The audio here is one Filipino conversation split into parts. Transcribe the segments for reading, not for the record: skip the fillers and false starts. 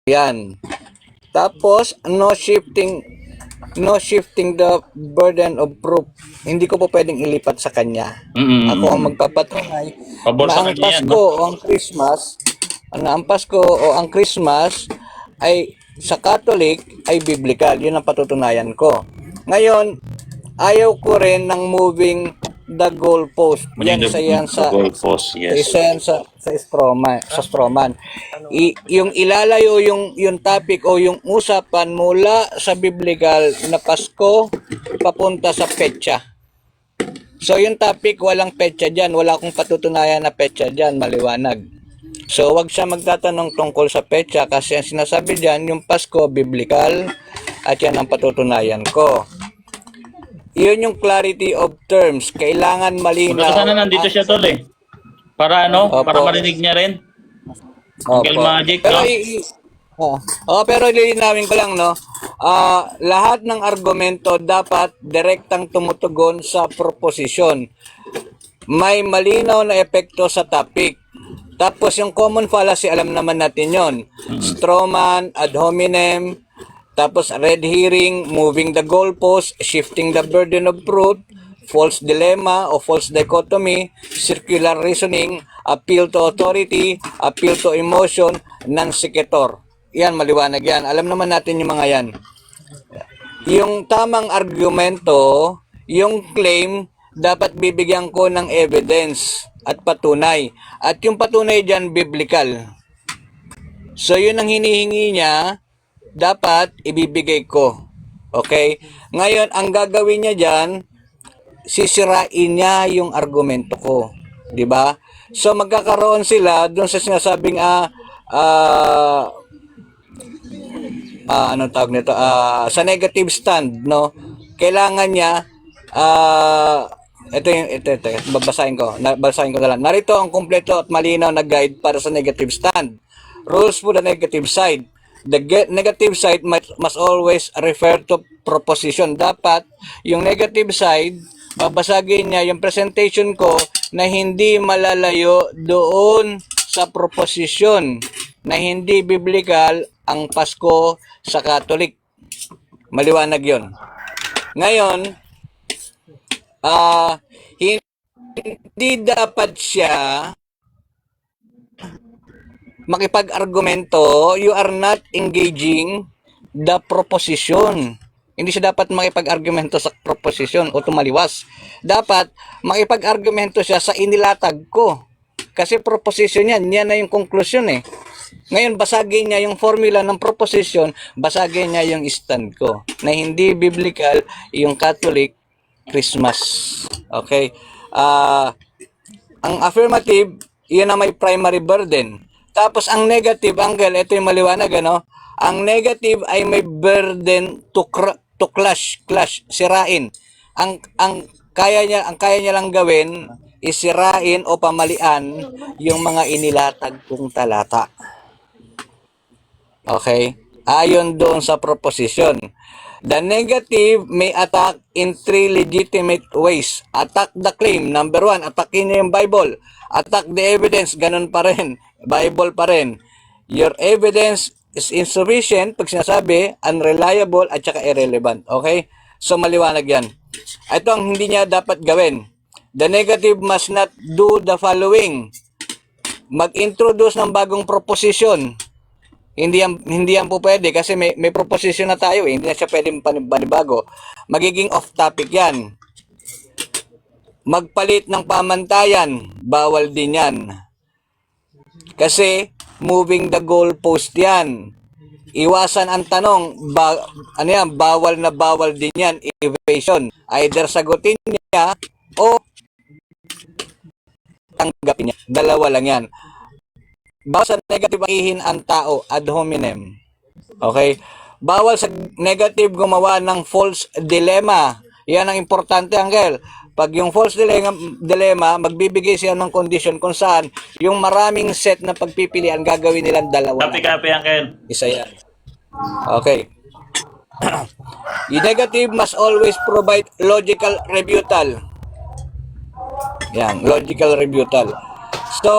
yan. Tapos, no shifting the burden of proof. Hindi ko po pwedeng ilipat sa kanya. Ako ang magpapatunay Pabor na sa ang kanya yan, Pasko no? o ang Christmas, ay sa Catholic ay biblical. Yun ang patutunayan ko. Ngayon, ayaw ko rin ng moving the goalpost. Yan sa goalpost, yes. Stroman. Yung ilalayo yung topic o yung usapan mula sa biblical na Pasko papunta sa petsa. So yung topic walang petsa diyan, wala akong patutunayan na petsa diyan, maliwanag. So wag siya magtatanong tungkol sa petsa kasi ang sinasabi diyan yung Pasko biblical at yan ang patutunayan ko. Yun yung clarity of terms. Kailangan malinaw. Maganda sana nandito siya, tol, eh. Para Opo. para marinig niya rin. Uncle Magic, pero, no? Pero lilinawin ko lang, no? Lahat ng argumento dapat direktang tumutugon sa proposisyon. May malinaw na epekto sa topic. Tapos yung common fallacy, alam naman natin yon. Strawman, ad hominem, tapos red herring, moving the goalpost, shifting the burden of proof, false dilemma o false dichotomy, circular reasoning, appeal to authority, appeal to emotion, non sequitur. Yan, maliwanag yan. Alam naman natin yung mga yan. Yung tamang argumento, yung claim, dapat bibigyan ko ng evidence at patunay. At yung patunay dyan, biblical. So, yun ang hinihingi niya, dapat ibibigay ko. Okay? Ngayon, ang gagawin niya dyan, sisirain niya yung argumento ko. Diba? So, magkakaroon sila doon sa sinasabing anong tawag nito? Sa negative stand, no? Kailangan niya ito, babasahin ko na lang. Narito ang kumpleto at malinaw na guide para sa negative stand. Rules for the negative side. The negative side must always refer to proposition. Dapat yung negative side, babasagin niya yung presentation ko na hindi malalayo doon sa proposition na hindi biblical ang Pasko sa Catholic. Maliwanag yon. Ngayon, hindi dapat siya makipag-argumento. You are not engaging the proposition. Hindi siya dapat makipag-argumento sa proposition o tumaliwas. Dapat makipag-argumento siya sa inilatag ko. Kasi proposition yan na yung conclusion eh. Ngayon, basagin niya yung formula ng proposition, basagin niya yung stand ko. Na hindi biblical yung Catholic Christmas. Okay? Ang affirmative, yun na may primary burden. Tapos ang negative, Uncle, ito yung maliwanag, ano? Ang negative ay may burden to clash, sirain. Ang kaya niya lang gawin is sirain o pamalian yung mga inilatag kong talata. Okay? Ayon doon sa proposition. The negative may attack in 3 legitimate ways. Attack the claim. Number 1, attackin niya yung Bible. Attack the evidence. Ganun pa rin. Bible pa rin. Your evidence is insufficient pag sinasabi, unreliable at saka irrelevant. Okay? So, maliwanag yan. Ito ang hindi niya dapat gawin. The negative must not do the following. Mag-introduce ng bagong proposition. Hindi yan po pwede kasi may proposition na tayo eh. Hindi na siya pwedeng panibago. Magiging off topic yan. Magpalit ng pamantayan. Bawal din yan. Kasi moving the goalpost yan. Iwasan ang tanong, bawal na bawal din yan. Evasion. Either sagutin niya o tanggapin niya. Dalawa lang yan. Bawal sa negative ihin ang tao, ad hominem. Okay? Bawal sa negative gumawa ng false dilemma. Yan ang importante, Angel. Pag yung false dilemma, magbibigay siya ng condition kung saan yung maraming set na pagpipilian gagawin nilang dalawa. Copy, Angel. Isa yan. Okay. The negative must always provide logical rebuttal. Yan, logical rebuttal. So,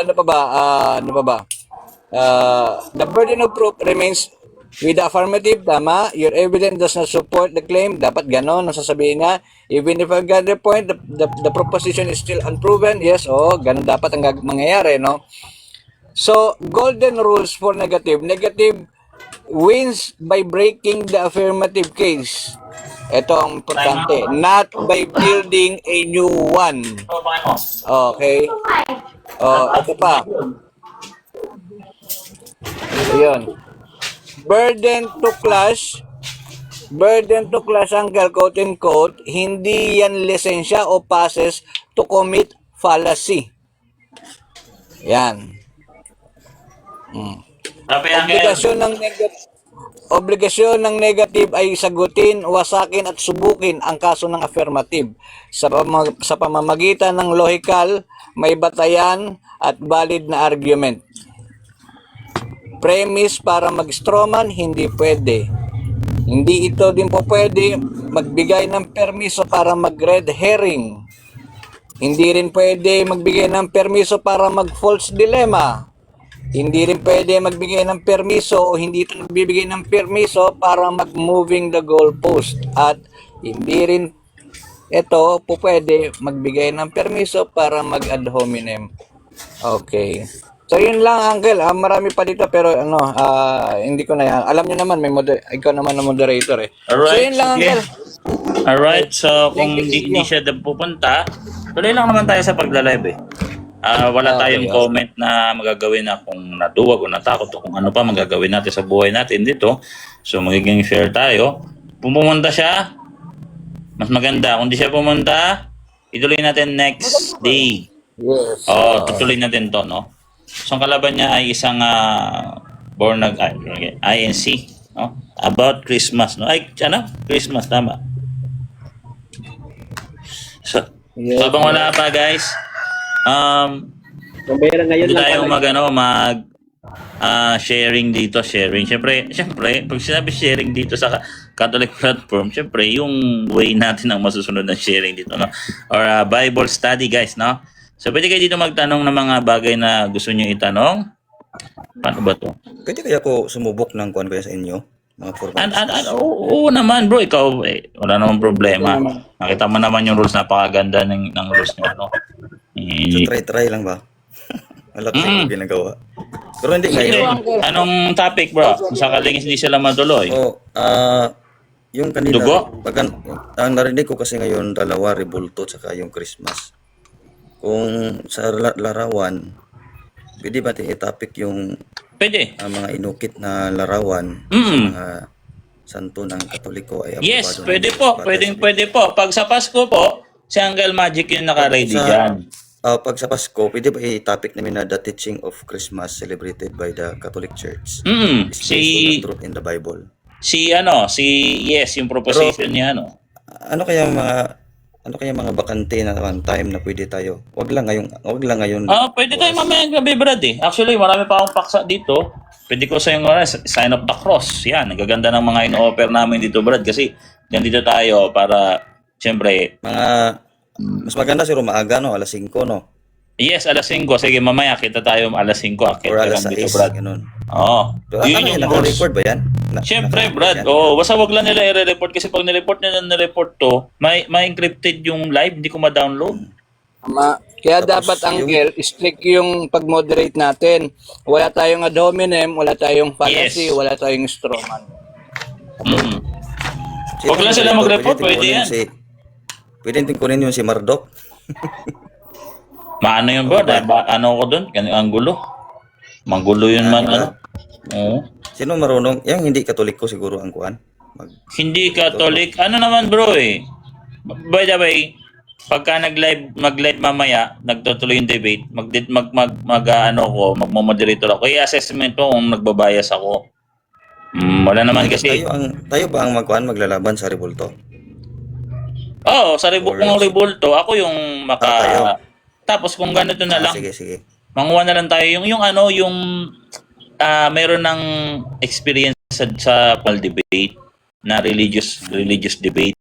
ano pa ba? the burden of proof remains with the affirmative, tama. Your evidence does not support the claim. Dapat ganon, ang sasabihin nga. Even if I got the point, the proposition is still unproven. Yes, ganon dapat ang mangyayari, no? So, golden rules for negative. Negative wins by breaking the affirmative case. Ito ang importante. Not by building a new one. Okay. Ito pa. Ayun. Burden to clash, uncle, quote and quote, hindi yan lisensya o passes to commit fallacy. Yan. Obligasyon ng negative ay sagutin, wasakin at subukin ang kaso ng affirmative sa pamamagitan ng logical, may batayan at valid na argument. Premise para mag-strawman, hindi pwede. Hindi ito din po pwede magbigay ng permiso para mag-red herring. Hindi rin pwede magbigay ng permiso para mag-false dilemma. Hindi rin pwede magbigay ng permiso o hindi ito nagbibigay ng permiso para mag-moving the goalpost. At hindi rin ito po pwede magbigay ng permiso para mag-ad hominem. Okay. So yun lang, uncle. Marami pa dito pero hindi ko na yan. Alam niyo naman, ikaw naman ang moderator eh. Alright, so yun lang, sige. uncle. Alright, so kung hindi siya pupunta, tuloy lang naman tayo sa pagla-live eh. Wala tayong comment na magagawin na kung naduwag o natakot o kung ano pa magagawin natin sa buhay natin dito. So magiging fair tayo. Pumunta siya, mas maganda. Kung di siya pumunta, ituloy natin next day. Yes. Tutuloy natin to, no? So ang kalaban niya ay isang INC, no? About Christmas, no? Christmas, tama. So, habang wala pa, guys, hindi tayo sharing dito, sharing. Siyempre, pag sinabi sharing dito sa Catholic platform, siyempre, yung way natin ang masusunod na sharing dito, no? Or Bible study, guys, no? So, pwede kayo dito magtanong ng mga bagay na gusto nyo itanong. Paano ba to? Pwede kaya ako sumubok ng kuwan kaya sa inyo? Mga formats. Oo naman, bro. Ikaw, wala namang problema. Nakita mo naman yung rules. Napakaganda ng rules nyo, no? So, try lang ba? Wala ko yung ginagawa. Pero hindi ngayon. Anong topic, bro? Kung sakaling hindi sila matuloy. Yung kanila, Dugo? Ang narinig ko kasi ngayon, dalawa, Rebulto, saka yung Christmas. Kung sa larawan, pwede ba i-topic yung Pwede. mga inukit na larawan sa mga santo ng Katoliko ay Yes, pwede po. Pwede po. Pag sa Pasko po, si Uncle Magic yung naka-ready dyan. Pag sa Pasko, pwede ba i-topic namin na the teaching of Christmas celebrated by the Catholic Church? Is based on the truth in the Bible. Yung proposition niya, Ano kaya mga bakante na time na pwede tayo? Wag lang ngayon. Pwede tayo mamayang gabi, Brad, eh. Actually, marami pa akong paksa dito. Pwede ko sa yung sign of the cross. Yan, nagaganda ng mga in-offer namin dito, Brad. Kasi, dito tayo para, siyempre, mas maganda siguro maaga, no? Alas 5, no? yes, alas 5. Sige, mamaya, kita tayo alas 5. Or alas 6, ganun. Oo. Yun yung naka-record ba yan? Siyempre, Brad. Basta wag lang nila i-report kasi pag nireport to, may encrypted yung live, hindi ko ma-download. Kaya dapat, uncle, strict yung pag-moderate natin. Wala tayong ad hominem, wala tayong fallacy, wala tayong strawman. Wag lang sila mag-report, pwede yan. Pwede din kunin yung si Marduk. Maano yun, Brad? Ano ko doon? Ang gulo. Manggulo yun man. Oo. Sino marunong? Yung hindi Katoliko siguro ang kuan. Hindi Catholic. Ano naman, bro, eh. By the way, pagka mag-live mamaya, nagtutuloy yung debate, magmo-moderator ako. I-assessment po kung nagbabayas ako. Wala naman kasi. Tayo ba ang maglalaban sa Rebulto? Sa Rebulto, ako yung Tapos kung ganito na lang. Sige. Manguha na lang tayo yung meron ng experience sa debate na religious debate.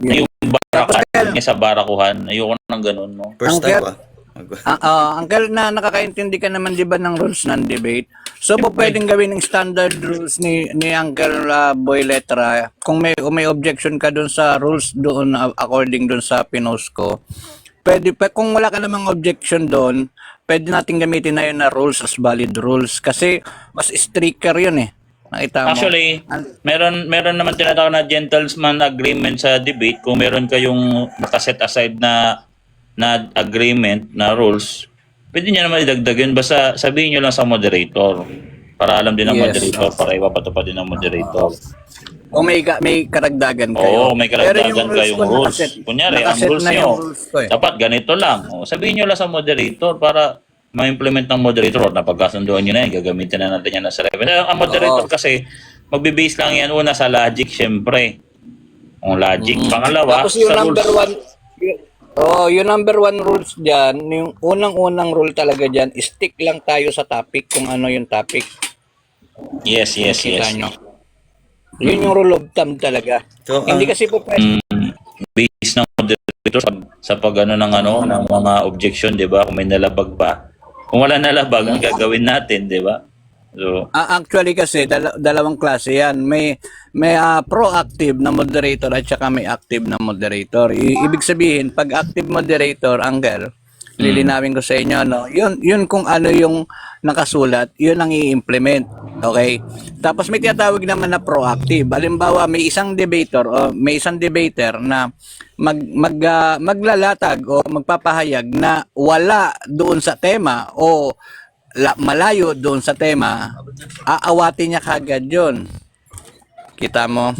Yung barakuhan, sa barakuhan, ayoko nang ganun, no. First time ba? Uncle, na nakakaintindi ka naman 'di ba ng rules ng debate? So po pwedeng gawin ng standard rules ni Uncle Boy Letra. Kung may objection ka doon sa rules doon according doon sa pinost ko. Pwede pa kung wala ka namang objection doon, pwede nating gamitin na 'yun na rules as valid rules kasi mas stricter 'yun eh. Nakita mo? Actually, meron naman tinatawag na gentleman agreement sa debate. Kung meron kayong nakaset aside na agreement na rules, pwede niya naman idagdag yun. Basta sabihin nyo lang sa moderator para alam din ng Yes. moderator, para ipapatupad din ng moderator. O may karagdagan kayo. Oo, may Pero karagdagan kayong ko rules. nakaset- Kunyari, ang nakaset rules na nyo, yung rules ko eh. dapat ganito lang. O, sabihin nyo lang sa moderator para ma-implement ng moderator na pagkasunduan nyo na yan, gagamitin na natin yan sa revenue. Ang moderator kasi, magbe-base lang yan una sa logic, syempre. Ang logic. Pangalawa, Tapos yung sa number rules. one, yung number one rules dyan, yung unang-unang rule talaga dyan, stick lang tayo sa topic kung ano yung topic. Yes. Kita nyo. Yun yung rule of thumb talaga. So, Hindi kasi po pwede. Base ng moderator sa pag ng mga objection, 'di ba? Kung may nalabag pa. Kung wala nalabag, ang gagawin natin, 'di ba? So, Actually kasi dalawang klase yan. May proactive na moderator at saka may active na moderator. Ibig sabihin, pag active moderator, Uncle, lilinawin ko sa inyo, no? Yun kung ano yung nakasulat, yun ang i-implement. Okay? Tapos may tinatawag naman na proactive. Halimbawa, may isang debater o may isang debater na maglalatag o magpapahayag na wala doon sa tema o malayo doon sa tema, aawatin niya kagad yun. Kita mo?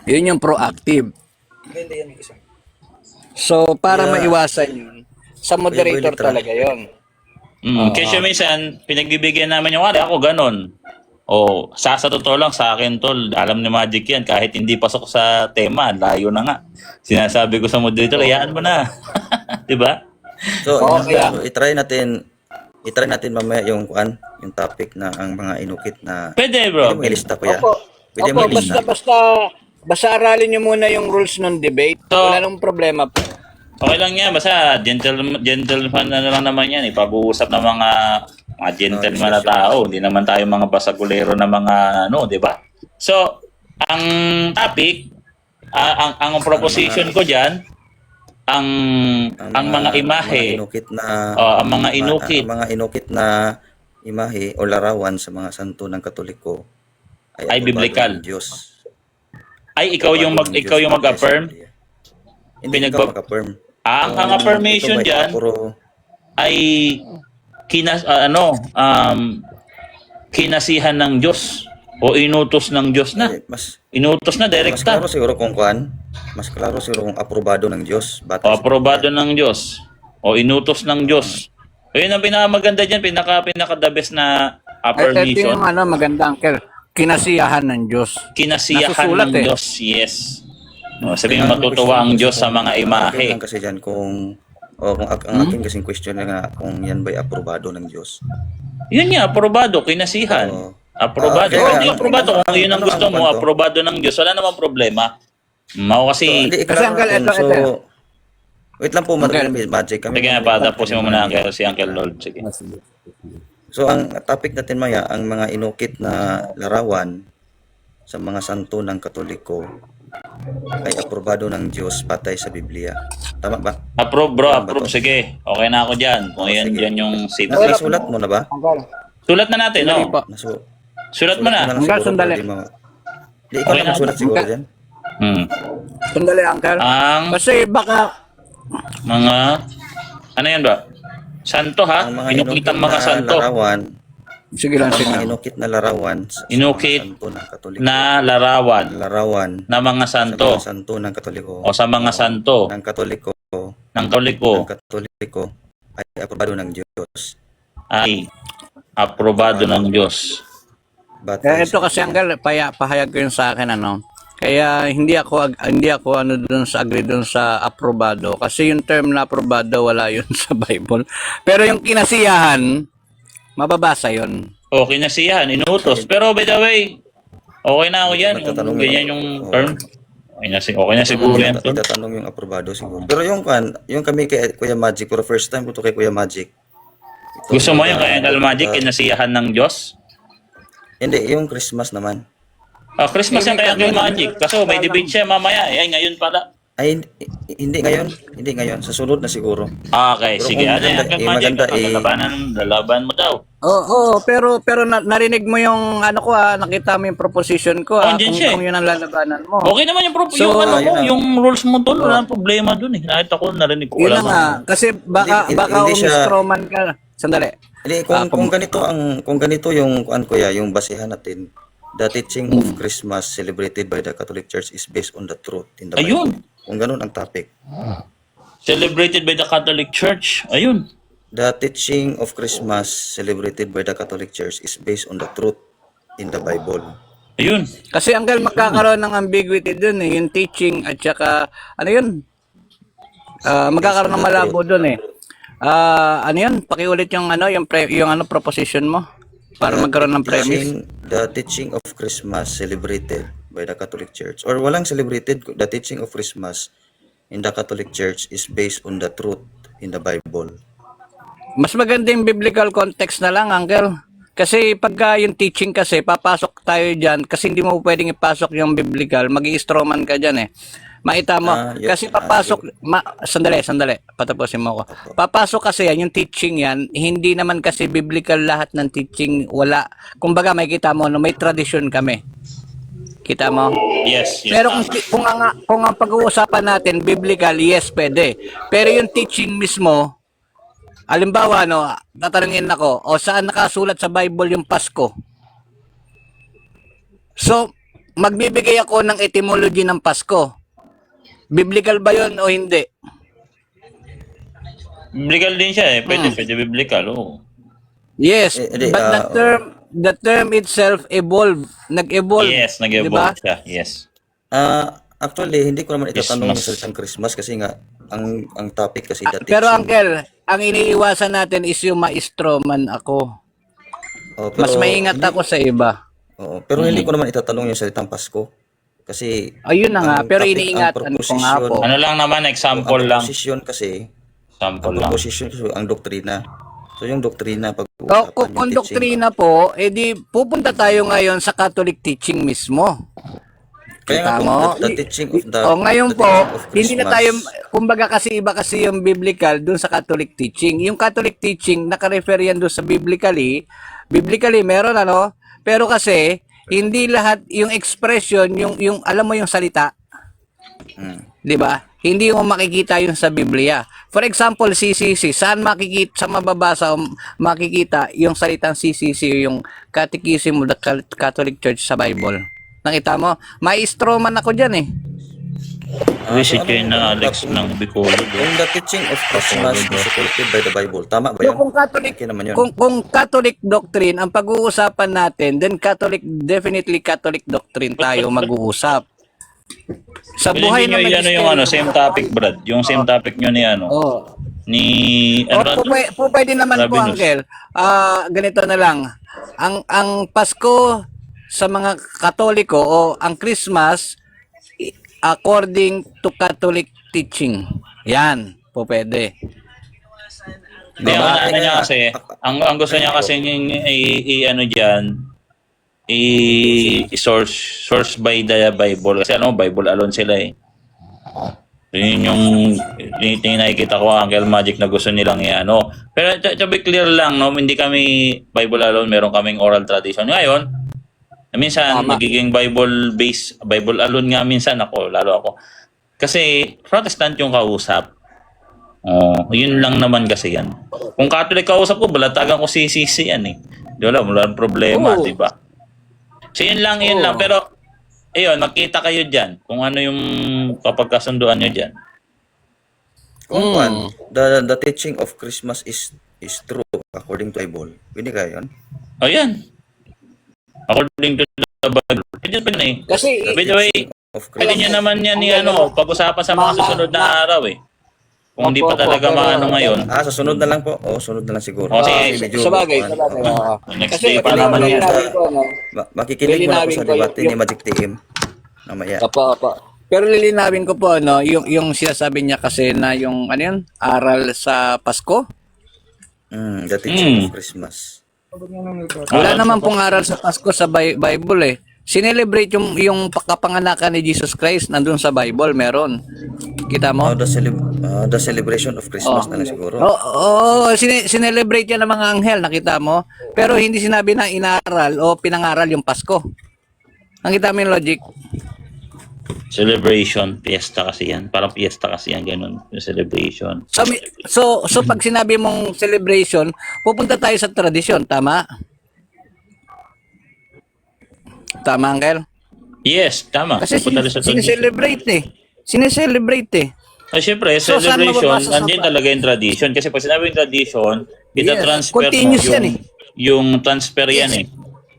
Yun yung proactive. So, para maiwasan yun, sa moderator talaga yun. kasi minsan, pinagbibigyan namin yung ako ganon. O, sa totoo lang, sa akin, tol, alam ni Magic yan, kahit hindi pasok sa tema, layo na nga. Sinasabi ko sa moderator, hayaan mo na. 'Di ba? So, kaya- i-try natin mamaya yung yung topic na ang mga inukit na Pwede, bro. pwede mo ilista ko yan. Opo, Pwede mo ilista. basta aralin nyo muna yung rules ng debate. So- Wala nang problema po. Okay lang yan, basta gentleman na lang naman yan. Ipag-uusap ng mga gentleman na tao. Hindi naman tayo mga basagulero na mga di ba? So, ang topic, ang proposition ko diyan, ang mga imahe, inukit na ang mga inukit. ang mga inukit na imahe o larawan sa mga santo ng Katoliko Ay aprobado biblical. ng Diyos. Ay ikaw yung Aprobado ng ikaw Diyos yung patay sa mag-affirm. Biblia. Hindi Pinagba- ikaw mag-affirm. Ang affirmation Ito ba, diyan puro ay kinasihan ng Diyos o inutos ng Diyos na. mas Inutos na mas direkta. klaro siguro kung mas klaro siguro kung aprobado ng Diyos. O aprobado ng Diyos o inutos ng Diyos. Ayun ang pinakamaganda diyan, pinaka the best na Ito affirmation. yung maganda, Uncle. Kinasiyahan ng Diyos. Kinasiyahan Nasusulat ng eh. Diyos. Yes. No, sabihin matutuwa ang Diyos sa mga Akin imahe. lang kasi dyan kung ang akin kasing question na nga kung yan ba'y aprobado ng Diyos. Yun nga, aprobado, kinasihan. Oo. Aprobado. Kaya- Hindi aprobado. Kung yun ang ano gusto ang mo, kwento? aprobado ng Diyos. Wala namang problema. Mao kasi, Hindi, Kasi, Uncle, ito. wait lang po, Magic. Kami sige nga pa, tapusin mo muna si Uncle Lord. Sige. So, ang topic natin maya, ang mga inukit na larawan sa mga santo ng Katoliko ay aprobado ng Diyos patay sa Biblia. Tama ba? Approve bro, Tama ba approve. to? Sige, okay na ako dyan. Kung yan, sige. yan yung safe. Nasulat mo na ba? Uncle. Sulat na natin, Sandali no? po. Sulat mo na. lang Hanggang siguro, sandali. di ikaw Okay na na. magsulat siguro dyan. Sandali, Uncle. Ang Kasi baka, mga, ano yan ba? Santo ha? Ang mga Inukit inukit ang mga na santo. larawan, sige lang, sige mga lang. inukit na larawan sa Inukit mga santo ng Katoliko. Na larawan larawan na mga sa santo mga santo ng Katoliko. o sa mga santo Ng Katoliko. ng Katoliko Ng Katoliko ay aprobado ng Diyos. ay aprobado ng Diyos. Kaya ito kasi, Uncle, pahayag ko yun sa akin, Kaya hindi ako doon sa agree doon sa aprobado kasi yung term na aprobado wala yun sa Bible. Pero yung kinasiyahan mababasa yun. O, kinasiyahan, inutos. Pero by the way, okay na ako yan. Magtatanong Kung ganyan lang. yung Oo. term. Okay na siguro yan. Tol. Itatanong yung aprobado siguro. Pero yung kami kay Kuya Magic, for first time ko to kay Kuya Magic. Gusto mo yung kay Uncle Magic, kinasiyahan ng Diyos? Hindi, yung Christmas naman. Christmas yan kay Uncle Magic. Kaso may debate siya mamaya. Ay, ngayon pala. Ay, hindi ngayon. Hindi ngayon. Sa sunod na siguro. Okay, Pero sige. kung Ano yung Uncle Magic? Lalaban mo daw. Oo, pero narinig mo yung ano ko nakita mo yung proposition ko Andyan siya, kung yun ang lalabanan mo. Okay naman yung, So, yung, ano mo, yun na. yung rules mo tol. Wala nang problema dun eh. Nakita ko, narinig ko. Yun Wala na nga, kasi baka Hindi siya- umistroman ka. Sandali. Hindi, kung ganito yung kuya, yung basehan natin, the teaching of Christmas celebrated by the Catholic Church is based on the truth in the Ayun. Bible. Kung ganun ang topic. Celebrated by the Catholic Church. Ayun. The teaching of Christmas celebrated by the Catholic Church is based on the truth in the Bible. Ayun. Kasi Uncle, magkakaroon ng ambiguity dun eh, yung teaching at saka, ano yun? Magkakaroon ng malabo dun eh. Ano yun? Pakiulit yung proposition mo para magkaroon ng premise. The teaching of Christmas celebrated by the Catholic Church or walang celebrated, the teaching of Christmas in the Catholic Church is based on the truth in the Bible. Mas maganda yung biblical context na lang, Uncle. Kasi pagka yung teaching kasi, papasok tayo dyan, kasi hindi mo pwedeng ipasok yung biblical, mag-i-strawman ka dyan eh. Makita mo, kasi papasok, sandali, patapusin mo ako. Papasok kasi yan, yung teaching yan, hindi naman kasi biblical lahat ng teaching, wala. Kumbaga, makikita mo, no, may tradisyon kami. Kita mo? Yes. Pero kung ang pag-uusapan natin, biblical, yes, pwede. Pero yung teaching mismo, halimbawa, no, tatanungin ako, o saan nakasulat sa Bible yung Pasko? So, magbibigay ako ng etymology ng Pasko. Biblical ba yun o hindi? Biblical din siya eh. Pwede biblical. Oo. Yes, Hindi, but the term itself nag-evolve. Yes, Diba? nag-evolve siya. Yes. Actually, hindi ko naman itatanong yung Christmas. salitang Christmas kasi nga ang topic kasi the teaching. Pero Uncle, ang iniiwasan natin is yung maestroman ako. Oh, Mas maingat ako sa iba. Oo, pero hindi ko naman itatanong yung salitang Pasko. Kasi Ayun na nga, ang pero topic, iniingatan ko nga po. Ano lang naman, example lang. Proposition kasi, Example lang. proposition kasi ang doktrina. So yung doktrina O, kung doktrina po, edi pupunta tayo ngayon sa Catholic teaching mismo. Kaya nga Kita po, mo? the teaching of the Ngayon the po, teaching of hindi na Christmas. tayo, kumbaga kasi iba kasi yung biblical dun sa Catholic teaching. Yung Catholic teaching, naka-refer yan dun sa biblically meron pero kasi, hindi lahat yung expression, yung alam mo yung salita, di ba? Hindi mo makikita yung sa Biblia. For example, CCC, saan makikita, sa mababasa o makikita yung salitang CCC, yung Catechism of the Catholic Church sa Bible? Nakita mo? Maestroman ako dyan eh. Visit kayo na Alex ng Bicolod. Kung the teaching of Christmas is supported by the Bible, tama ba So, yun? kung Catholic, Okay naman yun. kung Catholic doctrine ang pag-uusapan natin, then definitely Catholic doctrine tayo mag-uusap. Sa buhay nyo na yung same topic, Brad. Yung same topic nyo ni ni pwede naman po, Rabinus. Uncle. Ganito na lang. Ang Pasko sa mga Katoliko o ang Christmas according to Catholic teaching. Yan, po pwede. Hindi, ang ano niya kasi, ang gusto niya kasi ano diyan, source by the Bible. Kasi Bible alone sila eh. Yun yung nakikita ko, Uncle Magic, na gusto nilang Pero to be clear lang, hindi kami Bible alone, meron kaming oral tradition. Ngayon, minsan magiging Bible alone nga minsan lalo ako. Kasi Protestant yung kausap. Yun lang naman kasi yan. Kung Catholic kausap ko, balatagan ko CCC yan eh. Wala problema, di ba? So yun lang. Pero, ayun, magkita kayo dyan kung ano yung kapagkasunduan nyo dyan. Kung the teaching of Christmas is true according to Bible, pwede kaya yun? Ayan. According to the Bible. Pwede pa eh. Kasi, By the way, Of pwede Christmas. nyo naman yan pag-usapan sa mga susunod na araw eh. Kung hindi pa talaga ngayon. Sa sunod na lang po. Sunod na lang siguro. Sige. Medyo, sa bagay. Next Kasi day pa naman yan. makikinig mo na ako sa debate ni Magic TM. Mamaya. Apa. Pero lilinawin ko po, no, yung sinasabi niya kasi na yung, ano yun, aral sa Pasko. The teaching of Christmas. Wala naman pong aral sa Pasko sa Bible eh. Sinelebrate yung kapanganakan ni Jesus Christ nandun sa Bible, meron. Kita mo? The celebration of Christmas na lang siguro. Oo, sinelebrate yan ng mga anghel, nakita mo? Pero hindi sinabi na inaral o pinangaral yung Pasko. Nakita mo yung logic? Celebration, fiesta kasi yan. Parang fiesta kasi yan, ganun. Yung celebration. So pag sinabi mong celebration, pupunta tayo sa tradisyon, tama? Tama, Uncle? Yes, tama. Kasi Pupunta rin sa tradition. sineselebrate eh. Sineselebrate eh. Ay, syempre, So, saan celebration, mababasa sa nandiyan talaga yung tradition. Kasi pag sinabi yung tradition, ita-transfer mo continuous yan eh. yung transfer yan eh.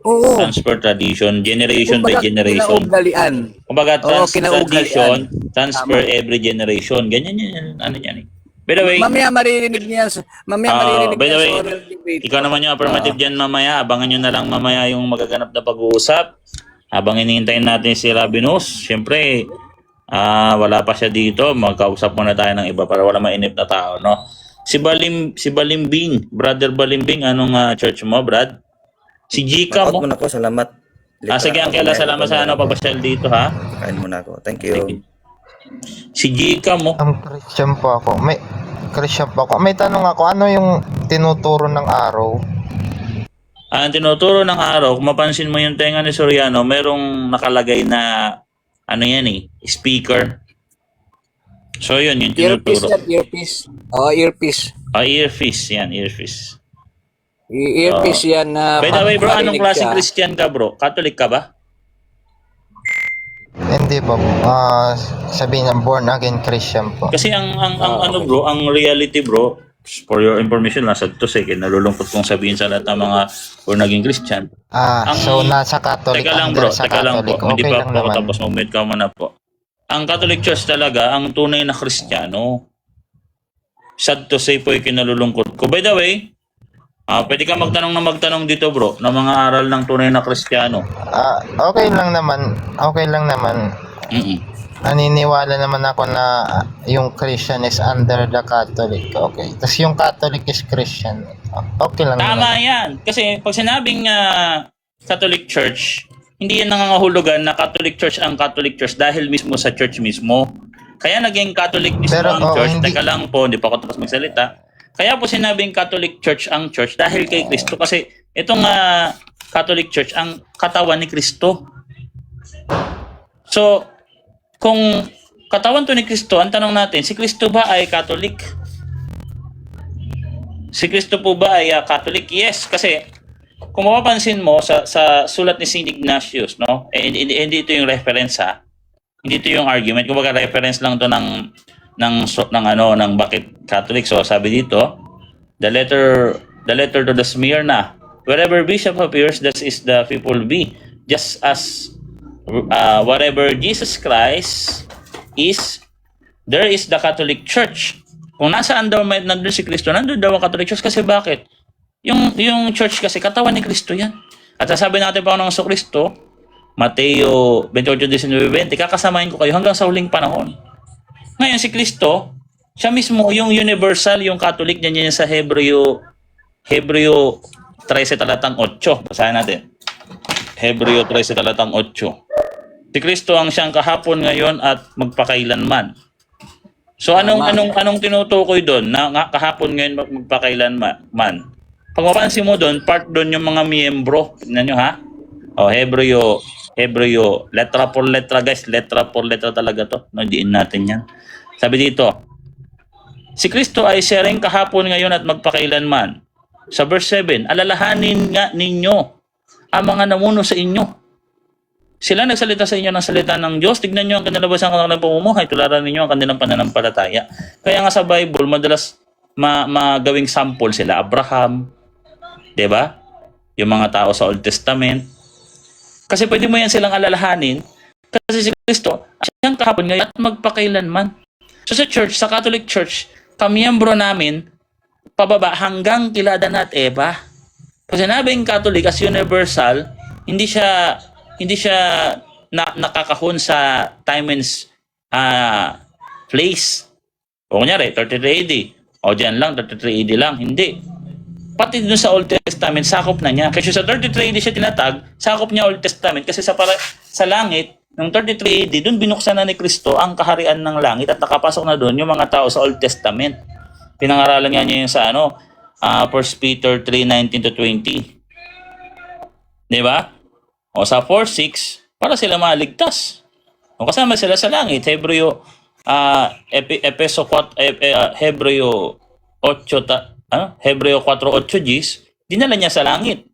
Oo. Transfer tradition, generation by Kumbaga, generation. kinaugalian. Kumbaga, Oo, kinaugalian. tradition, transfer every generation. Ganyan yan. Ano yan eh. By the way, Mamaya maririnig niya. Maririnig by the niya way, sa oral debate. ikaw naman yung affirmative dyan mamaya. Abangan nyo na lang mamaya yung magaganap na pag-uusap. Habang inihintayin natin si Rabinos, syempre, wala pa siya dito. Magkausap muna tayo ng iba para wala mainip na tao, no? Si Balimbing, Brother Balimbing, anong church mo, Brad? Si Jika Mag-out mo. muna ako, salamat. Sige, Angela, salamat sa papasyal dito, ha? Kain muna ako. Thank you. Si Jika mo. Christian po ako. Christian po ako. May tanong ako, ano yung tinuturo ng araw? Ang tinuturo ng araw, kung mapansin mo yung tenga ni Soriano, merong nakalagay na, ano yan eh, speaker. So yun, yung Earpiece tinuturo. yan, earpiece. Oo, earpiece. Earpiece, yan, earpiece. Earpiece yan na... By the way, bro, anong marinig klase siya. Christian ka, bro? Catholic ka ba? Hindi po. Sabihin ng born again Christian po. Kasi ang ano bro, ang reality bro, for your information lang, sad to say, nalulungkot kong sabihin sa lahat ng mga born again Christian. So nasa Catholic, Teka lang bro, under sa teka lang po. Catholic. Hindi Okay pa lang po ako naman. tapos, moment ka muna po. Ang Catholic Church talaga, ang tunay na Kristiyano. Sad to say po, kinalulungkot ko. By the way, pwede ka magtanong dito bro, ng mga aral ng tunay na Kristiyano. Okay lang naman. Okay lang naman. Naniniwala naman ako na yung Christian is under the Catholic. Okay. Tapos yung Catholic is Christian. Okay lang Tama naman. yan. Kasi pag sinabing Catholic Church, hindi yan nangangahulugan na Catholic Church ang Catholic Church dahil mismo sa church mismo. Kaya naging Catholic mismo Pero, ang church. hindi. Teka lang po, hindi pa ako tapos magsalita. Kaya po sinabing Catholic Church ang church dahil kay Kristo. Kasi itong Catholic Church ang katawan ni Kristo. So, kung katawan to ni Kristo, ang tanong natin, si Kristo ba ay Catholic? Si Kristo po ba ay Catholic? Yes, kasi kung mapapansin mo sa sulat ni Saint Ignatius, no? Hindi ito yung reference ha. Hindi ito yung argument. Kumbaga reference lang to ng bakit Catholic. So sabi dito, the letter to the Smyrna, wherever bishop appears, that is the people be. Just as whatever Jesus Christ is, there is the Catholic Church. Kung nasaan daw nandun si Kristo, nandun daw ang Catholic Church kasi bakit? Yung church kasi katawan ni Kristo yan. At sasabi natin pa ng Kristo, Mateo 28:19-20, kakasamahin ko kayo hanggang sa huling panahon. Ngayon si Kristo, siya mismo yung universal, yung Catholic, niyan sa Hebreo 13 talatang 8. Basahin natin. Hebreo 13 talatang 8. Si Kristo ang siyang kahapon, ngayon at magpakailanman. So anong tinutukoy doon na kahapon, ngayon, magpakailanman? Pag mapansin mo doon, part doon yung mga miyembro. Tignan nyo ha. Hebreo, letra por letra guys, letra por letra talaga to. No, diin natin yan. Sabi dito, si Kristo ay siya rin kahapon, ngayon at magpakailanman. Sa verse 7, alalahanin nga ninyo ang mga namuno sa inyo. Sila nagsalita sa inyo ng salita ng Diyos. Tignan nyo ang kanilabas ng kanilang pamumuhay. Tularan ninyo ang kanilang pananampalataya. Kaya nga sa Bible, madalas magawing sample sila. Abraham, diba? Yung mga tao sa Old Testament. Kasi pwede mo yan silang alalahanin. Kasi si Kristo, siyang kahapon ngayon at magpakailanman. So sa church, sa Catholic Church, kamiyembro namin, pababa hanggang kila Adan at Eva. Kasi sinabing Catholic as universal, hindi siya nakakahon sa time and place. O kunyari, 33 AD. O dyan lang, 33 AD lang. Hindi. Pati dun sa Old Testament, sakop na niya. Kasi sa 33 AD siya tinatag, sakop niya Old Testament. Kasi sa langit, noong 33 AD, dun binuksan na ni Kristo ang kaharian ng langit at nakapasok na dun yung mga tao sa Old Testament. Pinangaralan niya yung sa 1 Peter 3:19-20. Di ba? O sa 4:6, para sila maligtas. O kasama sila sa langit. Hebreo, Efeso 4, Hebreo 8, Hebreo 4:8 Gs, dinala niya sa langit.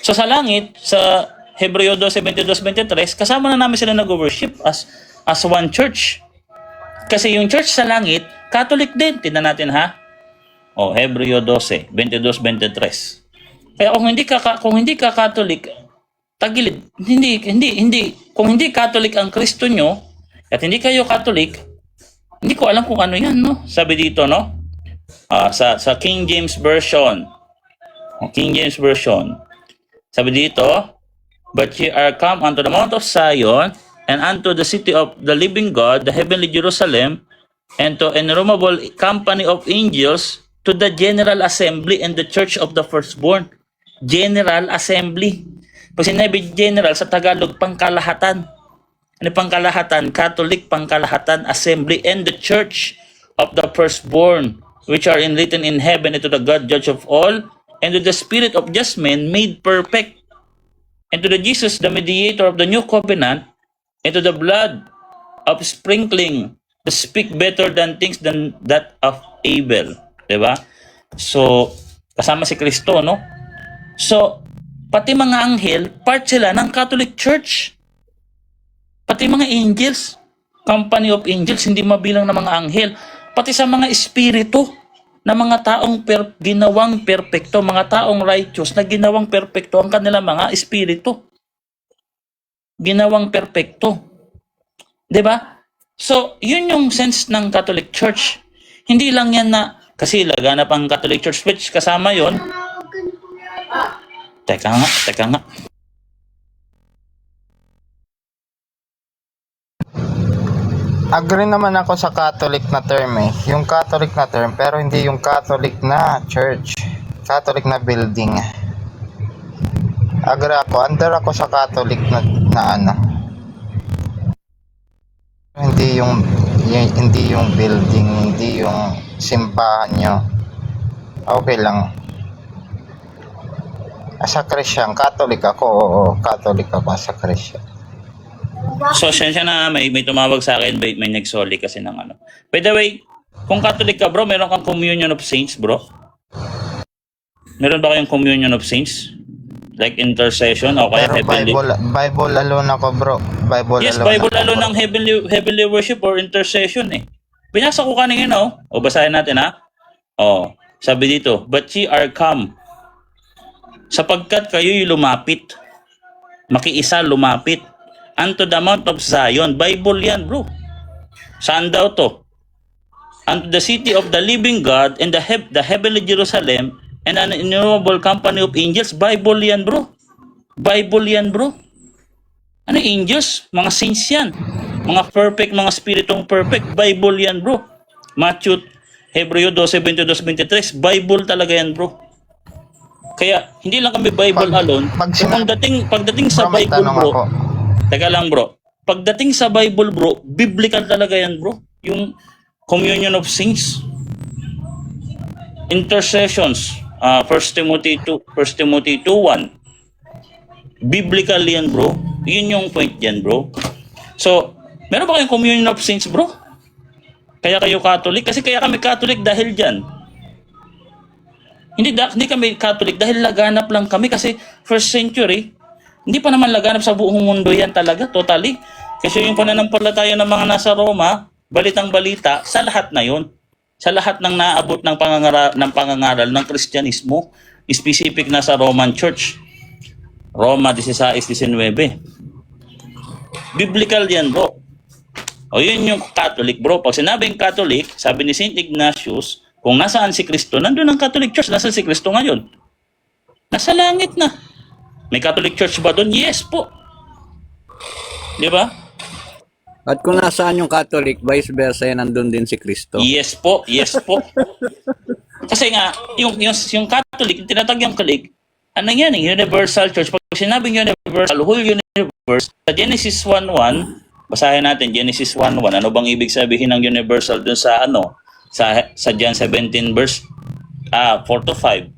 So sa langit, sa Hebreo 12:22-23, kasama na namin sila nag-worship as one church. Kasi yung church sa langit, Catholic din. Tingnan natin ha. O, Hebreo 12:22-23. Kaya kung hindi ka Catholic, tagilid. Kung hindi Catholic ang Kristo nyo, at hindi kayo Catholic, hindi ko alam kung ano yan, no? Sabi dito, no? Sa King James Version. King James Version. Sabi dito, but ye are come unto the Mount of Zion, and unto the city of the living God, the heavenly Jerusalem, and to innumerable company of angels, to the general assembly and the church of the firstborn. General assembly. Pag sinabi general, sa Tagalog, pangkalahatan. Ano pangkalahatan? Catholic pangkalahatan, assembly, and the church of the firstborn, which are written in heaven, and to the God, judge of all, and to the spirit of just men made perfect, and to the Jesus, the mediator of the new covenant, and to the blood of sprinkling, to speak better than things than that of Abel. Diba? So, kasama si Kristo, no? So, pati mga anghel, part sila ng Catholic Church. Pati mga angels, company of angels, hindi mabilang na mga anghel. Pati sa mga espiritu na mga taong ginawang perpekto, mga taong righteous na ginawang perpekto ang kanilang mga espiritu. Ginawang perpekto. 'Di ba? So, yun yung sense ng Catholic Church. Hindi lang yan na, kasi laganap ang Catholic Church, which kasama yon. Teka nga. Agree naman ako sa Catholic na term eh. Yung Catholic na term, pero hindi yung Catholic na church. Catholic na building. Agree ako. Under ako sa Catholic na ano. Hindi yung building, hindi yung simbahan nyo. Okay lang. As a Christian, Catholic ako. Oo, Catholic ako as a Christian. So, siya na may tumawag sa akin, may nagsoli kasi ng ano. By the way, kung Catholic ka bro, meron kang Communion of Saints bro? Meron ba kayong Communion of Saints? Like intercession o kaya Pero heavenly? Bible alone ako bro. Yes, Bible alone ng heavenly worship or intercession eh. Binasa ko kanina o basahin natin ha. Sabi dito, but ye are come, sapagkat kayo'y lumapit, makiisa lumapit, unto the Mount of Zion. Bible yan bro. Saan daw to? Unto the city of the living God, and the heavenly Jerusalem, and an innumerable company of angels. Bible yan bro. Bible yan bro. Ano angels? Mga saints yan. Mga perfect, mga spiritong perfect. Bible yan bro. Matthew, Hebreo 12:22-23. Bible talaga yan bro. Kaya hindi lang kami Bible alone. Pagdating sa Bible bro. Teka lang bro. Pagdating sa Bible bro, biblical talaga yan bro. Yung Communion of Saints. Intercessions. 1 Timothy 2:1. Biblical yan bro. Yun yung point yan bro. So, meron ba kayong Communion of Saints bro? Kaya kayo Catholic? Kasi kaya kami Catholic dahil dyan. Hindi kami Catholic dahil laganap lang kami kasi first century, hindi pa naman laganap sa buong mundo yan talaga, totally. Kasi yung pananampalataya ng mga nasa Roma, balitang balita, sa lahat na yun. Sa lahat ng naabot ng pangangaral ng Kristyanismo, specific na sa Roman Church. Roma 16:19. Biblical yan bro. O yun yung Catholic bro. Pag sinabing Catholic, sabi ni St. Ignatius, kung nasaan si Kristo, nandun ang Catholic Church. Nasaan si Kristo ngayon? Nasa langit na. May Catholic Church ba doon? Yes po. Di ba? At kung nasaan yung Catholic, vice versa, nandun din si Kristo. Yes po, yes po. Kasi nga, yung Catholic, yung tinatag yung Catholic, ano yan, universal church. Pag sinabing universal, whole universe, sa Genesis 1:1, basahin natin, Genesis 1:1, ano bang ibig sabihin ng universal dun sa sa John 17 verse 4 to 5.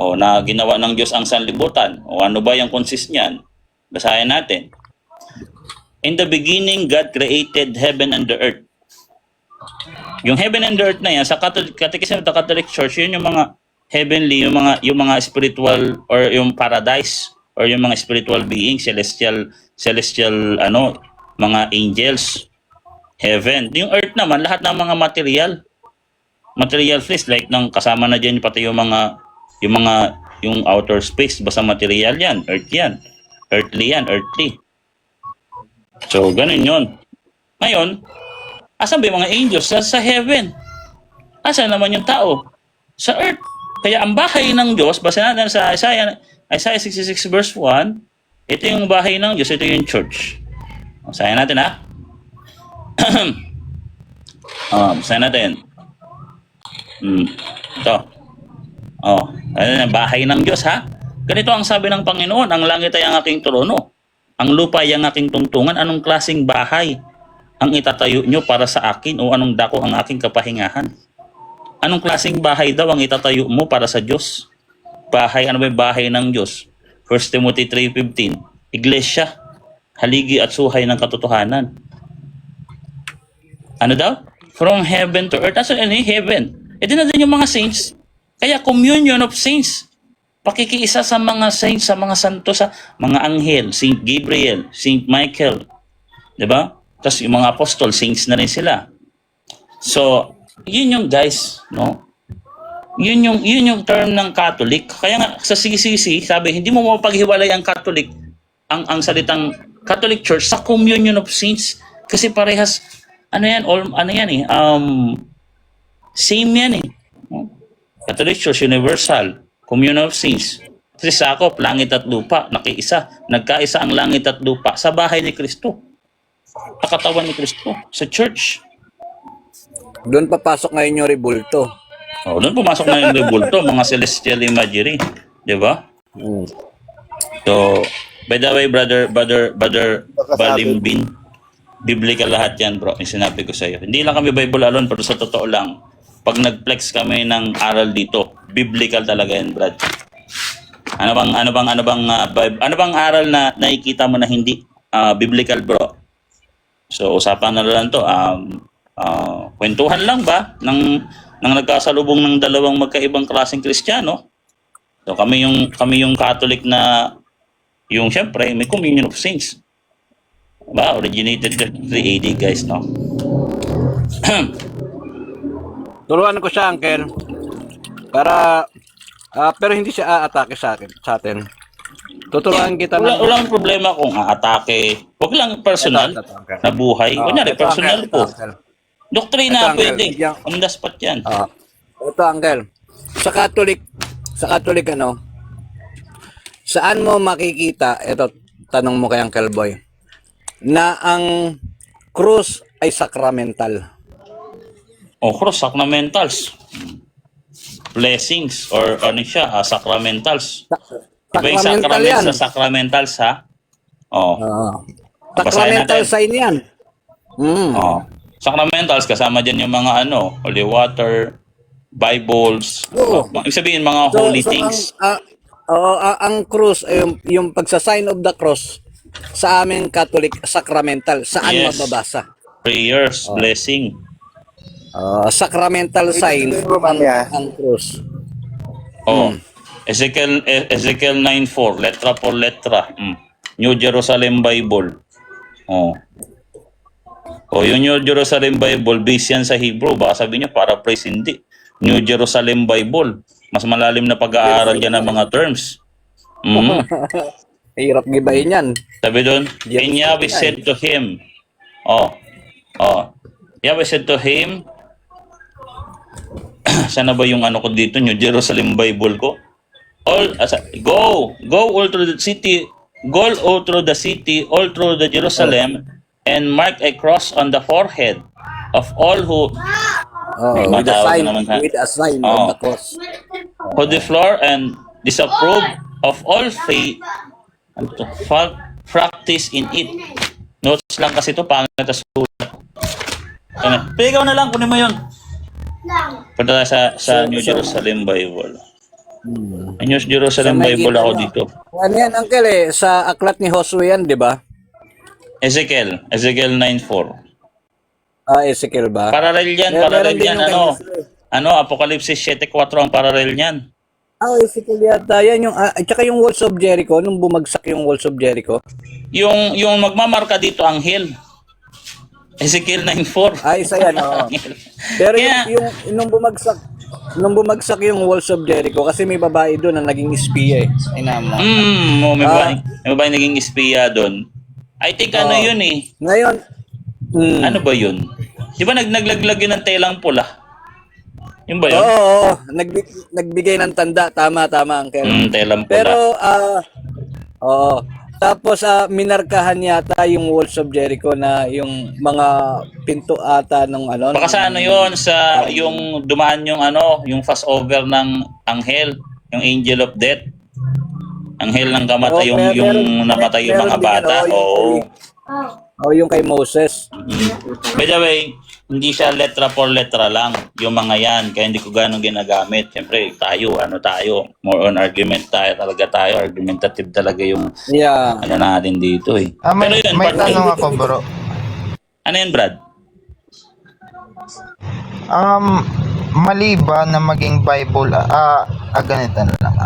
O na ginawa ng Diyos ang sanlibutan. O ano ba yung consist niyan? Basahin natin. In the beginning, God created heaven and the earth. Yung heaven and the earth na yan, sa Catechism of the Catholic Church, yun yung mga heavenly, yung mga spiritual or yung paradise or yung mga spiritual beings, celestial mga angels, heaven. Yung earth naman, lahat ng mga material things like nang kasama na diyan pati yung outer space, basta material yan, earthly. So, ganun yun. Ngayon, asan ba yung mga angels? Sa heaven. Asan naman yung tao? Sa earth. Kaya ang bahay ng Diyos, basta natin sa Isaiah 66 verse 1, ito yung bahay ng Diyos, ito yung church. Basahin natin, ha? Basahin natin. Ito. Ayan ang bahay ng Diyos, ha? Ganito ang sabi ng Panginoon, ang langit ay ang aking trono. Ang lupa ay ang aking tungtungan. Anong klaseng bahay ang itatayo nyo para sa akin o anong dako ang aking kapahingahan? Anong klaseng bahay daw ang itatayo mo para sa Diyos? Bahay, ano ba yung bahay ng Diyos? 1 Timothy 3:15. Iglesia, haligi at suhay ng katotohanan. Ano daw? From heaven to earth. Aso ano yung heaven? Ito na din yung mga saints. Kaya communion of saints. Pakikiisa sa mga saints, sa mga santo, sa mga anghel, Saint Gabriel, Saint Michael. Diba? Tapos yung mga apostol, saints na rin sila. So, yun yung guys, no? Yun yung term ng Catholic. Kaya nga, sa CCC, sabi, hindi mo mapaghiwalay ang Catholic, ang salitang Catholic Church sa communion of saints. Kasi parehas, same yan eh. Catholic Church, universal. Communion of saints. Kasi sakop, langit at lupa, nagkaisa ang langit at lupa sa bahay ni Kristo. Sa katawan ni Kristo, sa church. Doon papasok ngayon yung rebulto. Doon pumasok na yung rebulto, mga celestial imagery. Di ba? So, by the way, brother Balimbin, biblical lahat yan, bro. Yung sinabi ko sa iyo. Hindi lang kami Bible alone, pero sa totoo lang, pag nag-flex kami ng aral dito, biblical talaga yan, Brad. Ano bang aral na nakikita mo na hindi biblical, bro? So, usapan na lang to. Kwentuhan lang ba ng nagkasalubong ng dalawang magkaibang klaseng Kristiyano? So, kami yung Catholic na yung syempre may communion of saints. Diba? Originated 3 AD, guys, no? Turuan ko siya, Uncle. Para, pero hindi siya aatake sa atin. Tuturuan kita Walang problema kung aatake. Huwag lang personal na buhay. Kunyari, personal po. Doktrina, pwede. On the spot yan. Ito, Uncle. Sa Catholic, saan mo makikita, ito, tanong mo kay Uncle Boy, na ang krus ay sacramental? Cross, sacramentals. Blessings, or ano siya, sacramentals. Iba yung sacraments sa sacramentals, ha? Sacramental sign yan. Sacramentals, kasama dyan yung mga holy water, Bibles, ibig sabihin mga holy things. Ang cross, yung pagsa-sign of the cross, sa aming Catholic, sacramental. Saan mababasa? Prayers, blessing. Sacramental sign ang cross. Ezekiel 9:4, letra por letra. New Jerusalem Bible. Yung New Jerusalem Bible, base yan sa Hebrew. Baka sabihin niyo, paraphrase, hindi. New Jerusalem Bible. Mas malalim na pag-aaral yan ng mga terms. Hirap gibayin yan. Sabi doon, and Yahweh said to him, Yahweh said to him, sana ba yung ko dito, New Jerusalem Bible ko? Go all through the city, all through the Jerusalem, and mark a cross on the forehead of all who Oh, with a matawag sign, naman, ha? with a sign Oh. on the cross. who the floor and disapprove of all faith ano to, practice in it. Notes lang kasi ito, pangit na sulat. Pero ikaw na lang, kunin mo yun. Punta tayo sa New Jerusalem Bible. New Jerusalem Sa Bible nakikita ako nyo. dito. Ano yan, Uncle sa aklat ni Josue yan, di ba? Ezekiel 9:4. Ezekiel ba? Parallel yan, Meron parallel din yan. yung kay Ano? Josue. Apocalypse 7:4 ang parallel niyan. Ezekiel yata. Yan yung, at saka yung Walls of Jericho, nung bumagsak yung Walls of Jericho. Yung magmamarka dito anghel. Ezekiel 9:4. Isa yan, oo. Pero Kaya- yung nung bumagsak yung Walls of Jericho, kasi may babae doon na naging espiya eh. Ay naman. May babae naging espiya doon. I think ano yun eh. Ngayon, Ano ba yun? Di ba naglaglag yun ng telang pula? Yun ba yun? oo, nagbigay ng tanda. Tama, Uncle. Telang pula. Pero, tapos, minarkahan yata yung Walls of Jericho na yung mga pinto ata ng ano. Baka sa ano yun, sa yung dumaan yung yung fast over ng anghel, yung angel of death. Anghel ng kamatay, yung napatay yung mga bata. Oo. Yung kay Moses. By the way, hindi siya letra for letra lang, yung mga yan, kaya hindi ko ganong ginagamit. Siyempre, tayo, more on argument tayo, argumentative talaga yung Yeah. ano natin dito eh. May Pero yun, may part- tanong ako, bro. Ano yun, Brad? Mali ba na maging Bible, ganito na lang.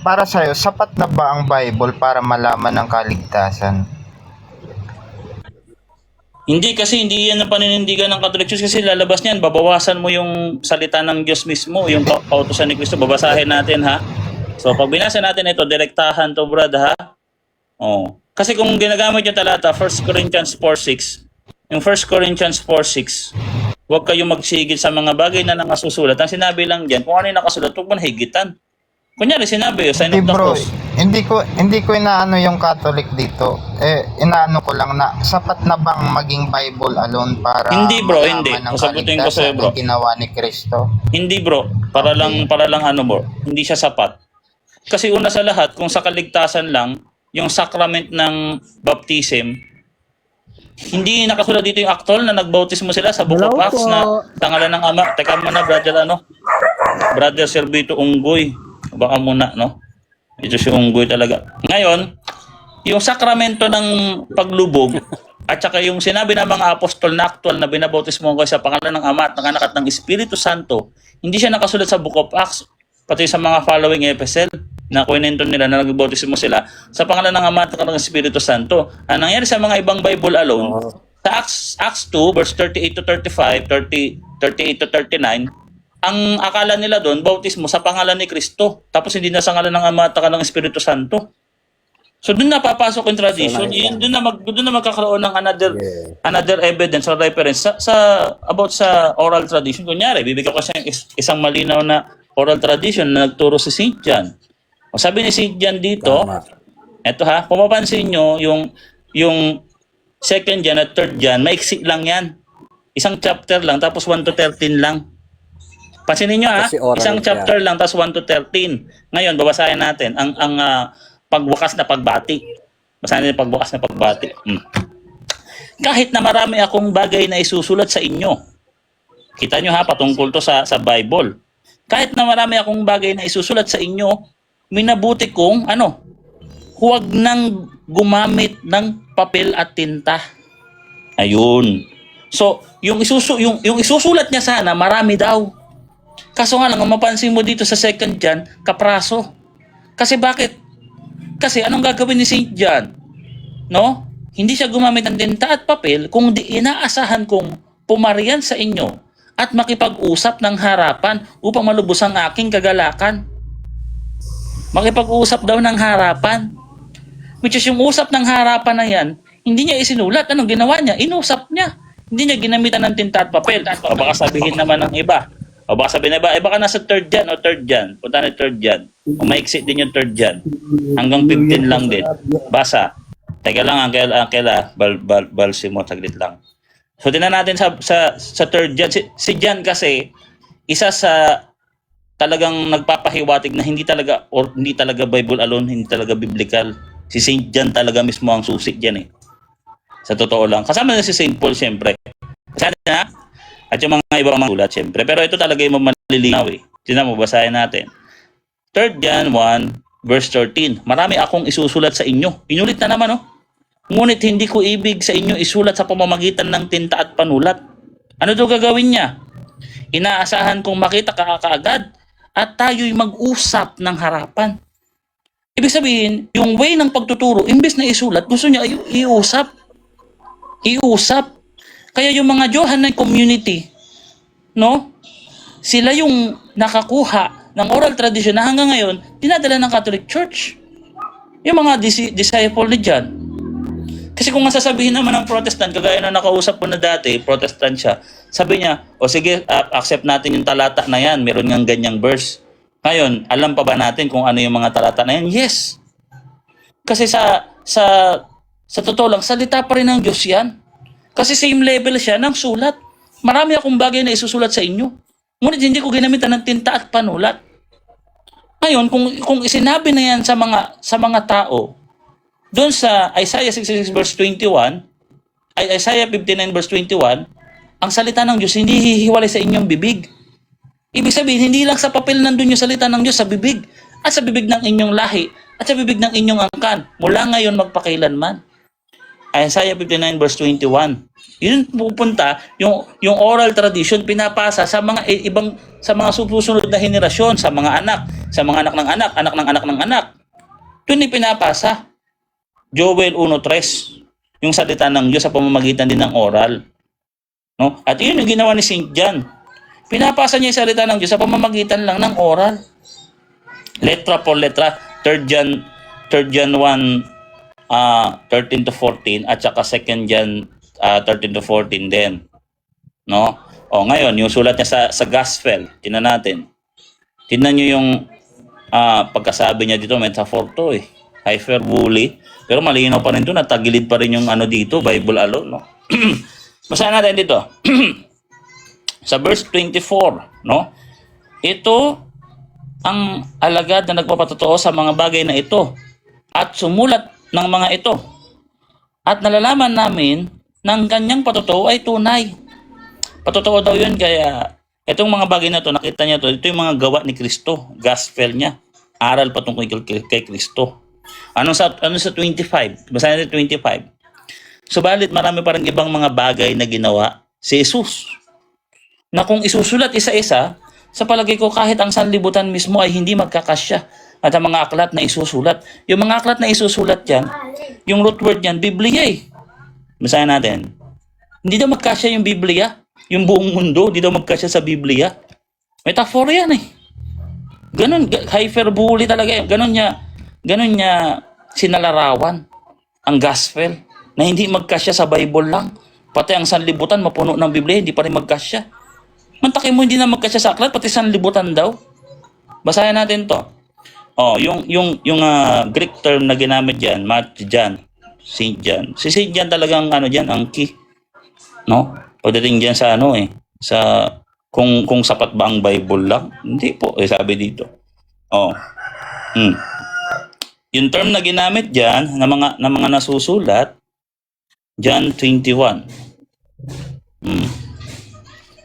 Para sa'yo, sapat na ba ang Bible para malaman ang kaligtasan? Hindi kasi hindi yan ang paninindigan ng Catholic Church kasi lalabas niyan, babawasan mo yung salita ng Diyos mismo, yung kautusan ni Kristo, babasahin natin ha. So pag binasa natin ito, direktahan to Brad ha. Oh. Kasi kung ginagamit yung talata, 1 Corinthians 4:6, yung 1 Corinthians 4:6, huwag kayong magsigil sa mga bagay na nakasusulat. Ang sinabi lang diyan, kung ano yung nakasulat, huwag mo nahigitan. Kunyari sinabi, sign of Hindi the bro, cross. hindi ko inaano yung Catholic dito. Inaano ko lang na sapat na bang maging Bible alone para Hindi, bro, malaman hindi. ang Sasagutin ko sa'yo, kaligtasan bro. na ginawa ni Kristo? Hindi bro, para lang bro. Hindi siya sapat. Kasi una sa lahat, kung sa kaligtasan lang, yung sacrament ng baptism, hindi nakasulat dito yung aktol na nagbautismo sila sa Book of Acts na tangalan ng Ama. Teka muna, Brother Servito Unggoy. Baka muna, no? Ito si Unggoy talaga. Ngayon, yung sakramento ng paglubog at saka yung sinabi ng mga apostol na actual na binabautismo ko sa pangalan ng Ama at ng Anak at ng Espiritu Santo, hindi siya nakasulat sa Book of Acts, pati sa mga following epistle na kwento nila na nagbautismo sila sa pangalan ng Ama at ng Espiritu Santo. Ang nangyari sa mga ibang Bible alone, sa Acts 2, verse 38 to 35, 38 to 39, ang akala nila doon, bautismo sa pangalan ni Kristo. Tapos hindi na sa ngalan ng Ama at ng Espiritu Santo. So doon na papasok yung tradition. Doon na magkakaroon ng another evidence or reference about sa oral tradition. Kunyari, bibigyan ko kasi isang malinaw na oral tradition na nagturo si St. John. O sabi ni St. John dito, eto ha, kung mapapansin nyo, yung 2nd John at 3rd John, maiksi lang yan. Isang chapter lang, tapos 1 to 13 lang. Pansinin nyo ha, Kasi oral isang siya. chapter lang, tapos 1 to 13. Ngayon, babasahin natin ang pagwakas na pagbati. Basahin natin pagwakas na pagbati. Kahit na marami akong bagay na isusulat sa inyo. Kita nyo ha, patungkol to sa Bible. Kahit na marami akong bagay na isusulat sa inyo, minabuti kong, huwag nang gumamit ng papel at tinta. Ayun. So, yung isusulat niya sana, marami daw. Kaso nga lang, kung mapansin mo dito sa 2nd John, kapraso. Kasi bakit? Kasi anong gagawin ni St. John? No? Hindi siya gumamit ng tinta at papel kung di inaasahan kong pumarian sa inyo at makipag-usap ng harapan upang malubos ang aking kagalakan. Makipag-usap daw ng harapan. Which is yung usap ng harapan na yan, hindi niya isinulat. Anong ginawa niya? Inusap niya. Hindi niya ginamitan ng tinta at papel. O baka sabihin naman ng iba. O baka sabihin na iba, baka nasa 3rd John o 3rd John. Punta na 3rd John. O maiksi din yung 3rd John. Hanggang 15 lang din. Basa. Teka lang, Uncle, balsi mo, saglit lang. So, tingnan natin sa third John. Si John kasi, isa sa talagang nagpapahiwatig na hindi talaga Bible alone, hindi talaga biblical. Si Saint John talaga mismo ang susi diyan eh. Sa totoo lang. Kasama na si Saint Paul siyempre. Kasama na. At yung mga ibang mga sulat siyempre. Pero ito talaga yung malilinaw eh. Tingnan mo, basahin natin. 3 John 1 verse 13. Marami akong isusulat sa inyo. Inulit na naman, oh. Ngunit hindi ko ibig sa inyo isulat sa pamamagitan ng tinta at panulat. Ano daw gagawin niya? Inaasahan kong makita ka kaagad at tayo'y mag-usap ng harapan. Ibig sabihin, yung way ng pagtuturo, imbes na isulat, gusto niya iusap. Iusap. Kaya yung mga Johannine community, no? Sila yung nakakuha ng oral tradition na hanggang ngayon, dinadala ng Catholic Church. Yung mga disciple ni John. Kasi kung masasabihin naman ng Protestant, kagaya na nakausap ko na dati, Protestant siya, sabi niya, o sige, accept natin yung talata na yan, meron ngang ganyang verse. Ngayon, alam pa ba natin kung ano yung mga talata na yan? Yes. Kasi sa totoo lang, salita pa rin ng Diyos yan. Kasi same level siya ng sulat. Marami akong bagay na isusulat sa inyo. Ngunit hindi ko ginamitan ng tinta at panulat. Ngayon, kung isinabi na yan sa mga tao, doon sa Isaiah 66 verse 21, Isaiah 59 verse 21, ang salita ng Diyos hindi hihiwalay sa inyong bibig. Ibig sabihin, hindi lang sa papel nandun yung salita ng Diyos, sa bibig. At sa bibig ng inyong lahi. At sa bibig ng inyong angkan. Mula ngayon magpakailanman. Isaiah 59 verse 21. Yun pupunta, yung oral tradition pinapasa sa mga susunod na henerasyon, sa mga anak ng anak, anak ng anak ng anak. Yun pinapasa. Joel 1:3, yung salita ng Diyos sa pamamagitan din ng oral. No? At yun yung ginawa ni St. John. Pinapasa niya yung salita ng Diyos sa pamamagitan lang ng oral. Letra por letra, 3 John 1, 13 to 14 at saka 2 John 13 to 14 din. No? O ngayon, yung sulat niya sa gospel, tingnan natin. Tingnan niyo yung pagkasabi niya dito, metaphor to eh. Hyperbole. Pero malinaw pa rin ito, natagilid pa rin yung ano dito, Bible alone, no? Basahin natin dito. Sa verse 24, no? Ito ang alagad na nagpapatotoo sa mga bagay na ito at sumulat ng mga ito. At nalalaman namin ng kanyang patotoo ay tunay. Patotoo daw yun, kaya itong mga bagay na ito, nakita niya ito yung mga gawa ni Kristo, gospel niya, aral patungkol kay Kristo. Ano sa 25? Basahin natin 25. Subalit marami pa rin ibang mga bagay na ginawa si Jesus. Na kung isusulat isa-isa, sa palagay ko kahit ang sanlibutan mismo ay hindi magkakasya. At ang mga aklat na isusulat. Yung mga aklat na isusulat yan, yung root word yan, Biblia eh. Basahin natin. Hindi daw magkasya yung Biblia. Yung buong mundo, hindi daw magkasya sa Biblia. Metaphor yan eh. Ganun, hyperbole talaga eh. Ganun niya sinalarawan ang gospel na hindi magkasya sa Bible lang. Pati ang sanlibutan mapuno ng Biblia, hindi pa rin magkasya. Mantakin mo hindi na magkasya sa aklat, pati sanlibutan daw. Basahin natin to. Oh, yung Greek term na ginamit diyan, John, Saint John. Si Saint John talagang diyan, ang key. No? Pagdating diyan sa sa kung sapat ba ang Bible lang? Hindi po, sabi dito. Oh. Yung term na ginamit diyan na mga nasusulat, John 21.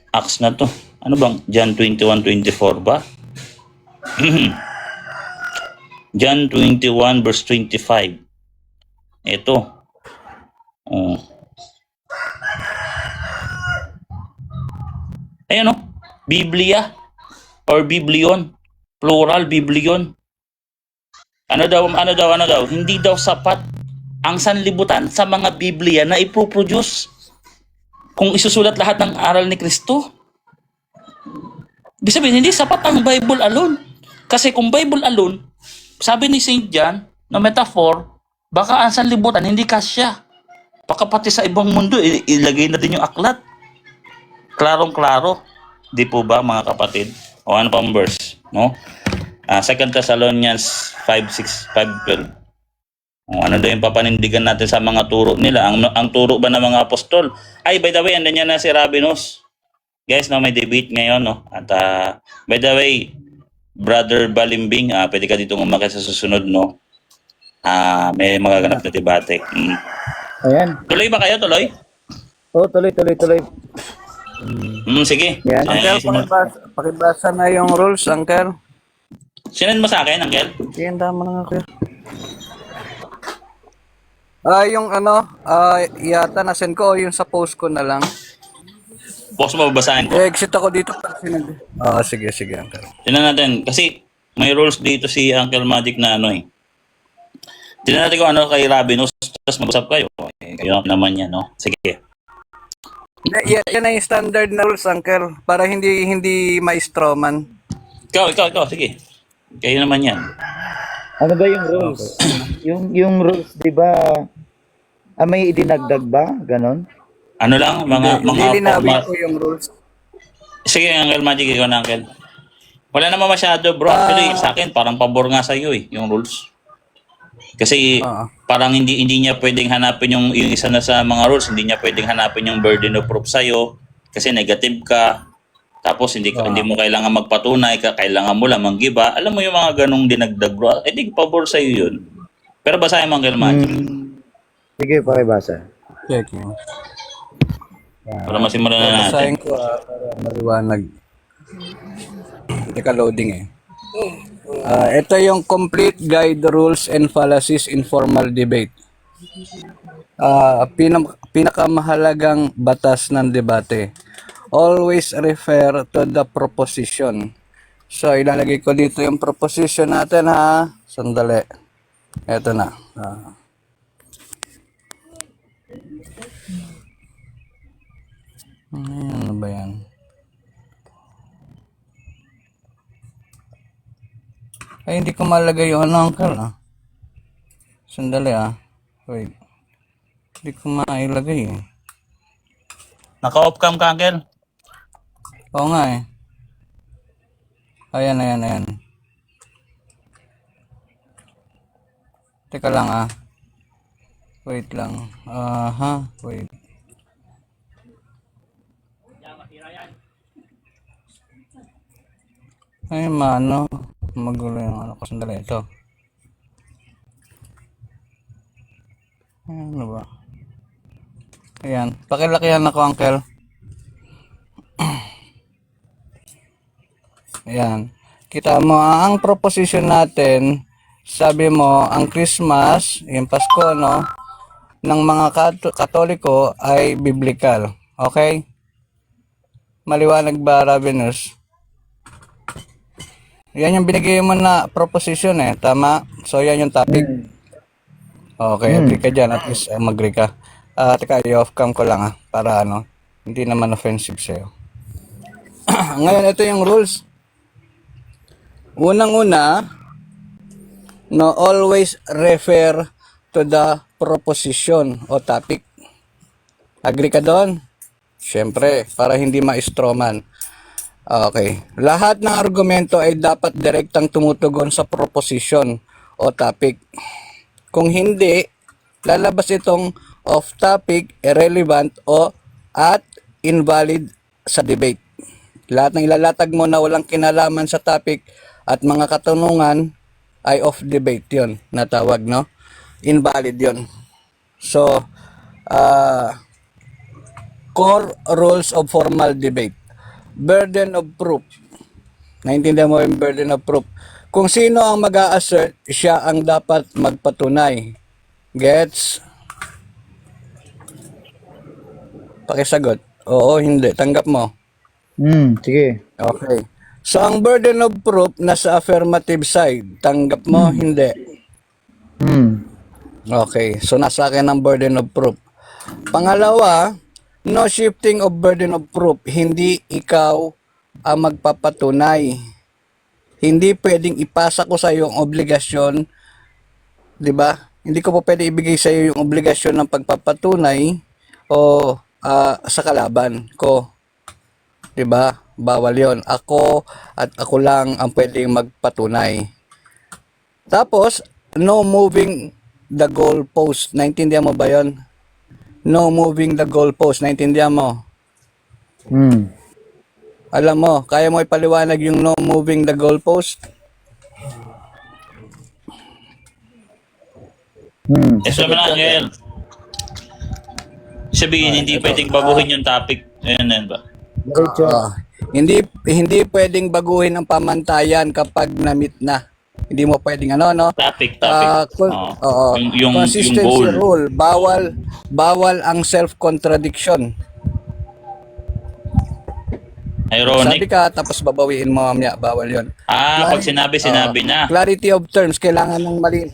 Acts na to. Ano bang John 21:24 ba? John 21 verse 25. Ito. Oh. Ayan o. Biblia or Biblion. Plural, Biblion. Ano daw? Hindi daw sapat ang sanlibutan sa mga Biblia na ipoproduce kung isusulat lahat ng aral ni Kristo. Ibig sabihin, hindi sapat ang Bible alone. Kasi kung Bible alone, sabi ni St. John, na metaphor, baka ang sanlibutan hindi kasya. Baka pati sa ibang mundo, ilagay na din yung aklat. Klarong-klaro. Di po ba, mga kapatid? O ano pang verse? No? 2 Thessalonians 5:12. Kung ano daw yung papanindigan natin sa mga turo nila. Ang turo ba ng mga apostol? Ay, by the way, andan yan na si Rabinos. Guys, no, may debate ngayon, no? At by the way, Brother Balimbing, pwede ka ditong umakit sa susunod, no? May magaganap na debate. Ayan. Tuloy ba kayo? Tuloy? Oh, tuloy. Sige. Yan. Uncle, pakibasa na yung rules, Uncle. Sinend mo sa akin, Uncle? Yan, tama na nga, kuya. Yung yata na-send ko o yung sa post ko na lang. Post mo, babasahin ko. I-exit ako dito para sinend. Sige, Uncle. Tingnan natin. Kasi may rules dito si Uncle Magic na ano eh. Tingnan natin kung ano kay Rabinos. Tapos mag-usap kayo. Kayo naman yan, no? Sige. Yan na yung standard na rules, Uncle. Para hindi ma-strawman. Ikaw. Sige. Kayo naman yan. Ano ba yung rules? Yung rules, di ba, may idinagdag ba? Ganon? Ano lang? Mga Lilinawin format. ko yung rules. Sige, Uncle Magic. Ikaw na, Uncle. Wala naman masyado, bro. Actually, sa akin, parang pabor nga sa'yo eh, yung rules. Kasi parang hindi niya pwedeng hanapin yung isa na sa mga rules, hindi niya pwedeng hanapin yung burden of proof sa'yo kasi negative ka. Tapos hindi mo kailangan magpatunay, kailangan mo lang manggiba. Alam mo yung mga ganong dinagdag, bro. Di pabor sa'yo yun. Pero basahin mo, Uncle Magic. Sige, pakibasa. Check mo. Para masimulan na natin. Basahin ko para maliwanag. Teka, loading eh. Ito yung Complete Guide Rules and Fallacies in Formal Debate. Pinakamahalagang batas ng debate. Always refer to the proposition. So, ilalagay ko dito yung proposition natin, ha. Sandali. Ito na. Ano ba yan? Ay, hindi ko malagay yung Uncle, Sandali, Wait. Hindi ko mailagay, eh. Naka-off cam ka, Uncle? Oo nga, eh. Ayan. Teka lang, Wait lang. Wait. Ay, magulo yung ko. Sandali, ito. Ano ba? Ayan. Pakilakihan ako, Uncle. Ayan. Kita mo, ang proposition natin, sabi mo, ang Christmas, yung Pasko, no, ng mga Katoliko ay biblical. Okay? Maliwanag ba, Ravenous? Yan yung binigay mo na proposition eh. Tama? So, yan yung topic. Okay, agree ka dyan. At least mag-agree ka. Teka, i-off cam ko lang para hindi naman offensive sa'yo. Ngayon, ito yung rules. Unang-una, always refer to the proposition o topic. Agree ka doon? Siyempre, para hindi ma-strawman. Okay. Lahat ng argumento ay dapat direktang tumutugon sa proposition o topic. Kung hindi, lalabas itong off-topic, irrelevant at invalid sa debate. Lahat ng ilalatag mo na walang kinalaman sa topic at mga katanungan ay off-debate yon, natawag, no? Invalid yon. So, core rules of formal debate. Burden of proof. Naintindihan mo yung burden of proof. Kung sino ang mag-a-assert, siya ang dapat magpatunay. Gets? Pakisagot. Oo, hindi. Tanggap mo. Sige. Okay. So, ang burden of proof nasa affirmative side. Tanggap mo, hindi. Okay. So, nasa akin ang burden of proof. Pangalawa, no shifting of burden of proof. Hindi ikaw ang magpapatunay. Hindi pwedeng ipasa ko sa iyo ang obligasyon, 'di ba? Hindi ko po pwede ibigay sa iyo yung obligasyon ng pagpapatunay o sa kalaban ko. 'Di ba? Bawal 'yon. Ako at ako lang ang pwedeng magpatunay. Tapos, no moving the goalpost. Naintindihan mo ba yon? No moving the goalpost. Naintindihan mo? Hmm. Alam mo, kaya mo ipaliwanag yung no moving the goalpost? Yes naman, Angel. Sabihin, hindi pwedeng baguhin yung topic. Ayan ba? Diretso. Hindi pwedeng baguhin ang pamantayan kapag na-meet na. Hindi mo pwedeng no? Topic. Oo. Yung Consistency goal. rule, bawal ang self-contradiction. Ironic. Sabi ka, tapos babawiin mo mamaya, bawal yon. Pag sinabi na. Clarity of terms, kailangan ng mali.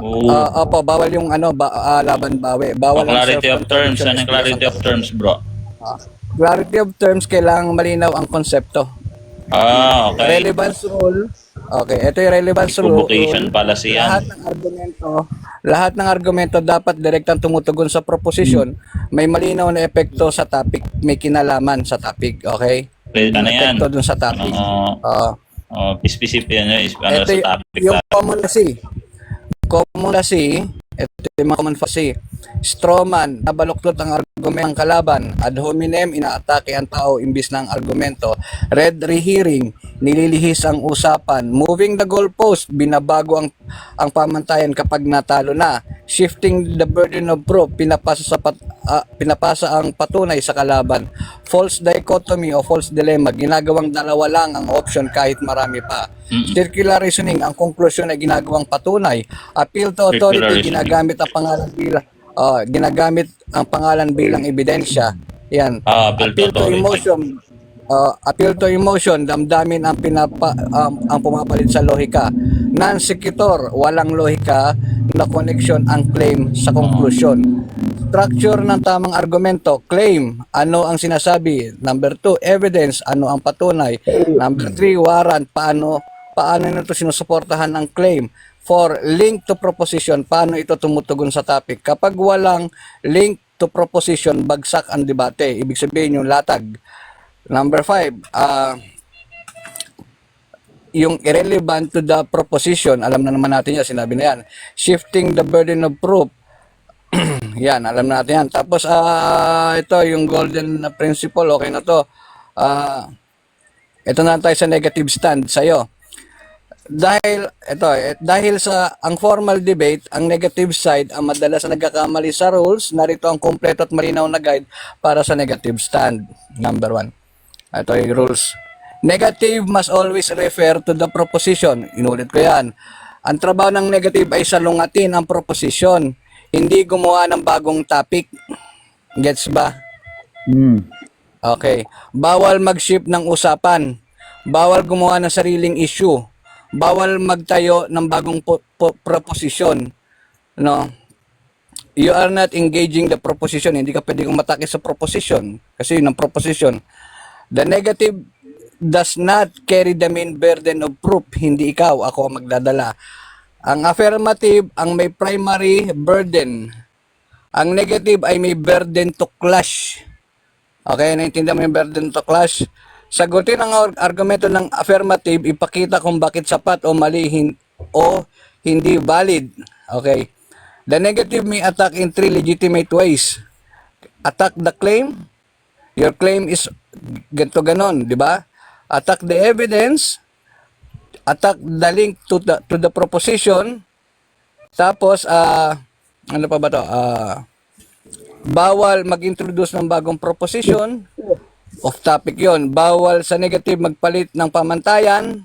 Oo. Opo, bawal yung laban bawi. Bawal ang Clarity of terms. self-contradiction. Ano yung clarity of terms, bro? Clarity of terms, kailangan malinaw ang konsepto. Okay. Relevance rule. Okay, ito yung relevance rule. Equivocation fallacy yan. Lahat ng argumento dapat direktang tumutugon sa proposition. May malinaw na epekto sa topic, may kinalaman sa topic, okay? Ano yan? Epekto dun sa topic. Specific yan. Ano Ito sa topic. yung common fallacy, ito yung mga common fallacy. Strawman, nabaluktot ang argument ng kalaban. Ad hominem, inaatake ang tao imbis ng argumento. Red rehearing, nililihis ang usapan. Moving the goalpost, binabago ang pamantayan kapag natalo na. Shifting the burden of proof, pinapasa ang patunay sa kalaban. False dichotomy o false dilemma, ginagawang dalawa lang ang option kahit marami pa. Circular reasoning, ang konklusyon ay ginagawang patunay. Appeal to authority, ginagamit ang pangalan bilang ebidensya. Yan. Appeal to emotion. Appeal to emotion, damdamin ang pumapalit sa lohika. Non-sequitur, walang lohika na connection ang claim sa konklusyon. Structure ng tamang argumento, claim, ano ang sinasabi. Number 2, evidence, ano ang patunay. Number 3, warrant, paano nito sinusuportahan ang claim. 4, link to proposition, paano ito tumutugon sa topic. Kapag walang link to proposition, bagsak ang debate. Ibig sabihin yung latag. Number 5, yung irrelevant to the proposition, alam na naman natin yan, sinabi na yan. Shifting the burden of proof, yan, alam natin yan. Tapos, ito, yung golden principle, okay na to. Ito na tayo sa negative stand sa'yo. Dahil sa ang formal debate, ang negative side ang madalas na nagkakamali sa rules, narito ang kompleto at malinaw na guide para sa negative stand. Number 1. Ito yung rules. Negative must always refer to the proposition. Inulit ko yan. Ang trabaho ng negative ay salungatin ang proposition, hindi gumawa ng bagong topic. Gets ba? Okay. Bawal mag-shift ng usapan. Bawal gumawa ng sariling issue. Bawal magtayo ng bagong proposition. No? You are not engaging the proposition. Hindi ka pwedeng umatake sa proposition. Kasi yun ang proposition. The negative does not carry the main burden of proof. Hindi ikaw, ako ang magdadala. Ang affirmative, ang may primary burden. Ang negative ay may burden to clash. Okay, naintindihan mo yung burden to clash? Sagutin ang argumento ng affirmative, ipakita kung bakit sapat o mali o hindi valid. Okay. The negative may attack in 3 legitimate ways. Attack the claim. Your claim is ganito ganon, di ba? Attack the evidence. Attack the link to the proposition. Tapos, ano pa ba to? Bawal mag-introduce ng bagong proposition. Off topic yon. Bawal sa negative magpalit ng pamantayan.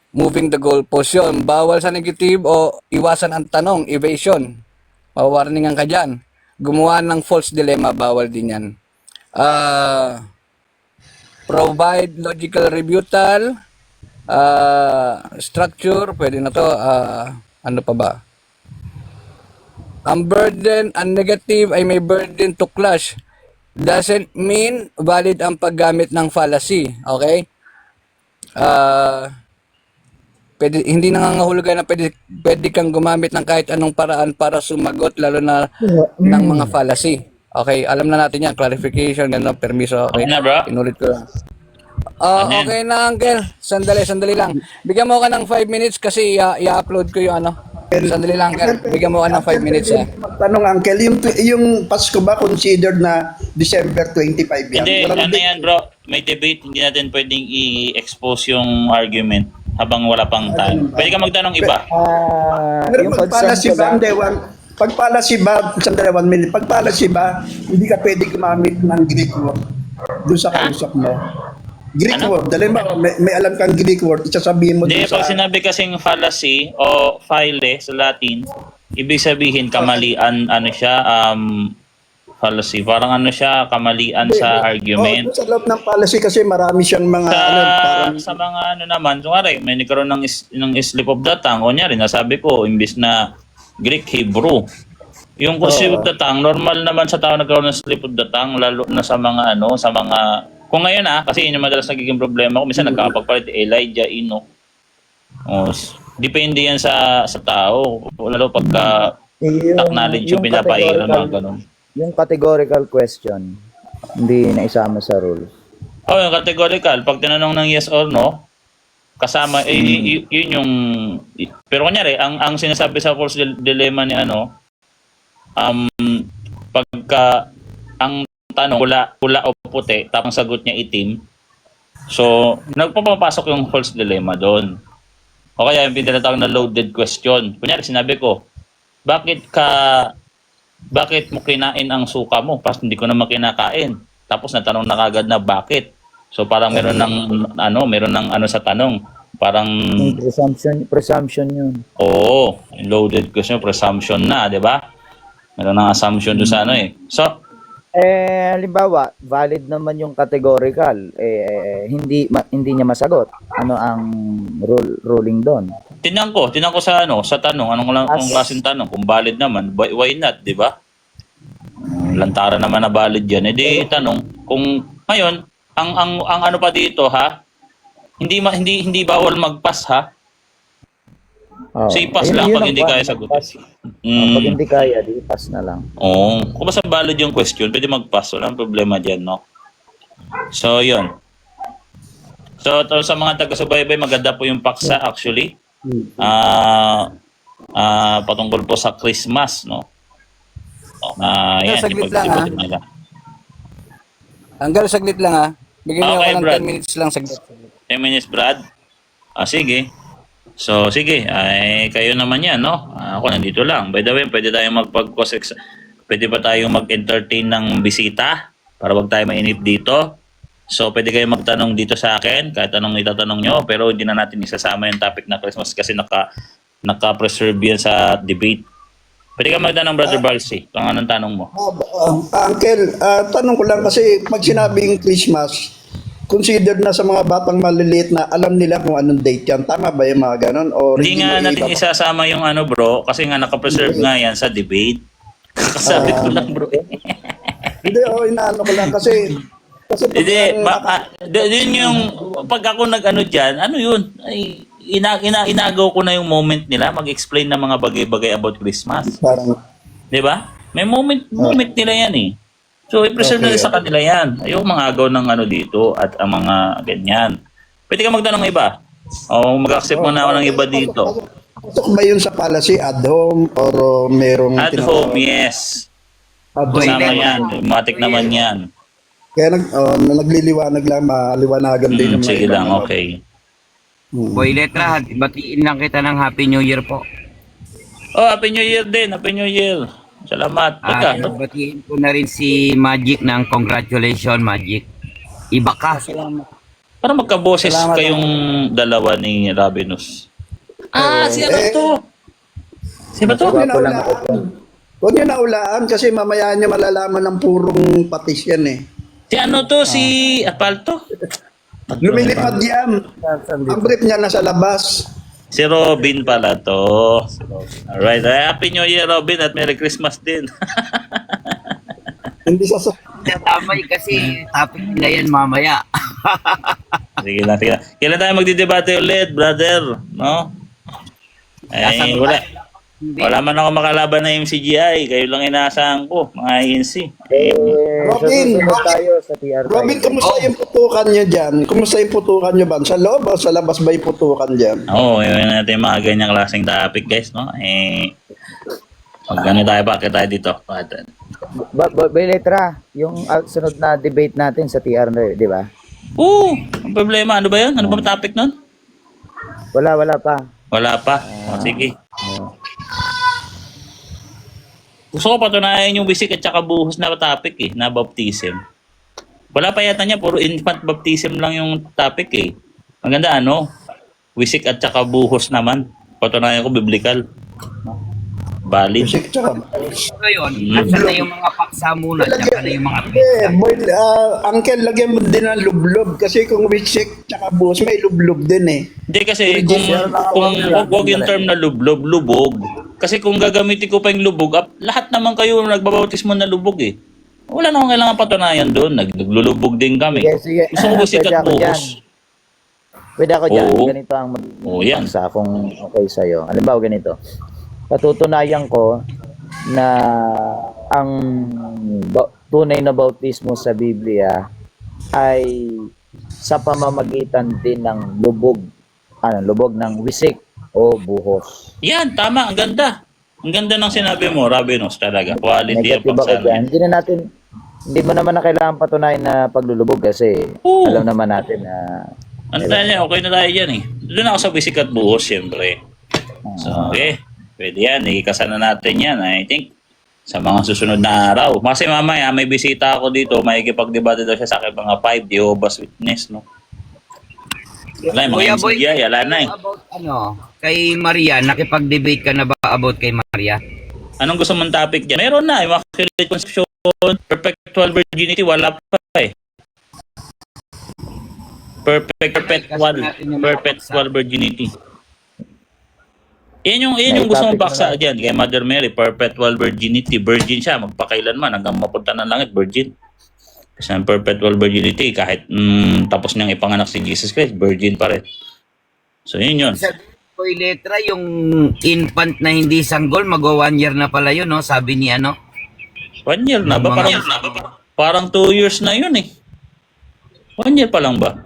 Moving the goalpost yun. Bawal sa negative o iwasan ang tanong, evasion. Mawarningan ka dyan. Gumawa ng false dilemma, bawal din yan. Provide logical rebuttal. Structure, pwede na to. Ano pa ba? Ang burden, ang negative ay may burden to clash. Doesn't mean valid ang paggamit ng fallacy. Okay? Hindi nangangahulugan na pwede kang gumamit ng kahit anong paraan para sumagot, lalo na ng mga fallacy. Okay, alam na natin yan. Clarification, gano'n, permiso. Okay, Okay na, bro? Inulit ko lang. Okay na, Uncle. Sandali lang. Bigyan mo ka ng 5 minutes kasi i-upload ko yung ano. Sandali lang, Uncle. Bigyan mo ka ng 5 minutes, ha? Tanong, Uncle, yung Pasko ba considered na December 25 yan? Hindi, Walang ano yan bro, may debate, hindi natin pwedeng i-expose yung argument habang wala pang time. Pwede ka magtanong iba. Pero Yung pagpala si concern ko lang, pagpala si Ba, sandali 1 minute, pagpala si Ba, hindi ka pwede gumamit ng Greek word doon sa kausap mo. Greek Ano? word, dali ba, may alam kang Greek word, isasabihin mo Hindi, doon pag sa... sinabi kasing fallacy o phile sa Latin, ibig sabihin kamalian, ano siya, fallacy. Parang ano siya, kamalian sa argument. Oh, sa loob ng policy kasi marami siyang mga... parang, Sa mga ano naman, kunwari, may nagkaroon ng slip of the tongue, kunyari, nasabi ko, imbis na Greek, Hebrew. Yung slip of the tongue, normal naman sa tao nagkaroon ng slip of the tongue, lalo na sa mga sa mga, kung ngayon kasi yun yung madalas nagiging problema ko, minsan nagkakapagpalit, Elijah, Enoch. Depende yan sa tao, lalo pagka knowledge yung pinapahira, mga ganun. yung categorical question, hindi na isama sa rules. Yung categorical, pag tinanong ng yes or no, kasama, yun yung, pero kunyari, ang sinasabi sa false dilemma ni pagka, ang tanong, pula o puti, tapos sagot niya itim, so, nagpapapasok yung false dilemma doon. O kaya yung tinatawag na loaded question. Kunyari, sinabi ko, bakit mo kinain ang suka mo? Pas hindi ko naman kinakain. Tapos natanong na kagad na bakit. So parang meron ng sa tanong. Parang Yung presumption yun. oo, loaded question, presumption na, 'di ba? Meron ng assumption doon sa So, Halimbawa, valid naman yung categorical, hindi niya masagot. Ano ang ruling doon? tinang ko sa tanong, kung klaseng tanong, kung valid naman, why not, 'di ba? Lantaran naman na valid 'yan. Tanong kung ngayon ang ano pa dito hindi bawal mag-pass So, i-pass lang pag hindi kaya sagutin. Pag hindi kaya, di pass na lang. Kung basta valid yung question, pwede mag-pass. Walang problema dyan, no? So, yun. So, sa mga taga-subaybay, maganda po yung paksa actually. Patungkol po sa Christmas, no? Yan, Saglit lang, ipag-ibatin nila. Uncle, saglit lang, ha? Bigyan niyo Okay, ako ng Brad. 10 minutes lang, saglit. 10 minutes, Brad? Sige. So, sige. Kayo naman yan, no? Ako nandito lang. By the way, pwede tayong pwede ba tayong mag-entertain ng bisita para wag tayo mainip dito? So, pwede kayong magtanong dito sa akin, kahit anong itatanong nyo, pero hindi na natin isasama yung topic na Christmas kasi naka-preserve yan sa debate. Pwede ka magtanong, Brother Balsi, kung anong tanong mo. Uncle, tanong ko lang kasi pag sinabing Christmas, considered na sa mga batang maliliit na alam nila kung anong date yan. Tama ba yung mga ganon? O Hindi nga natin isasama yung bro, kasi nga naka-preserve nga yan sa debate. Kasabi ko lang, bro. Hindi, inaano ko lang kasi Hindi, yun yung, pag ako dyan, yun, inagaw ko na yung moment nila, mag-explain ng mga bagay-bagay about Christmas. parang, Di ba? May moment nila yan eh. So, i-preserve na sa kanila yan. Ayoko mangagaw ng dito at ang mga ganyan. Pwede ka magtanong iba. O mag-accept mo na ako ng iba dito. pasok ba yun sa policy ad home or merong... At home, yes. Ad home. Kasama yan. Matik naman yan. Kaya nagliliwanag lang, maliwanagan din yung mga Sige iba lang, naman. okay. Boy Letra, batiin lang kita ng Happy New Year po. Happy New Year din. Happy New Year. Salamat. Batiin ko na rin si Magic ng congratulations, Magic. Iba ka. Para magkaboses kayong dalawa ni Rabinus. Si ano to? Si ba to? Huwag niyo naulaan kasi mamaya niya malalaman ng purong patis yan eh. Si ano to? Si Apalto? Lumilipad yan. Ang brief niya nasa labas. Si Robin pala to. Alright. Happy New Year, Robin, at Merry Christmas din. Hindi sa Tamay kasi topic nila yan mamaya. Sige lang. Kailan tayo magdidebate ulit, brother? No? Wala. Wala man ako makalaban na MCGI. Kayo lang inaasahan ko, mga INC. Robin, susunod tayo sa TR. Robin, kumusta yung putukan nyo dyan? Kumusta yung putukan nyo ba? Sa loob o sa labas ba yung putukan dyan? Oo, yun natin mga ganyang klaseng topic, guys, no? Magkano tayo, bakit tayo dito? Bay letra, yung sunod na debate natin sa TR, di ba? Oo, ang problema, ano ba yun? Ano ba ang topic nun? Wala pa. Wala pa. Sige. Gusto ko patunayan yung wisik at saka buhos na topic na baptism. Wala pa yata niya, puro infant baptism lang yung topic Maganda wisik at saka buhos naman. Patunayan ko biblical. Valid. Music tsaka. Ngayon, nasa na yung mga paksa muna, tsaka na yung mga Boy, Uncle, lagyan mo din ng lublob. Kasi kung wisik tsaka buhos, may lublob din Hindi kasi kung wag yung term na lubog. Kasi kung gagamitin ko pa yung lubog, lahat naman kayo nagbabautismo na lubog Wala namang kailangan patunayan doon. Naglulubog din kami. Sige. Gusto ko wisik at buhos. Pwede ako dyan. Oo. Ganito ang Yan. magpaksa kung okay sa'yo. Halimbawa ganito. Patutunayan ko na ang tunay na bautismo sa Biblia ay sa pamamagitan din ng lubog ng wisik o buhos. Yan, tama. Ang ganda. Ang ganda ng sinabi mo, Rabinos, talaga. Quality ang Negative ako pagsama. dyan. Hindi mo naman na kailangan patunayan na paglulubog kasi Oo. alam naman natin na Ano tayo, okay na tayo dyan Doon ako sa wisik at buhos, siyempre. So, pwede yan. Ikasana natin yan, I think. Sa mga susunod na araw. Kasi mamaya, may bisita ako dito. Makikipag-debate daw siya sa akin mga 5 Jehovah's Witness, no? Wala, yung mga MCGI, wala na About kay Maria, nakipag-debate ka na ba about kay Maria? Anong gusto mong topic dyan? Meron na, Immaculate Conception, Perpetual Virginity, wala pa Perpetual Virginity. Yan yung gusto mong baksa dyan kay Mother Mary, Perpetual Virginity. Virgin siya, magpakailanman hanggang mapunta ng langit, virgin. Kasi ang Perpetual Virginity, kahit tapos niyang ipanganak si Jesus Christ, virgin pa rin. So yun. Sabi ko yung letra, yung infant na hindi sanggol, mag-1 year na pala yun, no? Sabi ni 1 year na ba? Parang 2 years na yun 1 year pa lang ba?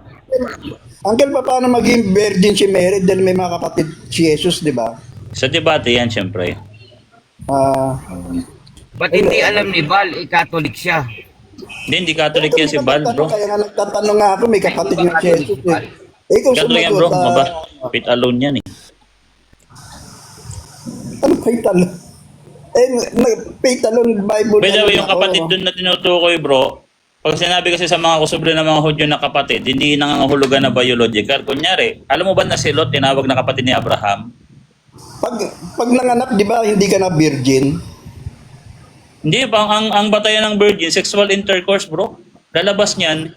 Uncle, paano maging virgin si Mary dahil may mga kapatid si Jesus, di ba? Sa debate yan, syempre. Ba't hindi alam ni Val, Catholic siya? Hindi Catholic yan si Val, bro. Kaya nga nagtatanong nga ako, may kapatid nga si Jesus kung Catholic yan, bro. Pit alone yan Ano faith alone? Faith alone Bible. By the way, yung kapatid dun na tinutukoy, bro, pag sinabi kasi sa mga kusubre ng mga Hudyo na kapatid, hindi nangangahulugan na biological. Kunyari, alam mo ba na si Lot, tinawag na kapatid ni Abraham? Pag nanganak, di ba, hindi ka na virgin? Hindi, ang batayan ng virgin, sexual intercourse, bro. Lalabas niyan,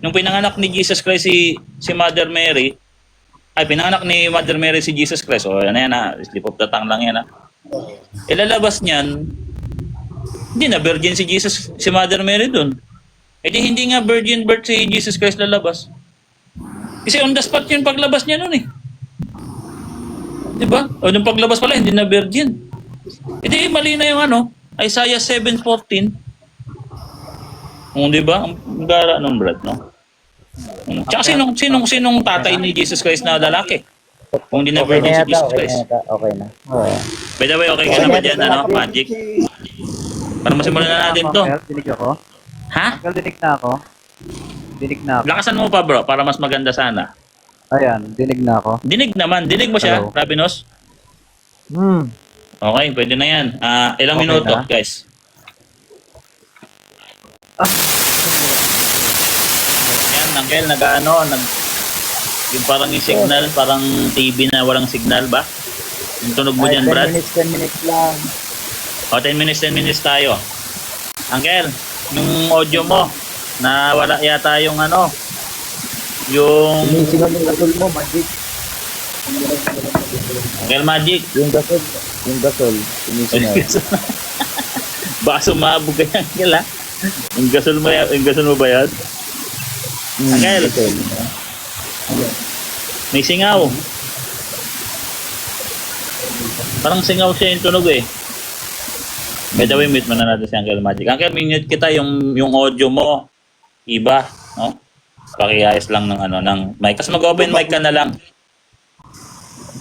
nung pinanganak ni Jesus Christ si Mother Mary, pinanganak ni Mother Mary si Jesus Christ. O, yan slip of the tongue lang yan Ilalabas niyan, hindi na virgin si Mother Mary dun. Hindi nga virgin birth si Jesus Christ lalabas. Kasi on the spot yung paglabas niya nun Diba? O nung paglabas pala, hindi na virgin. Mali na yung Isaiah 7:14. Diba? Ang gara ng blood, no? Tsaka sinong tatay ni Jesus Christ na lalaki? Kung hindi na virgin si Jesus Christ. Okay na. By the way, okay ka na ba dyan, Magic? Para masimulan na natin to. Dinig ako. Ha? Dinig na ako. Lakasan mo pa, bro, para mas maganda sana. Ayan, dinig na ako. Dinig naman. Dinig mo siya, Hello. Rabinos? Okay, pwede na yan. Ilang Okay minuto, na. guys? Ayan, Angel, yung parang yung signal, parang TV na walang signal ba? Yung tunog mo dyan, Brad? 10 minutes lang. O, 10 minutes tayo. Angel, yung audio mo, na wala yata yung yung Sinisingaw yung gasol mo, Magic. Angel Magic. Yung gasol. Sinisingaw. Baka sumabog ka yan, Angel, Yung gasol mo ba yan? Angel. May singaw. Parang singaw siya yung tunog eh. By the way, mute muna natin si Uncle Magic. Uncle, minute kita yung audio mo. Iba, no? Pakiayos lang ng ano, ng mic. Kasi mag-open mic ka na lang.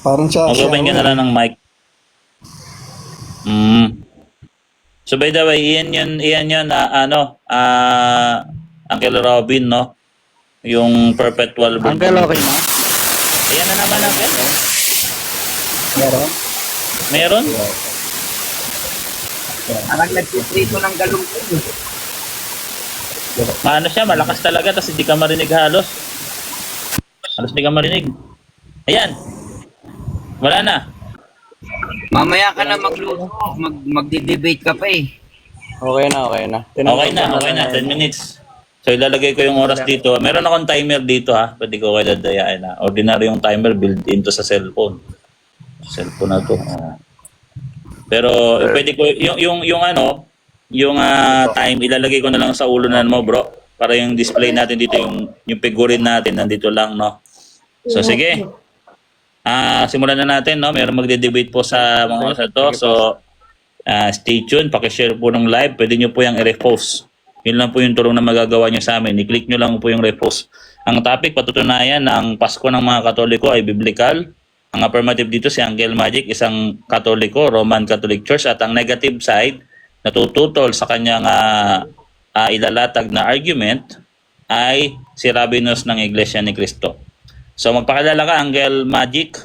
Parang sa... Mag-open ka na lang ng mic. So by the way, iyan yun, Uncle Robin, no? Yung perpetual birth. Uncle, okay na? Ayan na naman, Uncle. Meron? Meron? Parang nagtitrito ng galungkong. Maano siya, malakas talaga, tapos hindi ka marinig halos. Halos hindi ka marinig. Ayan. Wala na. Mamaya ka na magluto. Magdi-debate ka pa eh. Okay na, okay na. Okay na, 10 minutes. So ilalagay ko yung oras dito. Meron akong timer dito ha. Pwede ko kayo dadayain ha. Ordinary yung timer built into sa cellphone. Cellphone na to. Pero pwede ko yung time ilalagay ko na lang sa ulo na mo, bro. Para yung display natin dito, yung figurine natin nandito lang, no. So sige. Simulan na natin, no. Meron magde-debate po sa mga oras na to. So stay tuned, paki-share po ng live. Pwede niyo po yung i-repost. Yun lang po yung tulong na magagawa nyo sa amin. I-click nyo lang po yung repost. Ang topic, patutunayan na ang Pasko ng mga Katoliko ay biblical. Ang affirmative dito si Uncle Magic, isang Katoliko, Roman Catholic Church. At ang negative side, natututol sa kanyang ilalatag na argument, ay si Rabinos ng Iglesia ni Cristo. So magpakilala ka, Uncle Magic.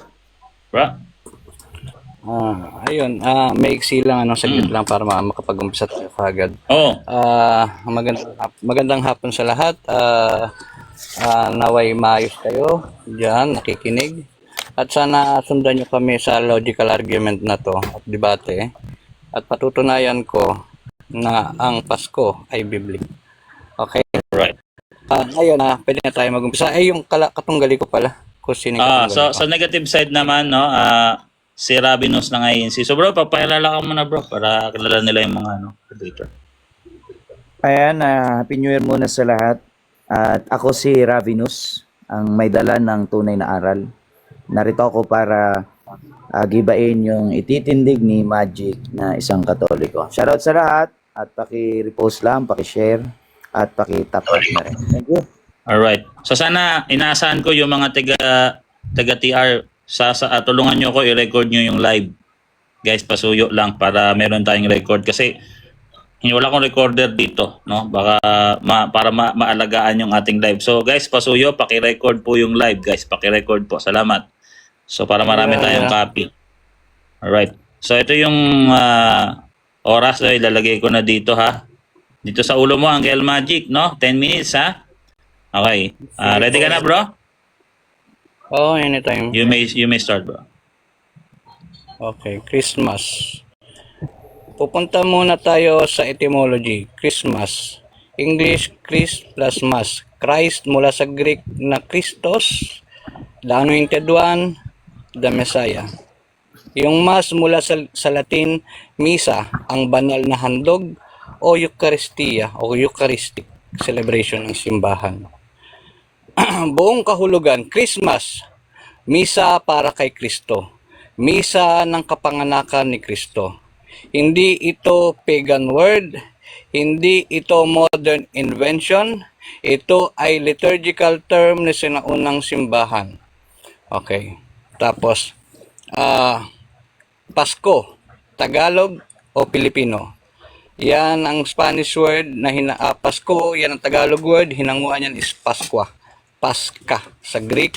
Bro? Ayun, maiksi lang, saglit lang para makapag-umpisa tayo agad. Oh. Magandang hapon sa lahat. Naway maayos kayo diyan, nakikinig. At sana sundan nyo kami sa logical argument na to at debate. At patutunayan ko na ang Pasko ay biblik. Okay? Right. Ayun, pwede na tayo mag-umpisa. Yung katunggali ko pala. Kung sino yung katunggali ko. Sa negative side naman, no, si Rabinos ng INC. So bro, papakilala ka muna bro para kilala nila yung mga debater. Ayan, Happy New Year muna sa lahat. At ako si Ravinus, ang may dala ng tunay na aral. Narito ako para gibain yung ititindig ni Magic na isang Katoliko. Shoutout sa lahat at paki-repost lang, paki-share at paki-tap na rin. Thank you. Alright. So sana inaasahan ko yung mga taga TR tulungan nyo ko i-record nyo yung live. Guys, pasuyo lang para meron tayong record kasi wala akong recorder dito, no? Baka para maalagaan yung ating live. So guys, pasuyo, paki-record po yung live, guys. Paki-record po. Salamat. So para marami tayong copy. Alright. So ito yung oras na ilalagay ko na dito ha. Dito sa ulo mo, Uncle Magic, no? 10 minutes ha. Okay. Ready ka na, bro? Oh, anytime. You may start, bro. Okay, Christmas. Pupunta muna tayo sa etymology. Christmas. English, Christ plus Mass. Christ mula sa Greek na Christos. The Anointed One, the Messiah. Yung Mass mula sa Latin, Misa, ang banal na handog o Eucharistia o Eucharistic celebration ng simbahan. Buong kahulugan, Christmas, misa para kay Kristo. Misa ng kapanganakan ni Kristo. Hindi ito pagan word, hindi ito modern invention, ito ay liturgical term na sinaunang simbahan. Okay. Tapos, Pasko, Tagalog o Pilipino. Yan ang Spanish word na Pasko, yan ang Tagalog word, hinanguan yan is Pascua. Pascha sa Greek,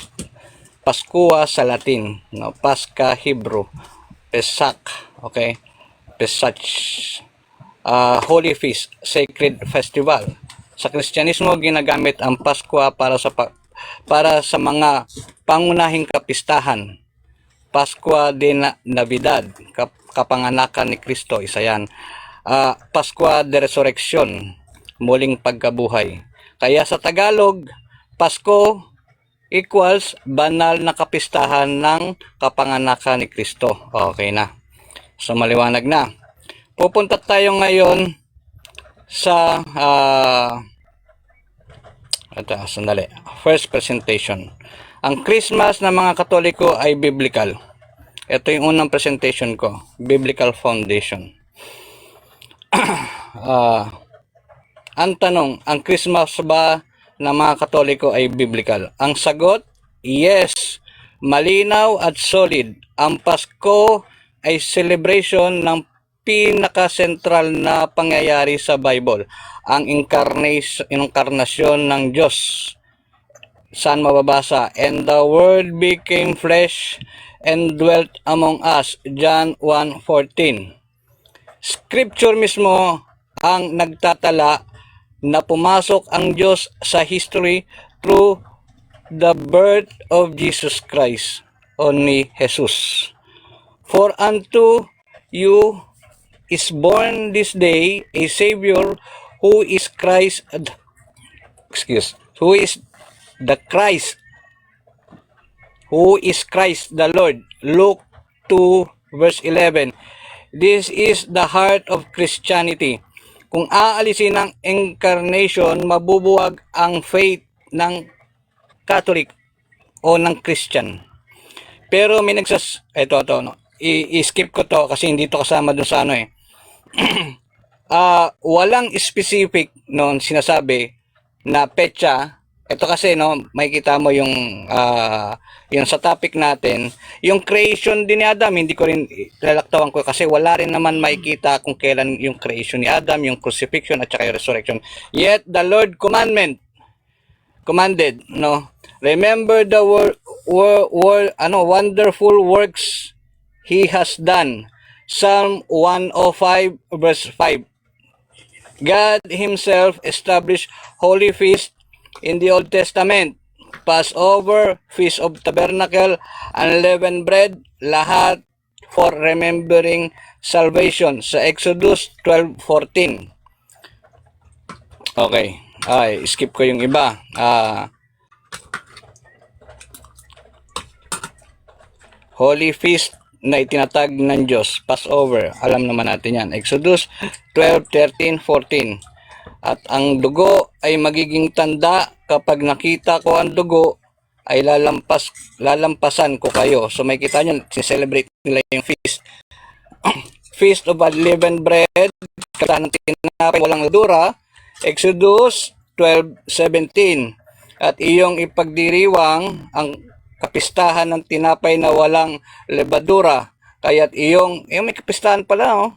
Pascua sa Latin, no? Pascha Hebrew, Pesach, okay? Pesach, Holy Feast, Sacred Festival. Sa Kristyanismo, ginagamit ang Pascua para sa mga pangunahing kapistahan. Pascua de Navidad, kapanganakan ni Kristo, isa yan. Pascua de Resurrection, muling pagkabuhay. Kaya sa Tagalog, Pasko equals banal na kapistahan ng kapanganakan ni Kristo. Okay na. So maliwanag na. Pupunta tayo ngayon sa sandali. First presentation. Ang Christmas ng mga Katoliko ay biblical. Ito yung unang presentation ko, Biblical Foundation. Ang tanong, ang Christmas ba ng mga Katoliko ay biblical? Ang sagot, yes. Malinaw at solid. Ang Pasko ay celebration ng pinaka-central na pangyayari sa Bible, ang inkarnasyon ng Diyos. Saan mababasa? And the Word became flesh and dwelt among us. John 1:14. Scripture mismo ang nagtatala na pumasok ang Diyos sa history through the birth of Jesus Christ o ni Jesus. For unto you is born this day a Savior who is Christ, who is the Christ, who is Christ the Lord. Luke 2 verse 11. This is the heart of Christianity. Kung aalisin ang incarnation, mabubuwag ang faith ng Catholic o ng Christian. Pero may ito no. I-skip ko to kasi hindi to kasama dun sa ano eh. Walang specific noon sinasabi na petsa. Ito kasi no, makikita mo yung sa topic natin, yung creation din ni Adam, hindi ko rin lalaktawan ko kasi wala rin naman makikita kung kailan yung creation ni Adam, yung crucifixion at saka yung resurrection. Yet the Lord commanded, no, remember the wonderful works He has done. Psalm 105 verse 5. God Himself established holy feast in the Old Testament. Passover, Feast of Tabernacle, Unleavened Bread, lahat for remembering salvation sa Exodus 12:14. Okay. Skip ko yung iba. Holy Feast na itinatag ng Diyos, Passover, alam naman natin yan. Exodus 12:13-14. At ang dugo ay magiging tanda, kapag nakita ko ang dugo, ay lalampasan ko kayo. So may kita nyo, celebrate nila yung feast. Feast of Unleavened Bread, kata ng tinapay walang ladura, Exodus 12:17. At iyong ipagdiriwang ang kapistahan ng tinapay na walang lebadura. Kaya't iyong may kapistahan pala, oh.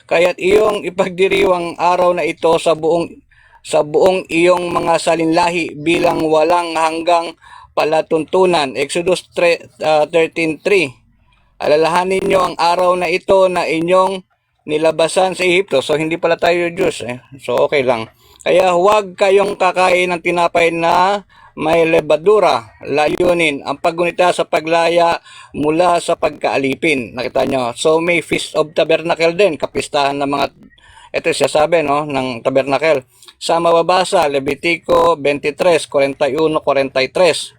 Kaya't iyong ipagdiriwang araw na ito sa buong iyong mga salinlahi bilang walang hanggang palatuntunan. Exodus 13:3. Alalahanin niyo ang araw na ito na inyong nilabasan sa Ehipto. So hindi pala tayo Diyos, eh. So okay lang. Kaya huwag kayong kakain ng tinapay na may lebadura. Layunin ang paggunita sa paglaya mula sa pagkaalipin. Nakita nyo? So may Feast of Tabernacle din. Kapistahan ng mga, ito siya sabi, no, ng Tabernacle. Sa mababasa, Levitico 23, 41, 43.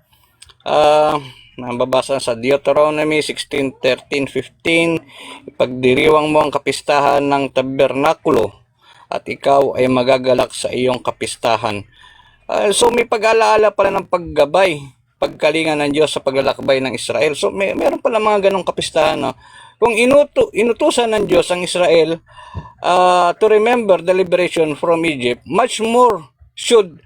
Mababasa sa Deuteronomy 16:13-15. Ipagdiriwang mo ang kapistahan ng tabernakulo at ikaw ay magagalak sa iyong kapistahan. So may pag-alaala pala ng paggabay, pagkalinga ng Diyos sa paglalakbay ng Israel. So meron pala mga ganong kapistahan, no? Kung inutusan ng Diyos ang Israel to remember the liberation from Egypt, much more should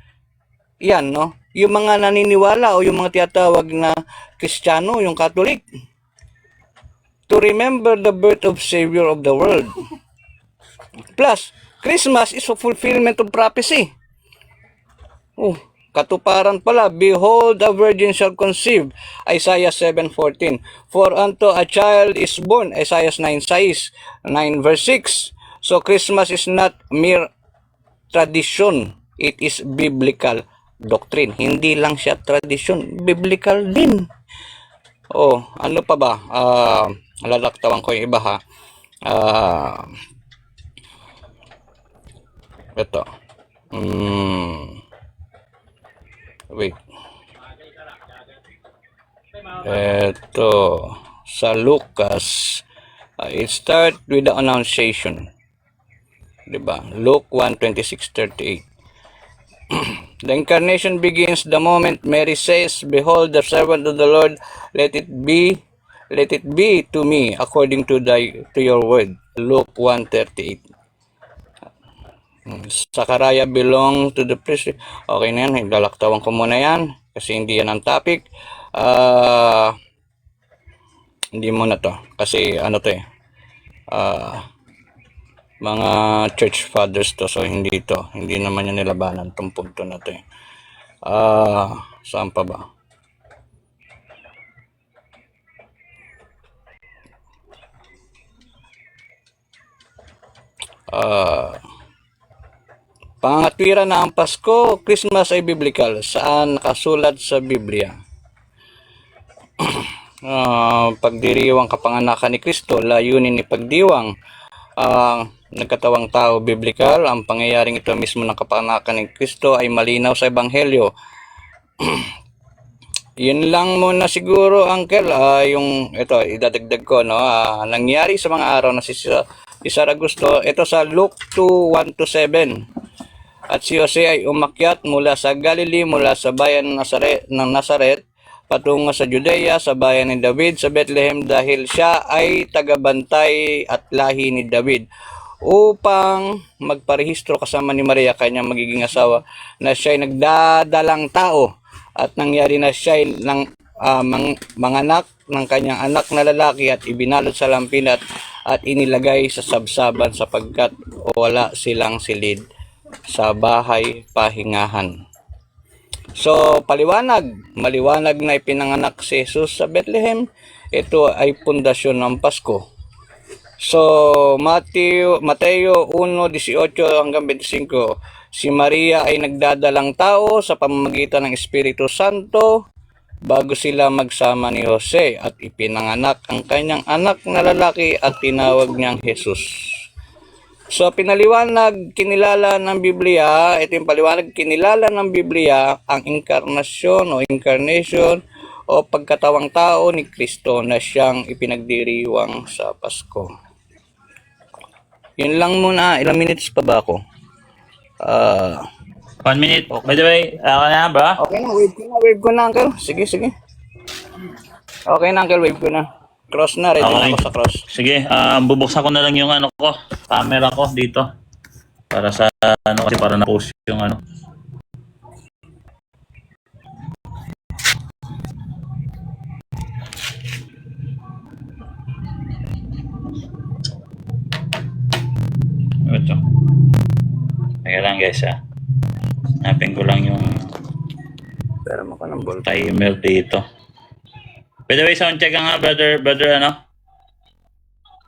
yan, no? Yung mga naniniwala o yung mga tiyatawag na Kristiyano, yung Catholic, to remember the birth of Savior of the world. Plus, Christmas is a fulfillment of prophecy. Katuparan pala. Behold, a virgin shall conceive. Isaiah 7:14. For unto a child is born. Isaiah 9:6, 9 verse 6. So Christmas is not mere tradition. It is biblical doctrine. Hindi lang siya tradition. Biblical din. Ano pa ba? Lalaktawan ko yung iba, ha. Ito. Wait. Ito. Sa Lucas, it start with the Annunciation. Diba? Luke 1:26-38. The incarnation begins the moment Mary says, "Behold, the servant of the Lord, let it be let it be to me according to your word. Luke 1:38. Sakaraya belong to the priest. Okay na yan, lalaktawan ko muna yan kasi hindi yan ang topic. Hindi muna to kasi ano to mga church fathers to, so hindi naman yan nilabanan tong punto na to. Saan pa ba? Pangatwiran na ang Pasko, Christmas ay biblical. Saan nakasulat sa Biblia? Pagdiriwang kapanganakan ni Kristo, layunin ni pagdiwang nagkatawang tao, biblical. Ang pangyayaring ito mismo ng kapanganakan ni Kristo ay malinaw sa Ebanghelyo. Yun lang muna siguro, Uncle. Yung ito, idadagdag ko, no? Nangyari sa mga araw na si Sarah Augusto, ito sa Luke 2:1-7. At si Jose ay umakyat mula sa Galilee, mula sa bayan ng Nazaret, patungo sa Judea, sa bayan ni David, sa Bethlehem, dahil siya ay tagabantay at lahi ni David, upang magparehistro kasama ni Maria, kanyang magiging asawa, na siya ay nagdadalang tao. At nangyari na siya ay manganak ng kanyang anak na lalaki at ibinalot sa lampin at inilagay sa sabsaban sapagkat wala silang silid sa bahay pahingahan. So, maliwanag na ipinanganak si Jesus sa Bethlehem. Ito ay pundasyon ng Pasko. So, Mateo 1:18-25, si Maria ay nagdadalang tao sa pamamagitan ng Espiritu Santo bago sila magsama ni Jose at ipinanganak ang kanyang anak na lalaki at tinawag niyang Jesus. So, kinilala ng Biblia, ito yung paliwanag, kinilala ng Biblia ang incarnation o pagkatawang tao ni Kristo na siyang ipinagdiriwang sa Pasko. Yun lang muna. Ilang minutes pa ba ako? 1 minute. By the way, na ba? Okay na, wave ko na, Uncle. Sige. Okay na, Uncle, wave ko na. Cross na, ready na ako sa cross. Sige, bubuksan ko na lang yung camera ko dito. Para sa kasi para na-post yung Ito. Teka lang guys Hanapin ko lang yung Pero mo ka ng ball. timer dito. By the way, sound check nga, brother,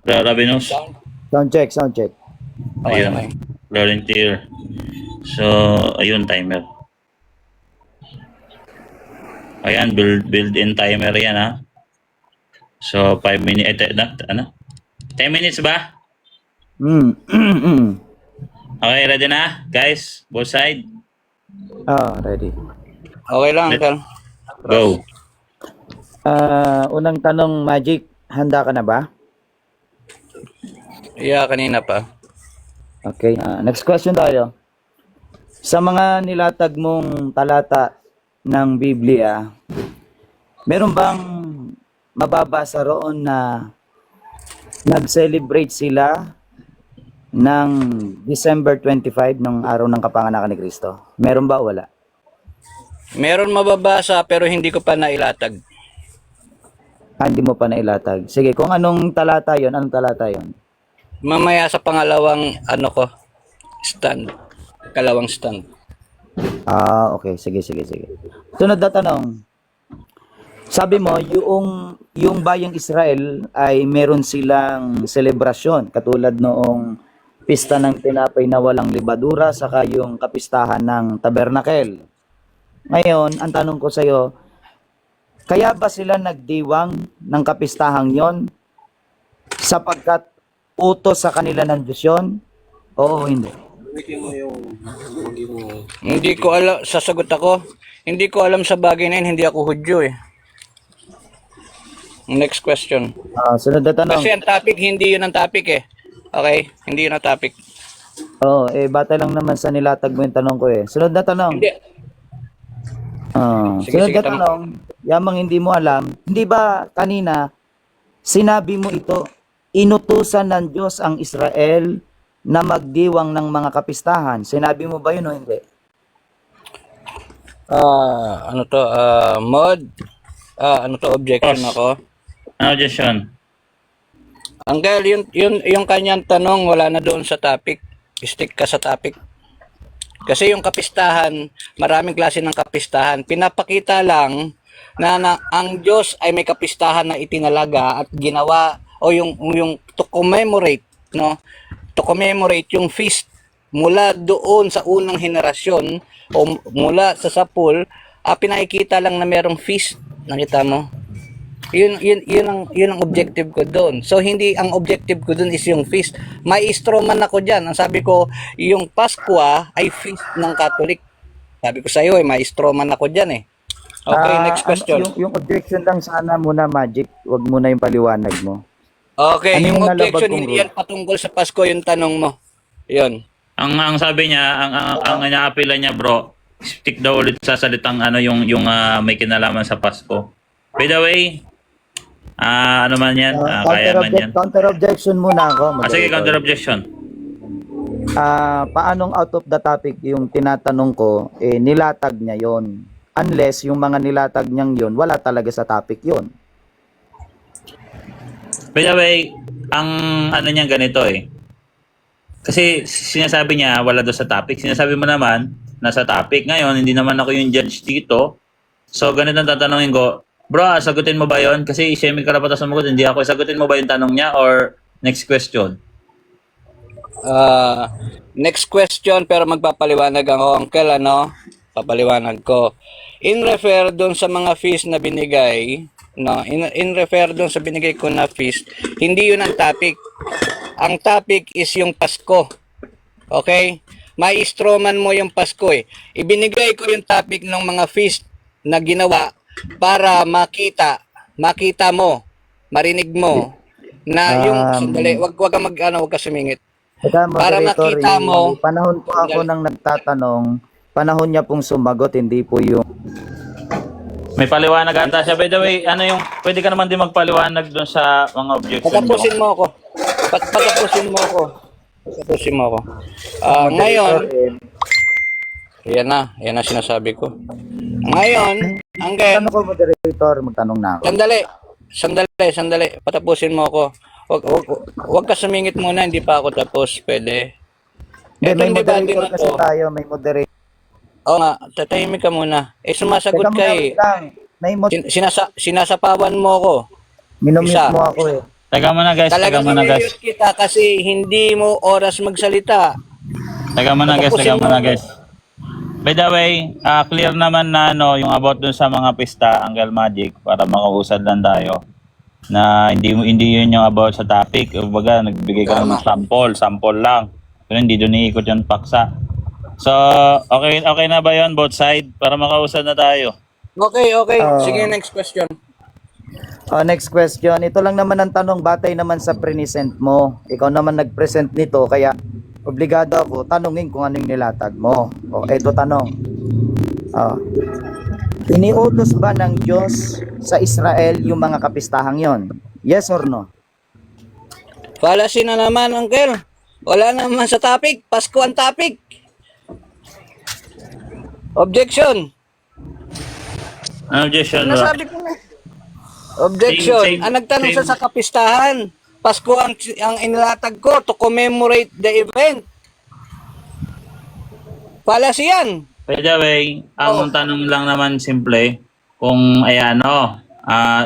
Rabinos. Sound check. Ayun, volunteer. So, ayun, timer. Ayan, built-in timer yan, So, 5 minutes, 10 minutes ba? Okay, ready na, guys? Both side? Ready. Okay lang, Uncle. Go. Unang tanong, Magic, handa ka na ba? Yeah, kanina pa. Okay, next question tayo. Sa mga nilatag mong talata ng Biblia, meron bang mababasa roon na nag-celebrate sila ng December 25 ng araw ng kapanganakan ni Kristo? Meron ba o wala? Meron mababasa pero hindi ko pa nailatag. Hindi mo pa nailatag. Sige, kung anong talata yon? Mamaya sa pangalawang stand. Kalawang stand. Okay. Sige. Sunod na tanong. Sabi mo, yung bayang Israel ay meron silang selebrasyon katulad noong pista ng tinapay na walang libadura saka yung kapistahan ng tabernakel. Ngayon, ang tanong ko sa iyo, kaya ba sila nagdiwang ng kapistahang yon sapagkat utos sa kanila ng Diyos yun? Oo, hindi. Hindi ko alam, sasagot ako. Hindi ko alam sa bagay na yun, hindi ako Hudyo Next question. Sunod na tanong. Kasi ang topic, hindi yun ang topic Okay? Hindi yun ang topic. Bata lang naman sa nilatag mo yung tanong ko Sunod na tanong. Hindi. Sunod na tanong. Yamang hindi mo alam, hindi ba kanina Sinabi mo ito, inutusan ng Diyos ang Israel na magdiwang ng mga kapistahan. Sinabi mo ba yun o hindi? Ano to, mod? Ano to, objection Boss. ako? Ano, Jason? Uncle, yung kanyang tanong, wala na doon sa topic. Stick ka sa topic. Kasi yung kapistahan, maraming klase ng kapistahan. Pinapakita lang na ang Diyos ay may kapistahan na itinalaga at ginawa o yung to commemorate, no? To commemorate yung feast mula doon sa unang henerasyon o mula sa sapul, pinakikita lang na merong feast. Nakita mo? Yun ang objective ko doon. So hindi ang objective ko doon is yung feast. Maestro man ako diyan. Ang sabi ko, yung Pasko ay feast ng Catholic. Sabi ko sa iyo, maestro man ako diyan eh. Okay, next question. Yung objection lang sana muna, Magic. Wag muna yung paliwanag mo. Okay, Ano yung yung objection nalabag kong hindi rule? yan patungkol sa Pasko yung tanong mo. Yun. Ang sabi niya, ang inaapila niya, bro, stick daw ulit sa salitang ano yung may kinalaman sa Pasko. By the way, ano man yan, kaya man yan. Counter objection muna ako. Sige, moderator. counter objection. Paanong out of the topic yung tinatanong ko, nilatag niya yon. Unless yung mga nilatag niyang yon, wala talaga sa topic yon. By the way, ang ano niya ganito eh. Kasi sinasabi niya wala daw sa topic. Sinasabi mo naman nasa topic. Ngayon, hindi naman ako yung judge dito. So, ganito ang tatanungin ko. Bro, sagutin mo ba yon? Kasi siya may karapatan sumagot. Hindi ako. Sagutin mo ba yung tanong niya or next question? Next question, pero magpapaliwanag ako, Uncle, ano? Papaliwanag ko. In refer doon sa mga fees na binigay, no? In refer doon sa binigay ko na fees, hindi yun ang topic. Ang topic is yung Pasko. Okay? Maestro man mo yung Pasko eh. Ibinigay ko yung topic ng mga feast na ginawa para makita mo, marinig mo na yung sandali, wag ka sumingit. Teka, Para moderator, makita mo. panahon po ako nang nagtatanong, panahon niya pong sumagot, hindi po yung... May paliwanag ata siya. By the way, ano yung, pwede ka naman din magpaliwanag doon sa mga objection mo. Patapusin mo ako. Patapusin mo ako. Ngayon, yan na sinasabi ko. Ngayon, hanggang Tanong ko, moderator, magtanong na ako. sandali, patapusin mo ako. Wag ka sumingit muna, hindi pa ako tapos, pwede. Hindi, may Etong debate moderator na kasi to, tayo, may moderator. oo nga, tatahimik ka muna. Sumasagot Teka ka muna, eh. wait lang. May Sinasapawan mo ako. minumute isa. mo ako eh. Taga muna guys, taga Talagang muna guys. i-mute kita kasi hindi mo oras magsalita. Taga muna guys, taga muna guys. By the way, clear naman na ano, yung about dun sa mga pista, Uncle Magic, para makausad lang tayo. Na hindi yun yung about sa topic. Kumbaga, nagbigay ka ng sample lang. Pero hindi doon iikot yung paksa. So, okay na ba yun, both side? Para makausad na tayo. Okay. Sige, next question. Next question. Ito lang naman ang tanong, batay naman sa present mo. Ikaw naman nag-present nito, kaya obligado ako tanungin kung anong nilatag mo. Ito tanong. Iniutos ba ng Diyos sa Israel yung mga kapistahang yon? Yes or no? Fallacy na naman, Uncle. Wala naman sa topic. Pasko ang topic. Objection. Objection, bro. Nasabi ko na. Objection. Same. Nagtanong siya sa kapistahan. Pasko ang inilatag ko to commemorate the event. Fallacy yan. By the way, ang tanong lang naman simple, kung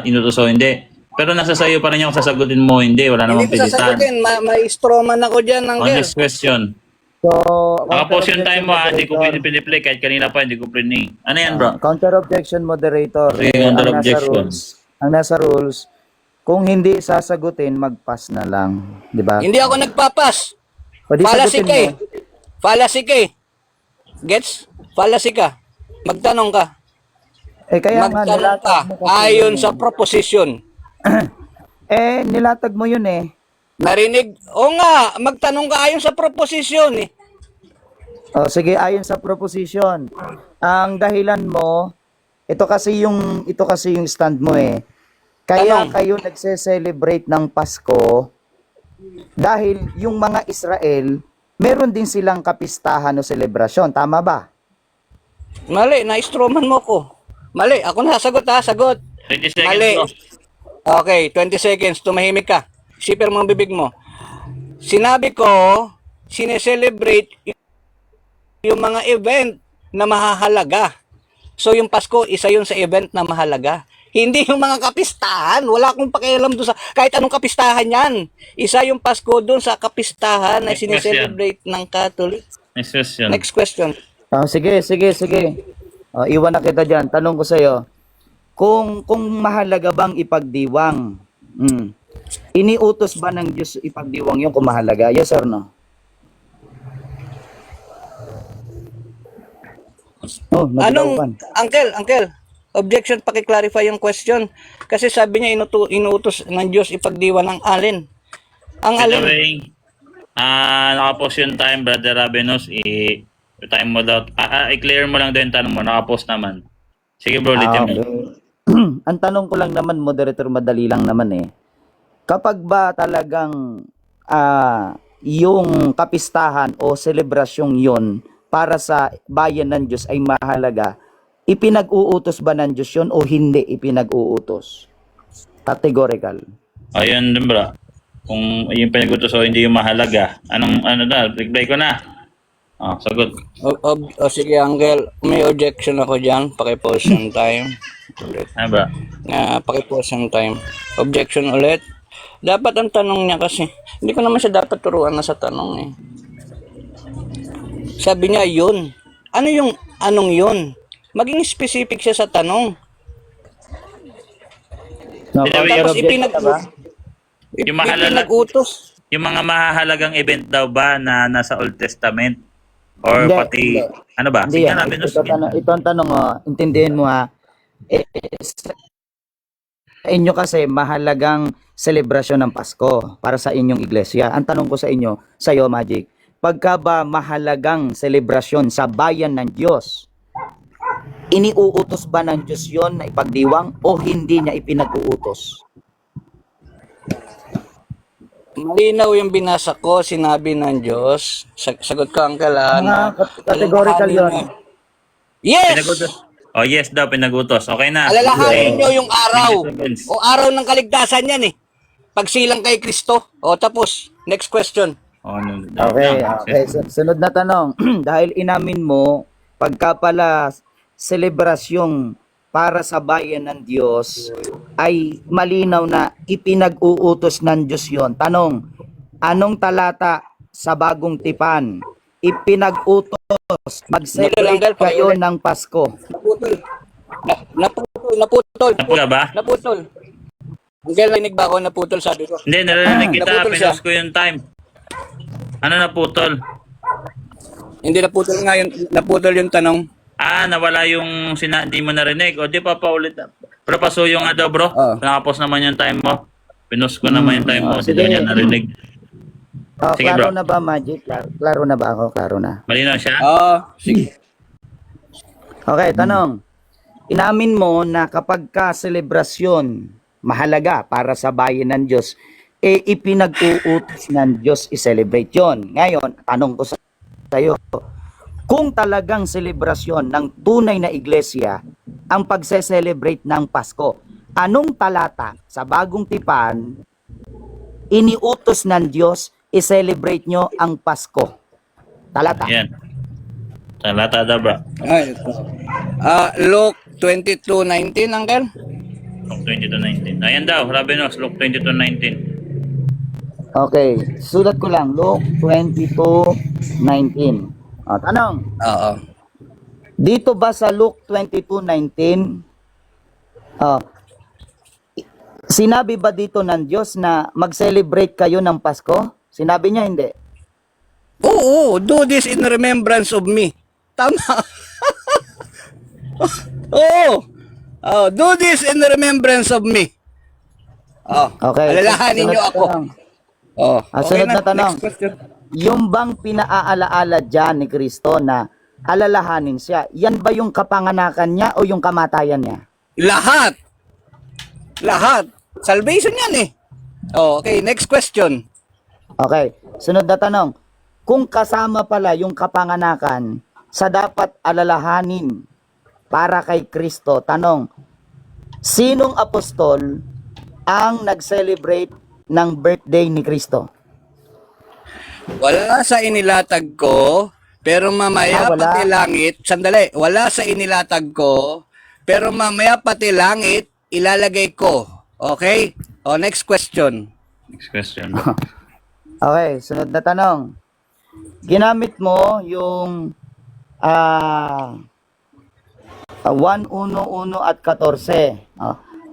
inutos o hindi. Pero nasa sayo pa rin yung sasagutin mo, hindi. Wala namang Hindi ko pilitan. sasagutin. Maestro man ako dyan, Uncle. Next question. So, Nakapause yung time mo, hindi ko piniplay. Kahit kanina pa, hindi ko plinay. Ano yan, bro? counter objection, moderator. Sige, counter objection. Ang nasa rules, kung hindi sasagutin, mag-pass na lang. Di ba? Hindi ako nagpapas. O di Fallacy sagutin ka eh. mo. Fallacy ka eh. Gets? Fallacy ka. Magtanong ka. Kaya nga, Magtanong nilatag ka. mo kasi Ayon yun sa proposition. nilatag mo yun eh. Narinig? O nga, magtanong ka ayon sa proposition eh. Sige, ayon sa proposition. Ang dahilan mo, ito kasi yung stand mo eh. Kaya Tanong. kayo nagse-celebrate ng Pasko dahil yung mga Israel, meron din silang kapistahan o selebrasyon. Tama ba? Mali, na-strawman mo ko. Mali, ako na sagot ha, sagot. 20 seconds, Mali. bro. Okay, 20 seconds, tumahimik ka. Sipir mo ang bibig mo. Sinabi ko, sineselebrate yung mga event na mahahalaga. So yung Pasko, isa yun sa event na mahalaga. Hindi yung mga kapistahan. Wala akong pakialam doon sa kahit anong kapistahan yan. Isa yung Pasko doon sa kapistahan na Next question. sineselebrate ng Catholic. Next question. Next question. Sige. Iwan na kita dyan. Tanong ko sa'yo, kung mahalaga bang ipagdiwang, iniutos ba ng Diyos ipagdiwang yung kung mahalaga? Yes or no? Oh, Anong, naglawan. Uncle, objection, paki-clarify yung question. Kasi sabi niya inuutos ng Diyos ipagdiwan ng alin. Ang By the alin, way, nakapost yung time, Brother Rabenos. I-time mo daw. I-clear mo lang din yung tanong mo. Nakapost naman. Sige bro, ulitin mo. Okay. Ang tanong ko lang naman, moderator, madali lang naman eh. Kapag ba talagang yung kapistahan o selebrasyong yon para sa bayan ng Diyos ay mahalaga, ipinag-uutos ba ng Diyos yun o hindi ipinag-uutos? Categorical. Ayun din bro. Kung yung pinag-utos o hindi yung mahalaga. Ano na? Reply ko na. Sagot. sige, Uncle, may objection ako dyan. Paki-pause yung time. Bro. Paki-pause yung time. Objection ulit. Dapat ang tanong niya kasi, hindi ko naman siya dapat turuan na sa tanong eh. Sabi niya, yun. Ano yung anong yun? Maging specific siya sa tanong. No, Tapos Yung mahalaga, ipinag-utos. yung mga mahalagang event daw ba na nasa Old Testament? Or Hindi, pati, hindi. ano ba? Hindi Sige yan. na, Rabenos. Ito ang tanong mo, intindihin mo ha. Sa inyo kasi mahalagang selebrasyon ng Pasko para sa inyong iglesia. Ang tanong ko sa inyo, sa iyo Magic, pagka ba mahalagang selebrasyon sa bayan ng Diyos, iniuutos ba ng Diyos yon na ipagdiwang o hindi niya ipinag-uutos? Malinaw yung binasa ko, sinabi ng Diyos. Sagot ko, Uncle, Categorical yon. Yes! Pinag-utos. Yes daw, pinag-utos. Okay na. Alalahanin nyo yung araw. 20 seconds. O araw ng kaligtasan yan eh. Pagsilang kay Kristo. O tapos, next question. Okay. Sunod na tanong. Dahil inamin mo, pagka pala selebrasyong para sa bayan ng Diyos ay malinaw na ipinag-uutos ng Diyos yon. Tanong, anong talata sa Bagong Tipan ipinag-utos mag-celebrate kayo ng Pasko? Naputol. Napula ba? Naputol. Uncle, narinig ba ako naputol, sabi ko? Hindi, narinig kita. Naputol siya. Pinost ko yung time. Ano naputol? Hindi naputol yung tanong. Nawala yung hindi mo narinig. O di pa paulit. Pero pasuyo nga daw bro. Nakapos naman yung time mo. Pinost ko naman yung time mo. Hindi sige. niya narinig. Sige, Klaro bro. na ba, Magic? Klaro na ba ako? Klaro na. Malinaw siya? Sige. Okay, tanong. Inamin mo na kapag ka selebrasyon mahalaga para sa bayan ng Diyos, ipinag-uutos ng Diyos i-celebrate yon. Ngayon, tanong ko sa iyo, kung talagang selebrasyon ng tunay na iglesia ang pagse-celebrate ng Pasko, anong talata sa Bagong Tipan iniutos ng Diyos i-celebrate nyo ang Pasko? Talata. Yan. Talata daw bro. Luke 22:19, Uncle? Luke 22:19. Ayan daw, Rabenos, Luke 22:19. Okay, sulat ko lang, Luke 22:19. Tanong, Oo. dito ba sa Luke 22:19, sinabi ba dito ng Diyos na mag-celebrate kayo ng Pasko? Sinabi niya hindi. Oo, do this in remembrance of me. Tama. Oo. Do this in remembrance of me. Okay. Alalahanin sunod niyo na ako. tanong. Okay Sunod na tanong. Next question. Yung bang pinaaalaala dyan ni Kristo na alalahanin siya, yan ba yung kapanganakan niya o yung kamatayan niya? Lahat. Lahat. Salvation yan eh. Oh, okay, next question. Okay, sunod na tanong. Kung kasama pala yung kapanganakan sa dapat alalahanin para kay Kristo, tanong, sinong apostol ang nag-celebrate ng birthday ni Kristo? Wala sa inilatag ko, pero mamaya Wala. pati langit, sandali, wala sa inilatag ko, pero mamaya pati langit, ilalagay ko. Okay? O, next question. Next question. Okay, sunod na tanong. Ginamit mo yung 1:11 at 14.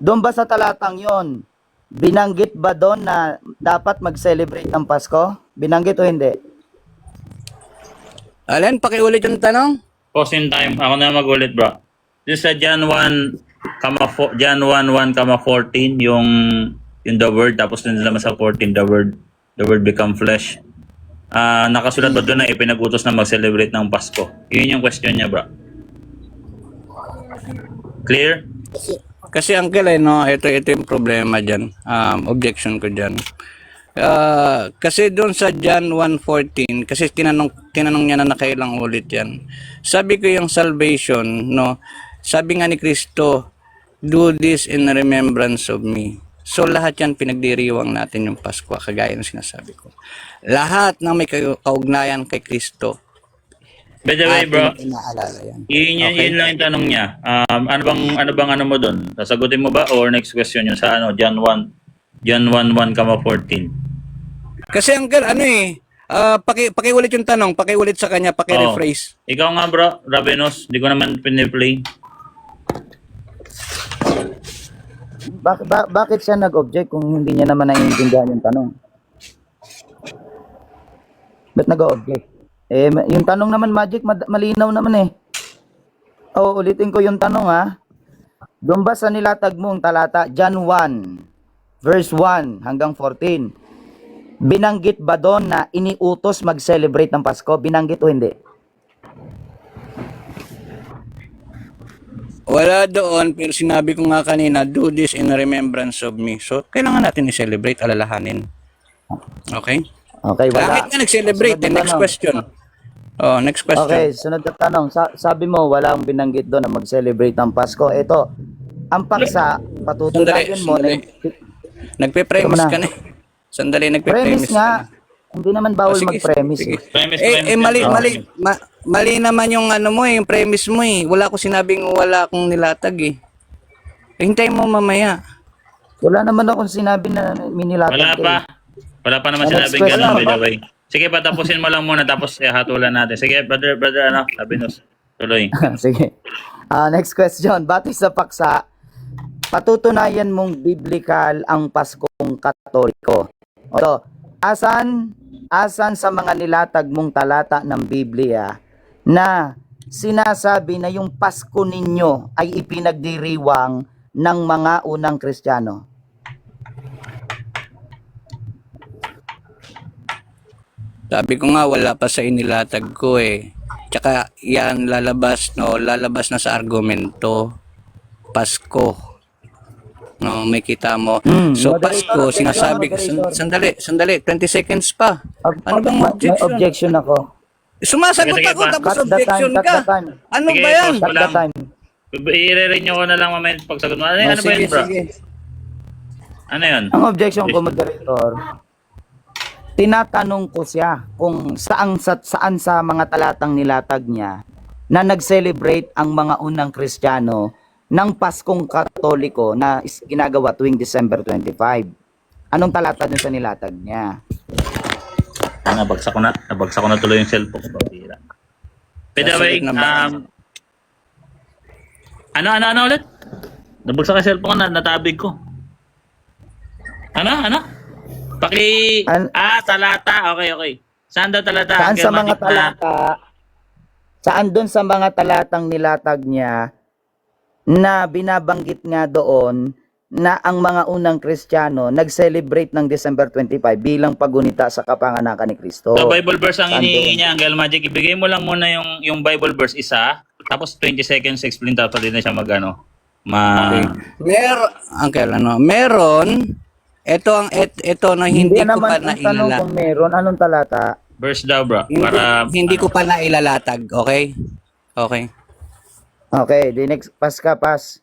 Doon ba sa talatang yon, binanggit ba doon na dapat mag-celebrate ng Pasko? Binanggit o hindi? Alin, pakiulit yung tanong. Pause in time. Ako na magulit, bro. This sa John 1, John 1:14, yung the word, tapos dun naman sa 14, the word become flesh. Nakasulat ba doon na ipinag-utos na mag-celebrate ng Pasko? Yun yung question niya, bro. Clear? Kasi uncle, no, ito yung problema dyan. Objection ko dyan. Kasi doon sa John 1:14, kasi tinanong niya na nakailang ulit yan. Sabi ko yung salvation, no, sabi nga ni Kristo, do this in remembrance of me. So lahat yan pinagdiriwang natin yung Pasko, kagaya ng sinasabi ko. Lahat ng may kaugnayan kay Kristo, By the way, bro, ating inaalala yan. yun lang yung tanong niya. Ano bang ano mo doon? Sasagutin mo ba or next question yun sa John 1:14? Kasi uncle, pakiulit yung tanong, pakiulit sa kanya, pakirephrase. Ikaw nga, bro, Ravenos, hindi ko naman piniplay. Bakit siya nag-object kung hindi niya naman naiintindihan yung tanong? Ba't nag-object? Yung tanong naman, Magic, malinaw naman eh. Ulitin ko yung tanong ha. Doon ba sa nilatag mong talata, John 1, verse 1 hanggang 14, binanggit ba doon na iniutos mag-celebrate ng Pasko? Binanggit o hindi? Wala doon, pero sinabi ko nga kanina, do this in remembrance of me. So, kailangan natin i-celebrate, alalahanin. Okay? Okay, wala. Bakit nga nag-celebrate? Sunod na Next tanong. question. Next question. Okay, sunod na tanong. Sabi mo, walang binanggit doon na mag-celebrate ng Pasko. Ito, ang paksa, patutunayan mo na Nagpe-premise Ito mo na. ka na. Sandali, premise nagpe-premise nga. ka na. Hindi naman bawal Sige, mag-premise. sige. Premise, Mali naman yung yung premise mo eh. Wala ko sinabing wala akong nilatag eh. Hintayin mo mamaya. Wala naman akong sinabi na minilatag. Wala pa. Wala pa naman Next sinabing question. ganun, by the way. Sige, patapusin mo lang muna, tapos hatulan natin. Sige, brother, Ravenos, tuloy. Sige. Next question. Batay sa paksa, patutunayan mong biblical ang Paskong Katoliko. Ito, asan sa mga nilatag mong talata ng Biblia na sinasabi na yung Pasko ninyo ay ipinagdiriwang ng mga unang Kristiyano? Sabi ko nga wala pa sa inilatag ko eh. Tsaka yan lalabas na sa argumento. Pasko. No, may kita mo. So Pasko, sinasabi ko, sandali, 20 seconds pa. Ano bang May objection? objection ako. Sumasagot Sige, ako pa. tapos Cut the objection time, cut ka. the time. Ano Sige, ba yan? pause. Cut the time. I-re-renew ko na lang mamaya pagsagot mo. Ano ba yun, bro? Ano yun? Ang objection ko, moderator, tinatanong ko siya kung saan sa mga talatang nilatag niya na nag-celebrate ang mga unang Kristiyano ng Paskong Katoliko na ginagawa tuwing December 25. Anong talata dun sa nilatag niya? Nabagsak ko na tuloy yung cellphone ko. By the way, ano ulit? Nabagsak yung cellphone ko na, natabig ko. Ano? Talata. Okay. Saan daw talata? Saan sa mga Magic na- talata? Saan dun sa mga talatang nilatag niya na binabanggit nga doon na ang mga unang Kristiyano nag-celebrate ng December 25 bilang pagunita sa kapanganakan ni Kristo? So, Bible verse ang Saan hinihingi doon? niya, Angel Magic. Ibigay mo lang muna yung Bible verse isa, tapos 20 seconds explain, tapos din na siya magano. Uncle, meron, ito na hindi ko naman pa ang tanong nailalatag. kung meron, anong talata? Verse daw, bro. Para Hindi ko pa nailalatag, okay? Okay. Okay, the next, pass.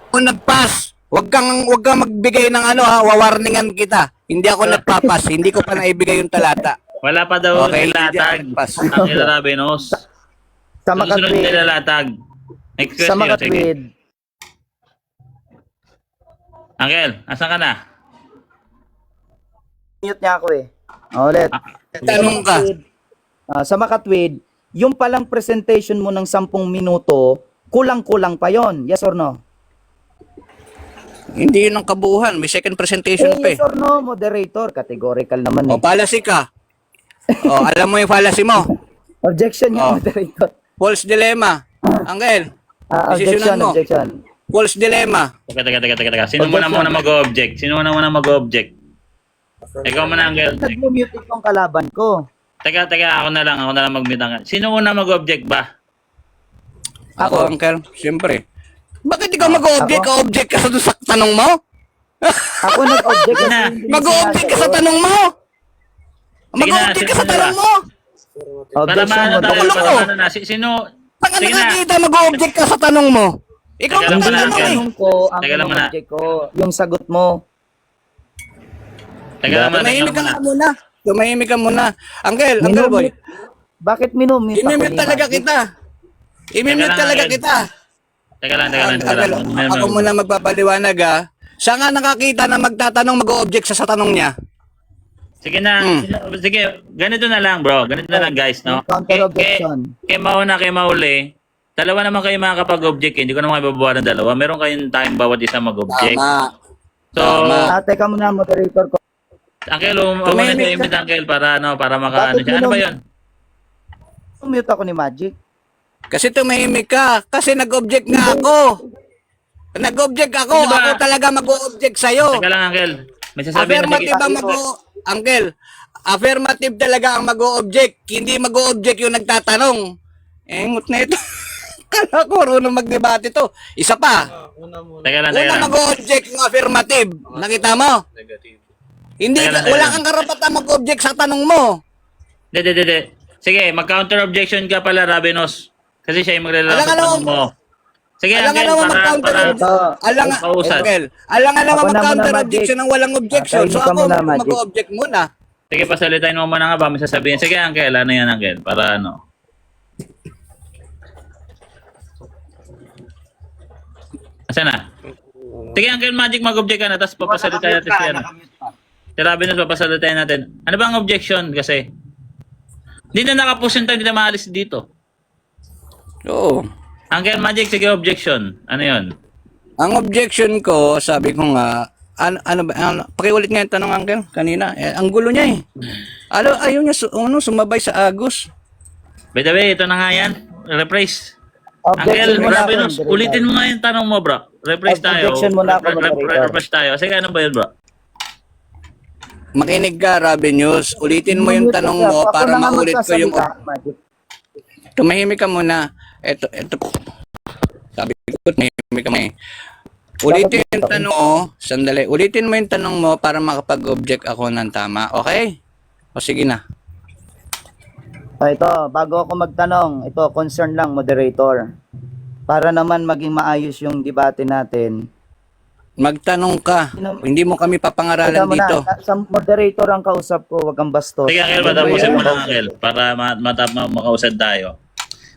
Kung nagpas, wag kang magbigay ng wawarningan kita. Hindi ako nagpapas, hindi ko pa naibigay yung talata. wala pa daw Okay, nilatag. hindi ako Ang Rabenos. Sa Susunod makatwid, nilalatag. Next sa question, sige. makatwid, Uncle, asan ka na? mute niya ako eh. Ulit. Tanong ka. Sa makatwid, yung palang presentation mo ng 10 minuto, kulang-kulang pa yon. Yes or no? Hindi yun ang kabuuan, may second presentation pa eh. Yes or no, moderator. Categorical naman O, eh. fallacy ka. O, alam mo yung fallacy mo. Objection Oh. nga, moderator. False dilemma. Uncle, Objection, Desisyonan mo. objection. false dilemma. Teka. Sino muna mag-object? Ikaw muna, Uncle. Nag-mute itong kalaban ko. Teka, ako na lang mag-mute, Uncle. Sino una mag-object ba? Ako, Uncle, siyempre. Bakit ikaw mag-object? Ako? Object ka sa tanong mo? Ako nag-object kasi Na. hindi Mag-object ka sa sinasagot. tanong mo? Sige na, Mag-object ka sige sa tanong na. mo? Para Objection, maano tayo, Loko-loko. moderator. para ano na. Sino? Saan ka Sige na. nakakita mag-object ka sa tanong mo? Ikaw Teka ang lang muna, tanong Uncle. eh. Tanong ko, ang Teka lang muna. object ko, yung sagot mo. Teka lang Tumahimik ka muna. nga muna. Tumahimik ka muna. Uncle boy. Bakit minumute ako Imimute ni talaga Magic? kita. Imimute Teka lang, talaga Uncle. kita. Teka lang. Uncle, ako muna magpapaliwanag ha. Saan nga nakakita na magtatanong mag-object sa tanong niya? Sige na. Sige, ganito na lang, bro. Ganito na lang, guys, no? Counter objection. Kay mauna, kay mauli, dalawa naman kayo makakapag-object. Hindi ko naman kayo babawa ng dalawa. Meron kayong time bawat isa mag-object. Tama. So, Teka muna, moderator ko. Uncle, umuna sa imit, Uncle, para makaano Bakit siya. Ano ba minum- yun? Mute ako ni Magic. Kasi tumahimik ka. Kasi nag-object nga ako. Nag-object ako. Di ba? Ako talaga mag-object sa'yo. Teka lang, Uncle. May sasabihin na Affirmative ang Uncle, affirmative talaga ang mag-object. Hindi mag-object yung nagtatanong. Ngut na ito. Kala ko, marunong magdebate to. Isa pa. Teka lang. Una mag-object yung affirmative. Nakita mo? Hindi, Teka lang. wala kang karapatan mag-object sa tanong mo. Hindi. Sige, mag-counter objection ka pala, Rabenos. Kasi siya yung maglalaro sa tanong mo. Sige, Alam nga Uncle, naman para mag-counter pausad. Alam nga naman Ako na mag-counter muna, objection Magic. ng walang objection. So Tayo ka ako muna, Magic. mag-object muna. Sige, pasalitain mo muna nga ba? May sasabihin. Sige, Uncle. Ano yan, Uncle? Para ano? Asa na? Sige, Uncle Magic, mag-object ka na. Tapos papasalitain natin si ano. Si Rabenos, papasalitain natin. Ano ba ang objection? Kasi hindi na nakapush yung time, hindi na maalis dito. Oo. Uncle Magic, sige, objection. Ano yun? Ang objection ko, sabi ko nga, pakiulit nga yung tanong, Uncle, kanina. Ang gulo niya eh. Ayaw niya sumabay sa Agos. By the way, ito na nga yan. Rephrase. Objection Uncle muna ako, Rabenos, moderator. ulitin mo nga yung tanong mo, bro. Rephrase tayo. Objection muna ako, moderator. Rephrase tayo. Sige, ano ba yun, bro? Makinig ka, Rabi News. Ulitin mo yung tanong mo Ako para na nga maulit ko yung... magsasalita, Magic. Tumahimik ka muna. Ito. Sabi ko, tumahimik ka muna eh. Ulitin yung tanong mo. Sandali. Ulitin mo yung tanong mo para makapag-object ako ng tama. Okay? O sige na. Ito, bago ako magtanong, ito, concern lang, moderator. Para naman maging maayos yung debate natin. Magtanong ka. Hindi mo kami Teka papangaralan muna, dito. sa moderator ang kausap ko, wag kang bastos. Sige, Uncle, matapusin mo na, Uncle. Para makausad tayo.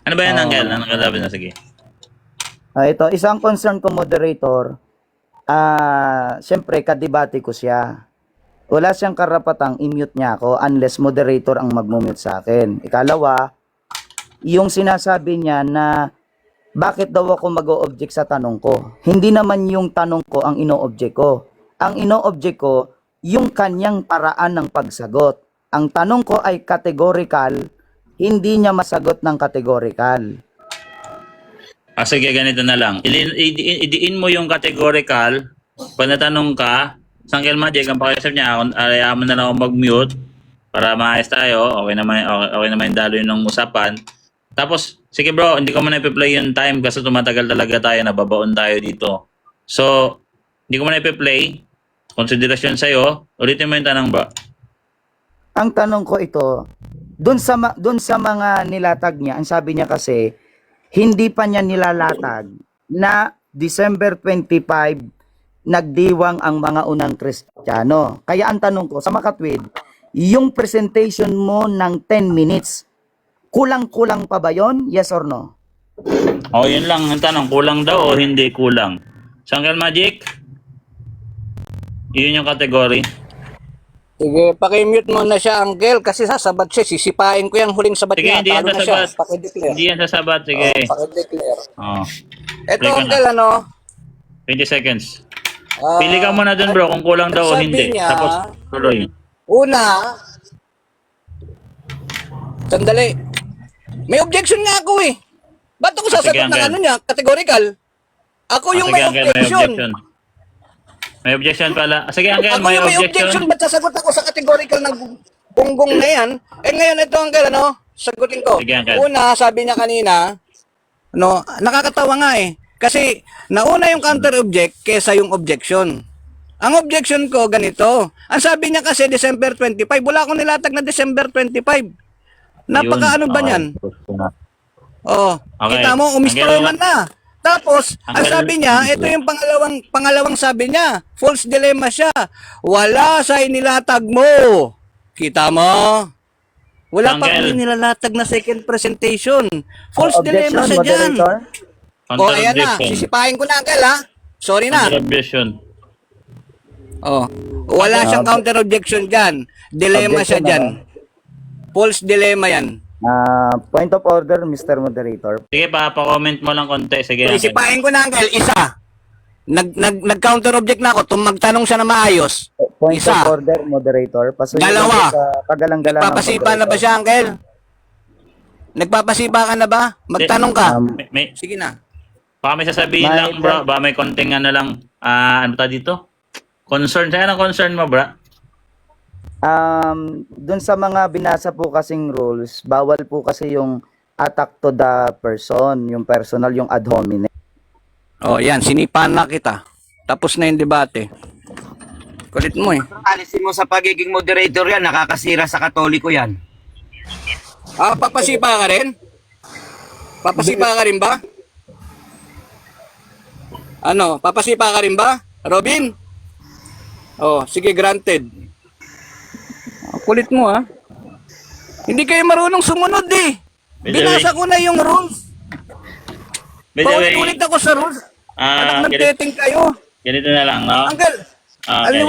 Ano ba yan, Uncle? Anong kasabi na? Sige. Ito, isang concern ko, moderator. Siyempre, kadebate ko siya. Wala siyang karapatang i-mute niya ako unless moderator ang mag-mute sa akin. Ikalawa, yung sinasabi niya na bakit daw ako mag-o-object sa tanong ko. Hindi naman yung tanong ko ang ino-object ko. Ang ino-object ko, yung kanyang paraan ng pagsagot. Ang tanong ko ay categorical, hindi niya masagot ng categorical. Sige, ganito na lang. Idiin mo yung categorical. Pag natanong ka, sa Uncle Magic, ang pakiusap niya, ayaw mo na lang ako mag-mute para maayos tayo. Okay naman yung daloy ng usapan. Tapos, sige bro, hindi ko muna ipi-play yung time kasi tumatagal talaga tayo, nababaon tayo dito. So, hindi ko muna ipi-play. Konsiderasyon sa'yo. Ulitin mo yung tanong bro. Ang tanong ko ito, doon sa mga nilatag niya, ang sabi niya kasi hindi pa niya nilalatag na December 25 nagdiwang ang mga unang Kristiyano. Kaya ang tanong ko sa Makatwid, yung presentation mo ng 10 minutes, kulang-kulang pa ba yon? Yes or no? Oh, yun lang ang tanong. Kulang daw o hindi kulang? Sanggal Magic? Yun yung category. Sige, paki-mute mo na siya, Uncle, kasi sasabat siya. Sisipain ko yung huling sabat Sige, niya. hindi yan Talo na siya. sasabat. Paki-declare. Hindi yan sasabat. Sige. Paki-declare. Oh. Ito, Play ka Uncle, ano? 20 seconds. ah, Pili ka muna dun bro kung kulang daw o sabi hindi. niya, Tapos tuloy. Una, sandali. May objection nga ako eh. Ba't ako Sige, sasagot ng Uncle. ano niya? Categorical. Ako yung Sige, may Uncle, objection. May objection pala. Sige, Uncle, Ako may yung may objection. objection. Ba't sasagot ako sa categorical ng gunggong na yan? Eh ngayon ito, Uncle, ano? Sagutin ko. Sige, Uncle. Una, sabi niya kanina, no, nakakatawa nga eh. Kasi nauna yung counter-object kesa yung objection. Ang objection ko ganito. Ang sabi niya kasi December 25. Wala akong nilatag na December 25. Napaka ano ba niyan? Oh, Okay. kita mo, umistroman na. Tapos, ang Uncle, sabi niya, ito yung pangalawang sabi niya. False dilemma siya. Wala sa inilatag mo. Kita mo? Wala pa Uncle. kang nilalatag na second presentation. False Objection, dilemma siya dyan. moderator? O, ayan na. Counter-objection. Sisipahin ko na, Uncle, ha? Sorry na. Counter-objection. Oh, wala siyang counter-objection dyan. Dilemma siya Objection dyan. False dilemma yan. Point of order, Mr. Moderator. Sige, pa-comment mo lang konti. Sige, Uncle. Sisipahin ko na, Uncle. Isa. Nag-counter-object na ako. Magtanong siya na maayos. Point Isa. of order, Moderator. Pasuyo Dalawa. sa kagalang-galang. Nagpapasipa na ba siya, Uncle? Nagpapasipa ka na ba? Magtanong ka. May, Sige na. baka may sasabihin May- lang, bro. Baka may konting ano lang. Ano ta dito? Concern. Saan ang concern mo, bro? Dun sa mga binasa po kasing rules, bawal po kasi yung attack to the person, yung personal, yung ad hominem. Oh, yan. Sinipan na kita. Tapos na yung debate. Kulit mo eh. Alisin mo sa pagiging moderator yan, nakakasira sa Katoliko yan. Ah, papasipa ka rin? Papasipa ka rin ba? Ano? Papasipa ka rin ba? Robin? Oh, sige, granted. Kulit mo ah. Hindi kayo marunong sumunod eh. By the Binasa ko na yung rules. By the way, Paulit-ulit ako sa rules. Anak ng ganito, dating kayo. ganito na lang, no? Uncle, Ah, ang okay.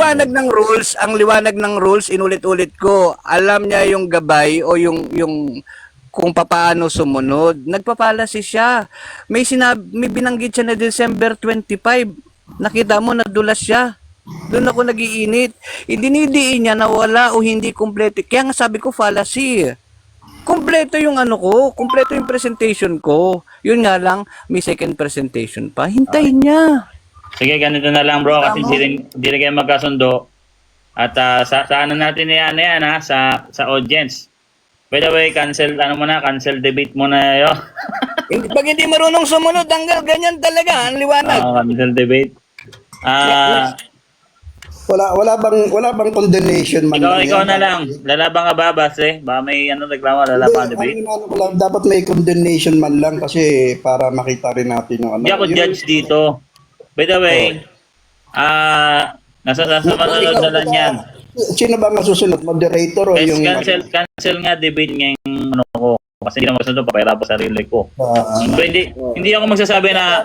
liwanag ng rules, inulit-ulit ko. Alam niya yung gabay o yung kung papaano sumunod. Nagpapalasi siya. May binanggit siya na December 25. Nakita mo, nadulas siya. Doon ako nagiinit. Dinidiin niya na wala o hindi kompleto. Kaya nga sabi ko, fallacy. Kompleto yung ano ko, kompleto yung presentation ko. Yun nga lang, may second presentation pa. Hintayin niya. Sige, ganito na lang, bro. Kasi hindi rin kayo magkasundo. At sa ano natin yan, ha? Sa audience. By the way, cancel debate mo na yun. Pag hindi marunong sumunod, hanggang ganyan talaga, ang liwanag. Cancel debate. Wala bang condemnation man Ikaw yan? na lang. Lalaban ka ba, Base? Baka may reklamo, lalaban debate. Ang ko lang, dapat may condemnation man lang kasi para makita rin natin yung ano. Hindi ako judge dito. By the way, nasa manonood na lang yan. Sino ba masusunod? Moderator o yung... Cancel nga debate ngayong ano ko. Kasi hindi naman masusunod, papahirap sa sarili ko. So, hindi ako magsasabi na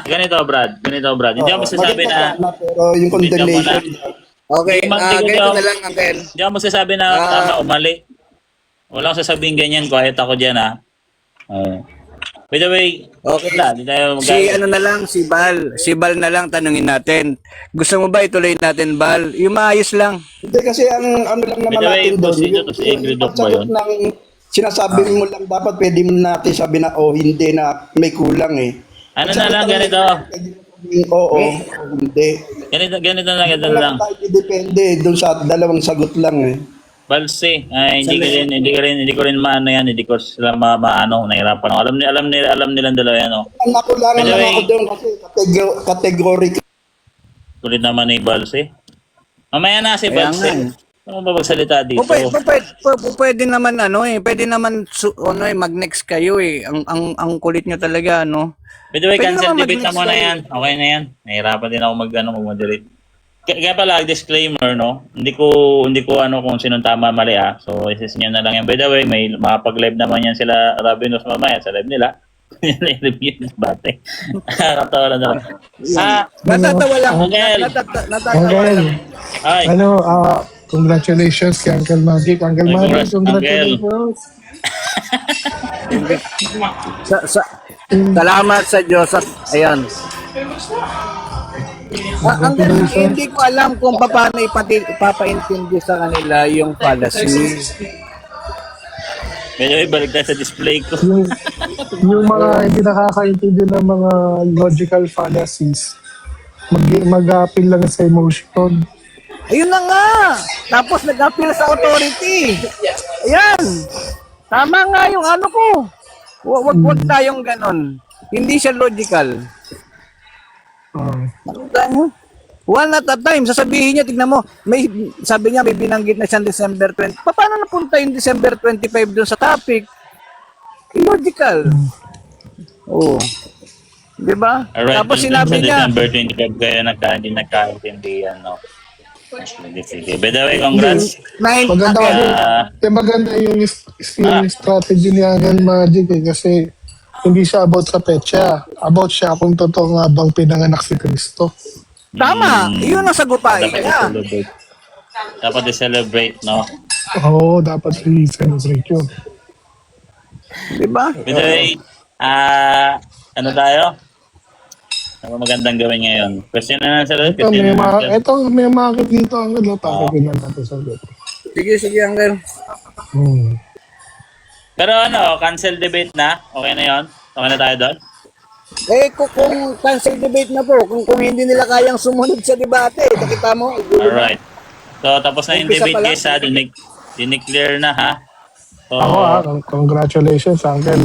ganito, Brad. Hindi ako magsasabi na Pero yung condemnation... Okay, ganito na lang, Uncle. hindi ako magsasabi na tama o mali. Wala akong sasabihin ganyan, quiet ako dyan, ha. By the way, Okay. hindi tayo Si Bal na lang tanungin natin. Gusto mo ba ituloy natin, Bal? Yung maayos lang. Hindi kasi ang ano lang naman By the way, natin doon. to si Ingrid Doc ba yun? Ng sinasabi mo lang dapat pwede mo natin sabi na hindi na may kulang eh. Ano na lang, ganito. Oo, hindi. Ganito na lang. Tayo depende doon sa dalawang sagot lang eh. Balse, ay hindi ko rin maano yan, hindi ko sila maano, nahirapan ako. Alam nilang dalawa yan, oh. Nakulangan By the lang way, ako doon kasi categorical. kulit naman ni Balse. Mamaya na si Kaya Balse. nga, eh. Ano ba magsalita dito? Pwede naman pwede naman mag-next kayo eh. Ang kulit nyo talaga, no? By the way, Pwede cancel naman debate na mag-next muna kayo. yan. Okay na yan. Nahirapan din ako mag-moderate. Kaya pala, disclaimer, no? Hindi ko kung sinong tama mali, ah. So, isis nyo na lang yan. By the way, may makapag-live naman yan sila Rabinos mamaya sa live nila. Review ng bate. Nakakatawa lang naman. Natatawa lang. Angel. Natatawa lang. Ay, Congratulations kay Uncle Magic. Uncle Ay, Magic, congrats, congratulations. Salamat sa Diyos at ayan. Ang hindi ko alam kung paano ipapaintindi sa kanila yung fallacy. by the way, balik tayo sa display ko. Yung mga hindi nakakaintindi ng mga logical fallacies, mag-appeal lang sa emotion. Ayun na nga! Tapos nag-appeal sa authority. Ayan! Tama nga yung ano ko. Wag tayong ganon. Hindi siya logical. One at a time, sasabihin niya, tignan mo, sabi niya, may binanggit na siyang December 20. Paano napunta yung December 25 doon sa topic? Illogical. Oo. Di ba? Alright, Tapos dun sinabi sa niya, December 25 kayo hindi nagkaintindihan, no? Sige. By the way, congrats. Maganda maganda yung strategy ni Uncle Magic kasi hindi siya about sa petsa. About siya kung totoo nga bang pinanganak si Kristo. tama, yun ang sagupain niya. Dapat i-celebrate, no? Oo, dapat i-celebrate yun. Di ba? By the way, ano tayo? Ano magandang gawin ngayon? Question na lang sa ulit. May market dito ang takitin lang natin sa ulit. Sige, Angel. Pero cancel debate na? Okay na yon? Okay na tayo doon? Kung cancel debate na po, kung hindi nila kayang sumunod sa debate, nakita mo? Alright. So, tapos na yung Umpisa debate pa lang. guys, ha? Dineclare na, ha? So, Ako congratulations Uncle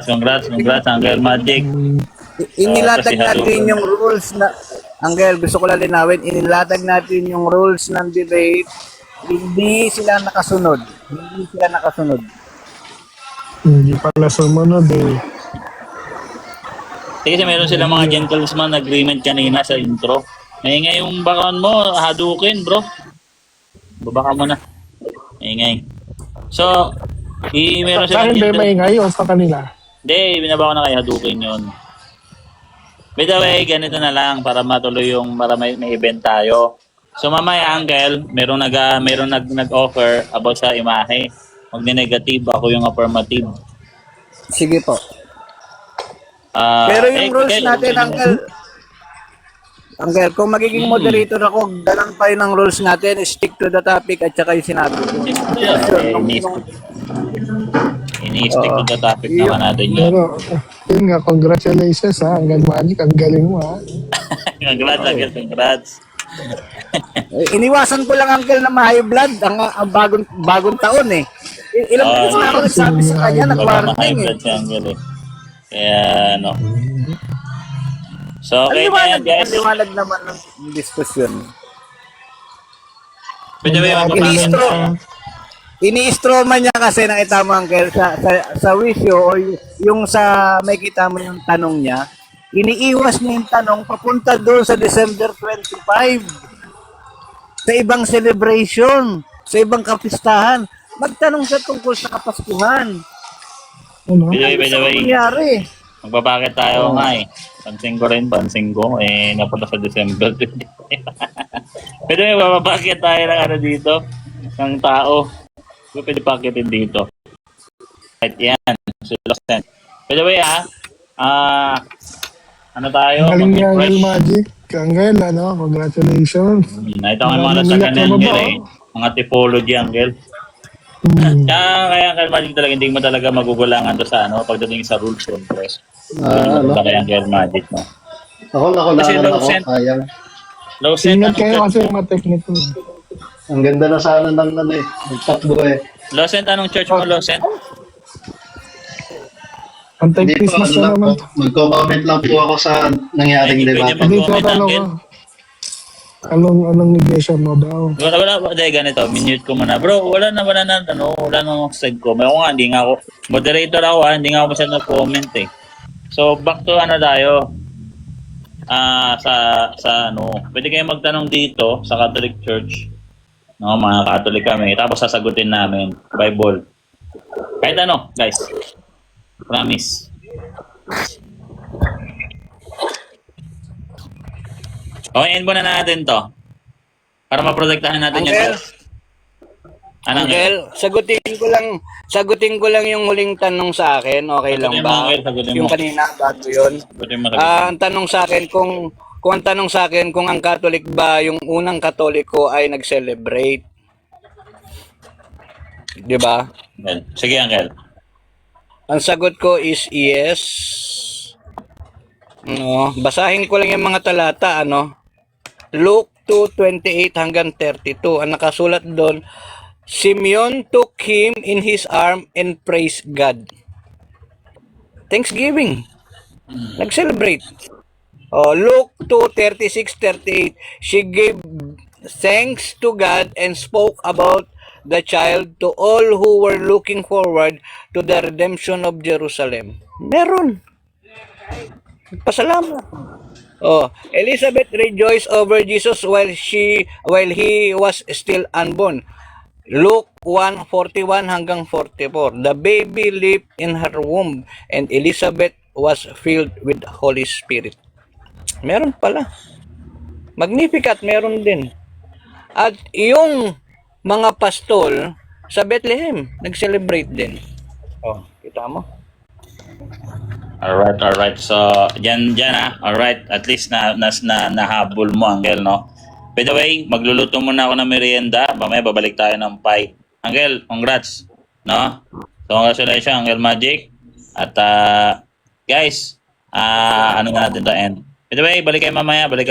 congrats, Uncle Magic. Inilatag kasi natin Hadouken. yung rules na, Angel, gusto ko lang linawin, inilatag natin yung rules ng debate, hindi sila nakasunod. Hindi pala sumunod eh. Kasi meron silang mga gentleman agreement kanina sa intro. Maingay yung background mo, Hadouken, bro. Babaka mo na. Maingay. So, meron Sa silang hindi maingay o sa kanila? Hindi, binaba ko na kay Hadouken yun. By the way, ganito na lang para matuloy para may event tayo. So mamaya, Uncle, merong nag-offer about sa imahe. Huwag ni negative, ako yung affirmative. Sige po. Pero yung rules natin, Angel, kung magiging moderator ako, ganun pa yun ang rules natin, stick to the topic at saka yung sinabi ko. Ini-stick to the topic naman natin yun. Pero, yun nga, congratulations Uncle Magic, ang galing mo Congrats. Iniwasan ko lang, Uncle, na ma-high blood ang bagong taon eh. Ilang beses na ako nagsabi sa kanya na quarantine eh. Si Uncle eh. Kaya, So, okay na yan, guys. Liwanag naman ng diskusyon. By the way, Ini-stroma niya kasi nakita mo, Uncle, sa wisyo o yung sa may kita mo yung tanong niya, iniiwas niya yung tanong papunta doon sa December 25. Sa ibang celebration, sa ibang kapistahan. Magtanong siya tungkol sa Kapaskuhan. By the way, Nangyari. magbabakit tayo nga eh. Pansin ko. Napunta sa December 25. By the way, magbabakit tayo ng dito, ng tao. Pwede pakitin dito. Right, yan. By the way, ano tayo? Galing niya Uncle Magic. Uncle, congratulations. Ito ang mga nasa kanan mga typology, Uncle. Kaya Uncle Magic talaga, hindi mo talaga magugulangan to sa pagdating sa rules, syempre. Kaya Uncle Magic, no? Ako, Kasi nakulangan low ako. set. Sayang. Low set, Ingat kayo kasi mateknik mo. Ang ganda na sana ng ano eh, nagtakbo eh. Losent, anong church mo, Losent? Antay Hindi po, Christmas ano na lang po, naman. magko-comment lang po ako sa nangyaring Hindi pwede debate. Hindi ko mag-comment, tanong Uncle. ko. Anong iglesia mo daw? Wala, ganito, minute ko muna. Bro, wala na, wala na side comment. Ako nga, hindi nga ako, moderator ako hindi nga ako masyadong nag-comment eh. So, back to ano tayo, sa ano, pwede kayo magtanong dito sa Catholic Church, no, mga Catholic kami, tapos sasagutin namin, Bible. Kahit ano, guys. Promise. Okay, end muna natin to. Para maprotektahan natin Uncle? yung Anong Uncle, sagutin ko lang yung huling tanong sa akin. Okay lang Sagutin mo, ba? Uncle, sagutin mo. Yung kanina, bago yun. Ang tanong sa akin kung ang Catholic ba, yung unang Katoliko ay nag-celebrate. 'Di ba? Sige, Uncle. Ang sagot ko is yes. No, basahin ko lang yung mga talata, ano. Luke 2:28 hanggang 32. Ang nakasulat doon, Simeon took him in his arm and praised God. Thanksgiving. Nag-celebrate. Oh, Luke 2:36-38. She gave thanks to God and spoke about the child to all who were looking forward to the redemption of Jerusalem. Meron. Pasalamat. Oh, Elizabeth rejoiced over Jesus while he was still unborn. Luke 1:41 hanggang 44. The baby leaped in her womb and Elizabeth was filled with the Holy Spirit. Meron pala. Magnificat, meron din. At yung mga pastol sa Bethlehem, nag-celebrate din. Oh, kita mo? Alright. So, dyan Alright, at least nahabol mo, Uncle, no? By the way, magluluto muna ako ng merienda. Mamaya babalik tayo ng pie. Uncle, congrats, no? So, congratulations, Uncle Magic. At, guys, ano nga natin to end? By the way, balik kayo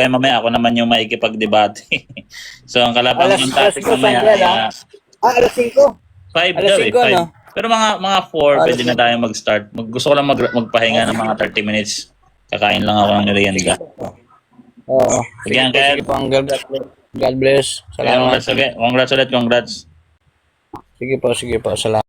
mamaya. Ako naman yung maikipag-debate. So, ang kalapang ng topic mamaya ay... alas 5. 5 Alas daw eh, 5, 5. no? Pero mga 4, pwede na tayo mag-start. Gusto ko lang magpahinga ng mga 30 minutes. Kakain lang ako ng merienda. Oo. Sige, Uncle. Sige po, Uncle. God bless. Salamat. Congrats ulit. Sige po, salamat.